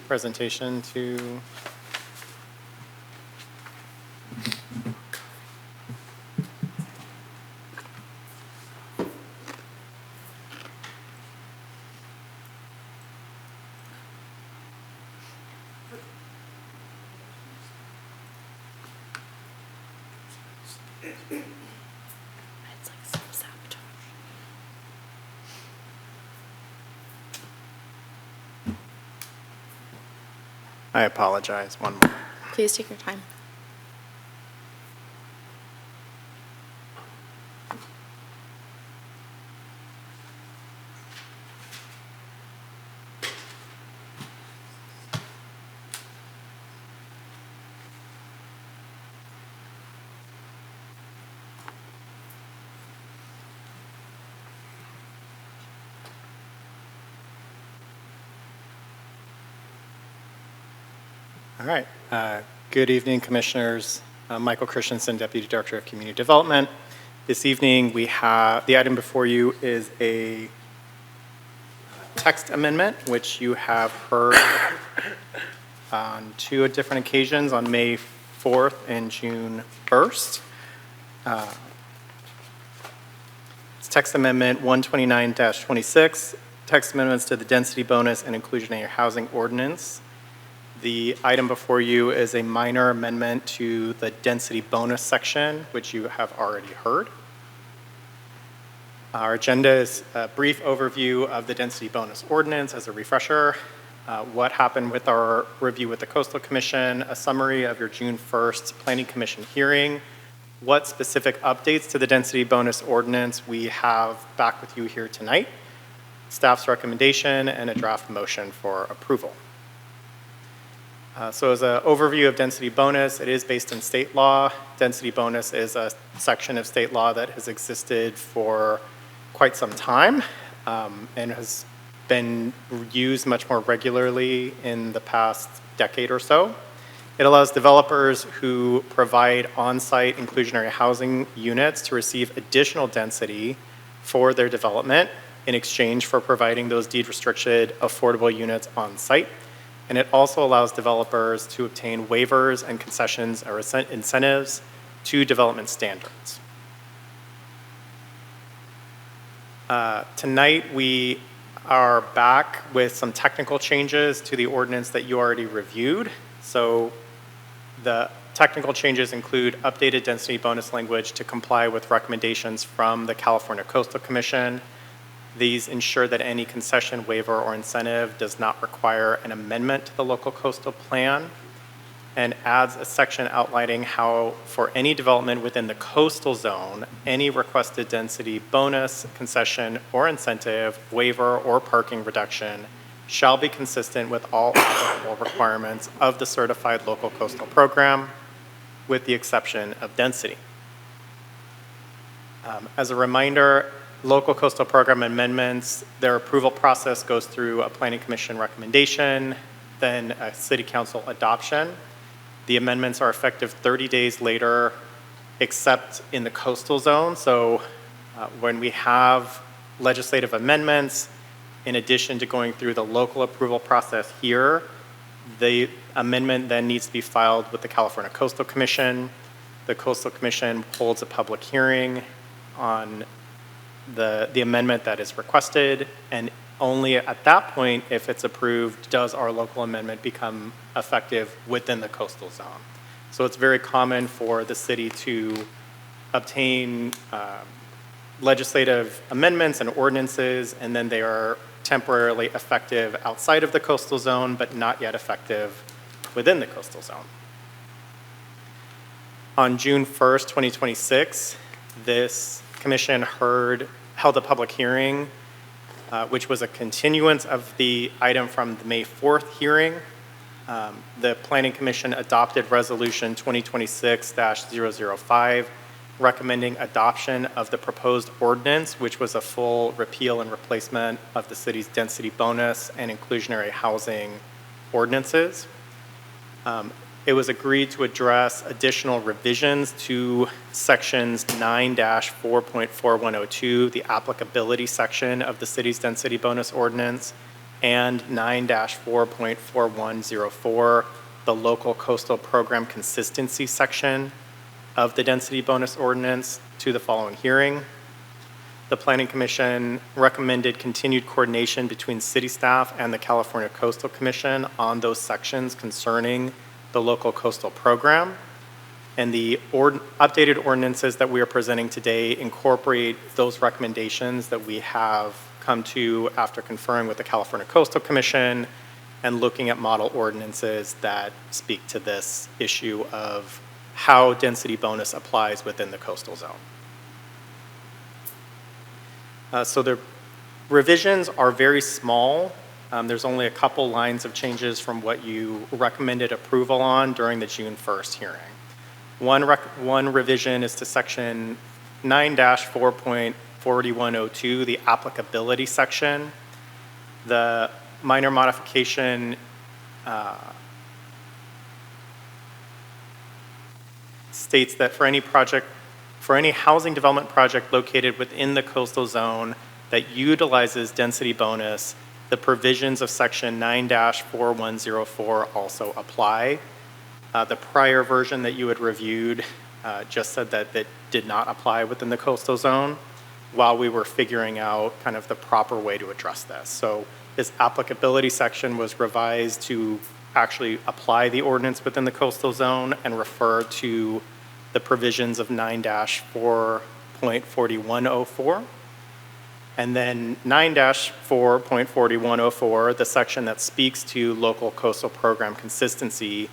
Speaker 4: presentation to.
Speaker 1: It's like self-sabotage.
Speaker 4: I apologize, one more.
Speaker 1: Please take your time.
Speaker 4: All right. Good evening, Commissioners. Michael Christensen, Deputy Director of Community Development. This evening, we have, the item before you is a text amendment, which you have heard on two different occasions, on May 4th and June 1st. It's text amendment 129-26, text amendments to the density bonus and inclusionary housing ordinance. The item before you is a minor amendment to the density bonus section, which you have already heard. Our agenda is a brief overview of the density bonus ordinance as a refresher, what happened with our review with the Coastal Commission, a summary of your June 1st Planning Commission hearing, what specific updates to the density bonus ordinance we have back with you here tonight, staff's recommendation, and a draft motion for approval. So as an overview of density bonus, it is based in state law. Density bonus is a section of state law that has existed for quite some time and has been used much more regularly in the past decade or so. It allows developers who provide on-site inclusionary housing units to receive additional density for their development in exchange for providing those deed-restricted affordable units on-site. And it also allows developers to obtain waivers and concessions or incentives to development standards. Tonight, we are back with some technical changes to the ordinance that you already reviewed. So the technical changes include updated density bonus language to comply with recommendations from the California Coastal Commission. These ensure that any concession, waiver, or incentive does not require an amendment to the local coastal plan, and adds a section outlining how, for any development within the coastal zone, any requested density bonus, concession, or incentive, waiver, or parking reduction shall be consistent with all applicable requirements of the certified local coastal program, with the exception of density. As a reminder, local coastal program amendments, their approval process goes through a planning commission recommendation, then a city council adoption. The amendments are effective 30 days later, except in the coastal zone. So when we have legislative amendments, in addition to going through the local approval process here, the amendment then needs to be filed with the California Coastal Commission. The Coastal Commission holds a public hearing on the amendment that is requested, and only at that point, if it's approved, does our local amendment become effective within the coastal zone. So it's very common for the city to obtain legislative amendments and ordinances, and then they are temporarily effective outside of the coastal zone, but not yet effective within the coastal zone. On June 1st, 2026, this commission held a public hearing, which was a continuance of the item from the May 4th hearing. The Planning Commission adopted Resolution 2026-005, recommending adoption of the proposed ordinance, which was a full repeal and replacement of the city's density bonus and inclusionary housing ordinances. It was agreed to address additional revisions to sections 9-4.4102, the applicability section of the city's density bonus ordinance, and 9-4.4104, the local coastal program consistency section of the density bonus ordinance, to the following hearing. The Planning Commission recommended continued coordination between city staff and the California Coastal Commission on those sections concerning the local coastal program. And the updated ordinances that we are presenting today incorporate those recommendations that we have come to after conferring with the California Coastal Commission and looking at model ordinances that speak to this issue of how density bonus applies within the coastal zone. So the revisions are very small. There's only a couple lines of changes from what you recommended approval on during the June 1st hearing. One revision is to section 9-4.4102, the applicability section. The minor modification states that for any housing development project located within the coastal zone that utilizes density bonus, the provisions of section 9-4104 also apply. The prior version that you had reviewed just said that that did not apply within the coastal zone while we were figuring out kind of the proper way to address this. So this applicability section was revised to actually apply the ordinance within the coastal zone and refer to the provisions of 9-4.4104. And then 9-4.4104, the section that speaks to local coastal program consistency,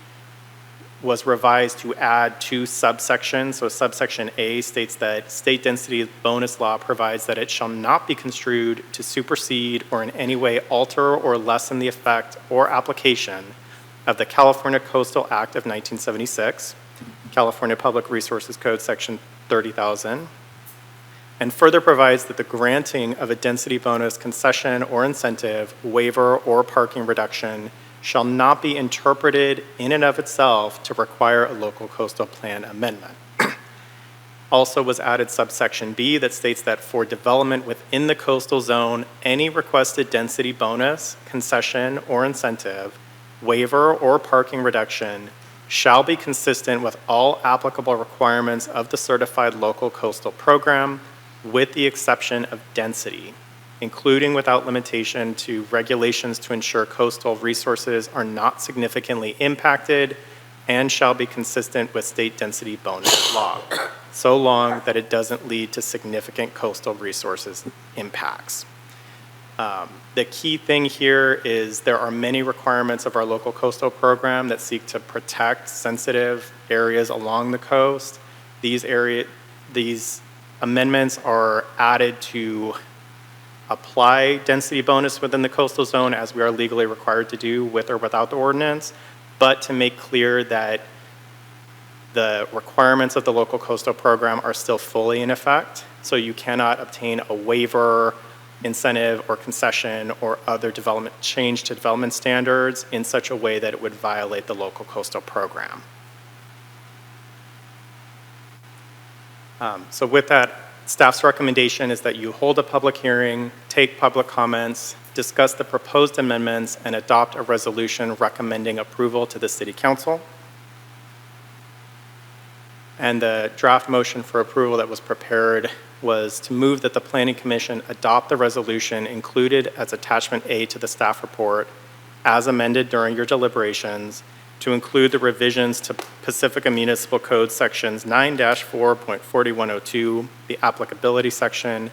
Speaker 4: was revised to add two subsections. So subsection A states that state density bonus law provides that it shall not be construed to supersede or in any way alter or lessen the effect or application of the California Coastal Act of 1976, California Public Resources Code, section 30,000, and further provides that the granting of a density bonus concession or incentive, waiver, or parking reduction shall not be interpreted in and of itself to require a local coastal plan amendment. Also was added subsection B that states that for development within the coastal zone, any requested density bonus, concession, or incentive, waiver, or parking reduction shall be consistent with all applicable requirements of the certified local coastal program, with the exception of density, including without limitation to regulations to ensure coastal resources are not significantly impacted and shall be consistent with state density bonus law, so long that it doesn't lead to significant coastal resources impacts. The key thing here is there are many requirements of our local coastal program that seek to protect sensitive areas along the coast. These amendments are added to apply density bonus within the coastal zone as we are legally required to do with or without the ordinance, but to make clear that the requirements of the local coastal program are still fully in effect. So you cannot obtain a waiver, incentive, or concession or other change to development standards in such a way that it would violate the local coastal program. So with that, staff's recommendation is that you hold a public hearing, take public comments, discuss the proposed amendments, and adopt a resolution recommending approval to the City Council. And the draft motion for approval that was prepared was to move that the Planning Commission adopt the resolution included as Attachment A to the staff report as amended during your deliberations to include the revisions to Pacifica Municipal Code Sections 9-4.4102, the applicability section,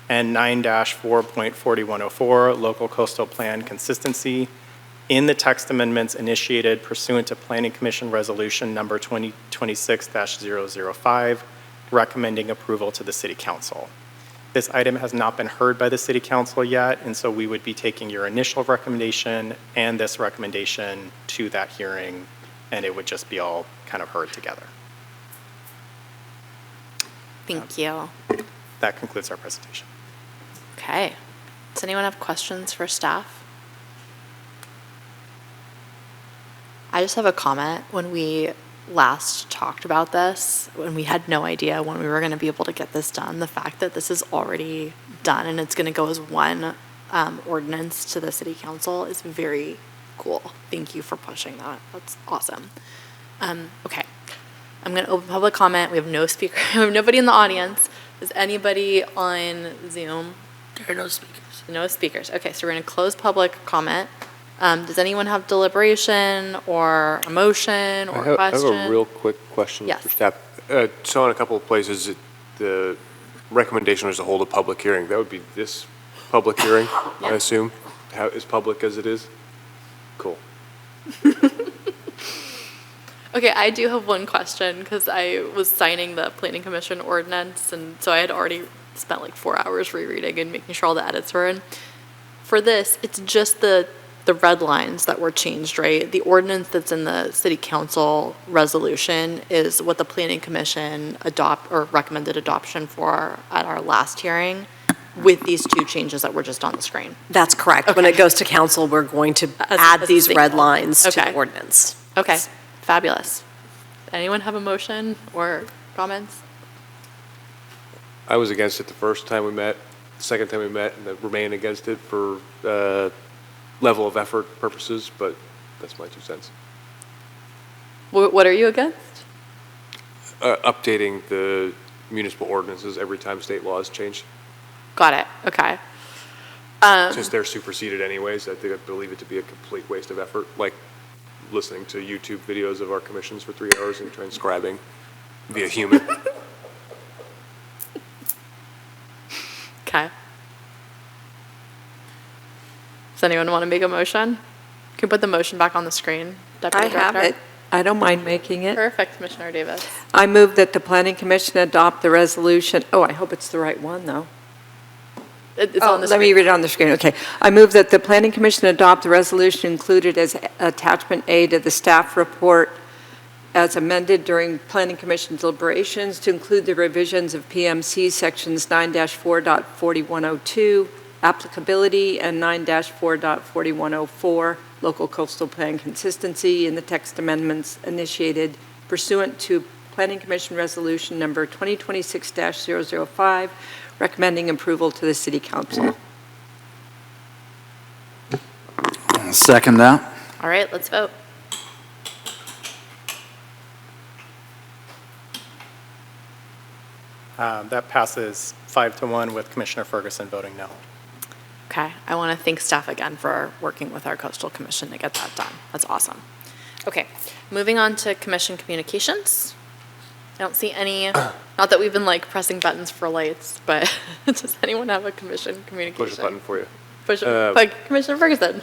Speaker 4: and 9-4.4104, local coastal plan consistency, in the text amendments initiated pursuant to Planning Commission Resolution Number 2026-005, recommending approval to the City Council. This item has not been heard by the City Council yet, and so we would be taking your initial recommendation and this recommendation to that hearing, and it would just be all kind of heard together.
Speaker 1: Thank you.
Speaker 4: That concludes our presentation.
Speaker 1: Okay. Does anyone have questions for staff? I just have a comment. When we last talked about this, when we had no idea when we were going to be able to get this done, the fact that this is already done and it's going to go as one ordinance to the City Council is very cool. Thank you for pushing that. That's awesome. Okay. I'm going to open public comment. We have no speaker. We have nobody in the audience. Is anybody on Zoom?
Speaker 11: There are no speakers.
Speaker 1: No speakers. Okay, so we're going to close public comment. Does anyone have deliberation or a motion or question?
Speaker 15: I have a real quick question
Speaker 1: Yes.
Speaker 15: for staff. So in a couple of places, the recommendation was to hold a public hearing. That would be this public hearing, I assume, as public as it is? Cool.
Speaker 1: Okay, I do have one question because I was signing the Planning Commission ordinance, and so I had already spent like 4 hours rereading and making sure all the edits were in. For this, it's just the red lines that were changed, right? The ordinance that's in the City Council resolution is what the Planning Commission recommended adoption for at our last hearing with these two changes that were just on the screen.
Speaker 9: That's correct. When it goes to council, we're going to add
Speaker 1: as a
Speaker 9: these red
Speaker 1: single.
Speaker 9: lines to
Speaker 1: Okay.
Speaker 9: the ordinance.
Speaker 1: Okay, fabulous. Anyone have a motion or comments?
Speaker 15: I was against it the first time we met, the second time we met, and I remain against it for level of effort purposes, but that's my 2 cents.
Speaker 1: What are you against?
Speaker 15: Updating the municipal ordinances every time state laws change.
Speaker 1: Got it, okay.
Speaker 15: Since they're superseded anyways, I believe it to be a complete waste of effort, like listening to YouTube videos of our commissions for 3 hours and transcribing via human.
Speaker 1: Okay. Does anyone want to make a motion? Can you put the motion back on the screen, Deputy
Speaker 5: I have
Speaker 1: Director?
Speaker 5: it. I don't mind making it.
Speaker 1: Perfect, Commissioner Davis.
Speaker 5: I move that the Planning Commission adopt the resolution. Oh, I hope it's the right one, though.
Speaker 1: It's
Speaker 5: Oh,
Speaker 1: on the
Speaker 5: let me
Speaker 1: screen.
Speaker 5: read it on the screen, okay. I move that the Planning Commission adopt the resolution included as Attachment A to the staff report as amended during Planning Commission deliberations to include the revisions of PMC Sections 9-4.4102, applicability, and 9-4.4104, local coastal plan consistency, in the text amendments initiated pursuant to Planning Commission Resolution Number 2026-005, recommending approval to the City Council.
Speaker 7: I'll second that.
Speaker 1: All right, let's vote.
Speaker 4: That passes 5-1 with Commissioner Ferguson voting no.
Speaker 1: Okay, I want to thank staff again for working with our Coastal Commission to get that done. That's awesome. Okay, moving on to commission communications. I don't see any, not that we've been like pressing buttons for lights, but does anyone have a commission communication?
Speaker 15: Push a button for you.
Speaker 1: Commissioner Ferguson.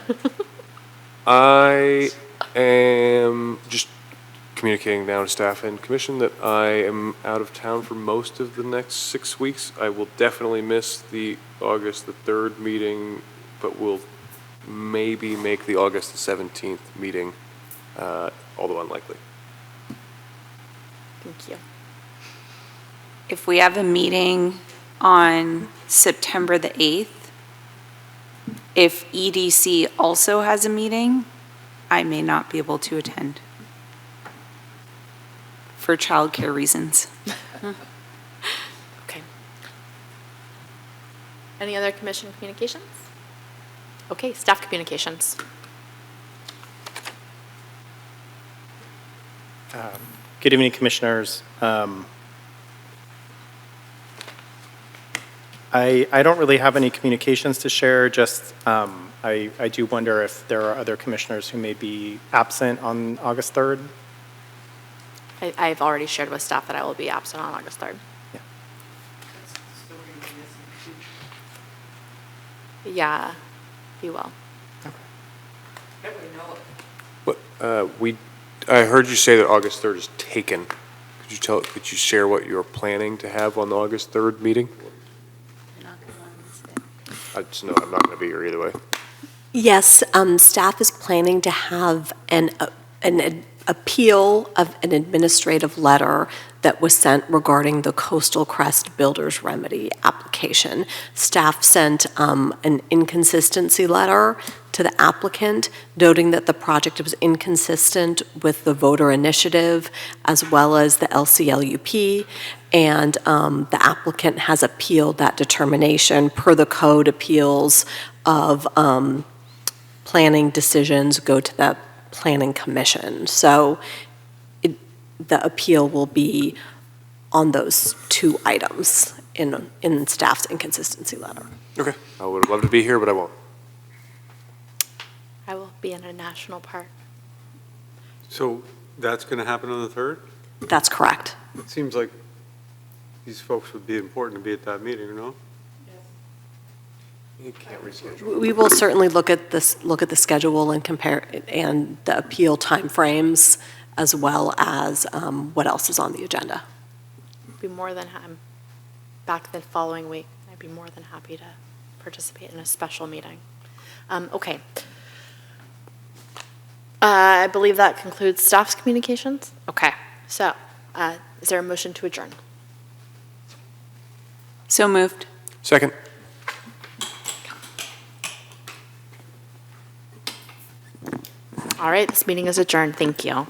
Speaker 15: I am just communicating down to staff and commission that I am out of town for most of the next 6 weeks. I will definitely miss the August the 3rd meeting, but will maybe make the August the 17th meeting, although unlikely.
Speaker 1: Thank you.
Speaker 6: If we have a meeting on September the 8th, if EDC also has a meeting, I may not be able to attend for childcare reasons.
Speaker 1: Any other commission communications? Okay, staff communications.
Speaker 4: Good evening, Commissioners. I don't really have any communications to share, just I do wonder if there are other commissioners who may be absent on August 3rd.
Speaker 1: I've already shared with staff that I will be absent on August 3rd. Yeah, you will.
Speaker 15: I heard you say that August 3rd is taken. Could you share what you're planning to have on the August 3rd meeting? I'm not going to be here either way.
Speaker 9: Yes, staff is planning to have an appeal of an administrative letter that was sent regarding the Coastal Crest Builders Remedy application. Staff sent an inconsistency letter to the applicant, noting that the project was inconsistent with the voter initiative as well as the LCLUP, and the applicant has appealed that determination per the code. Appeals of planning decisions go to the Planning Commission. So the appeal will be on those two items in staff's inconsistency letter.
Speaker 15: Okay. I would love to be here, but I won't.
Speaker 1: I will be in a national park.
Speaker 3: So that's going to happen on the 3rd?
Speaker 9: That's correct.
Speaker 3: It seems like these folks would be important to be at that meeting, no?
Speaker 15: You can't reschedule.
Speaker 9: We will certainly look at the schedule and compare, and the appeal timeframes, as well as what else is on the agenda.
Speaker 1: Be more than I'm back the following week. I'd be more than happy to participate in a special meeting. Okay. I believe that concludes staff's communications. Okay. So, is there a motion to adjourn?
Speaker 6: So moved.
Speaker 15: Second.
Speaker 1: All right. This meeting is adjourned. Thank you.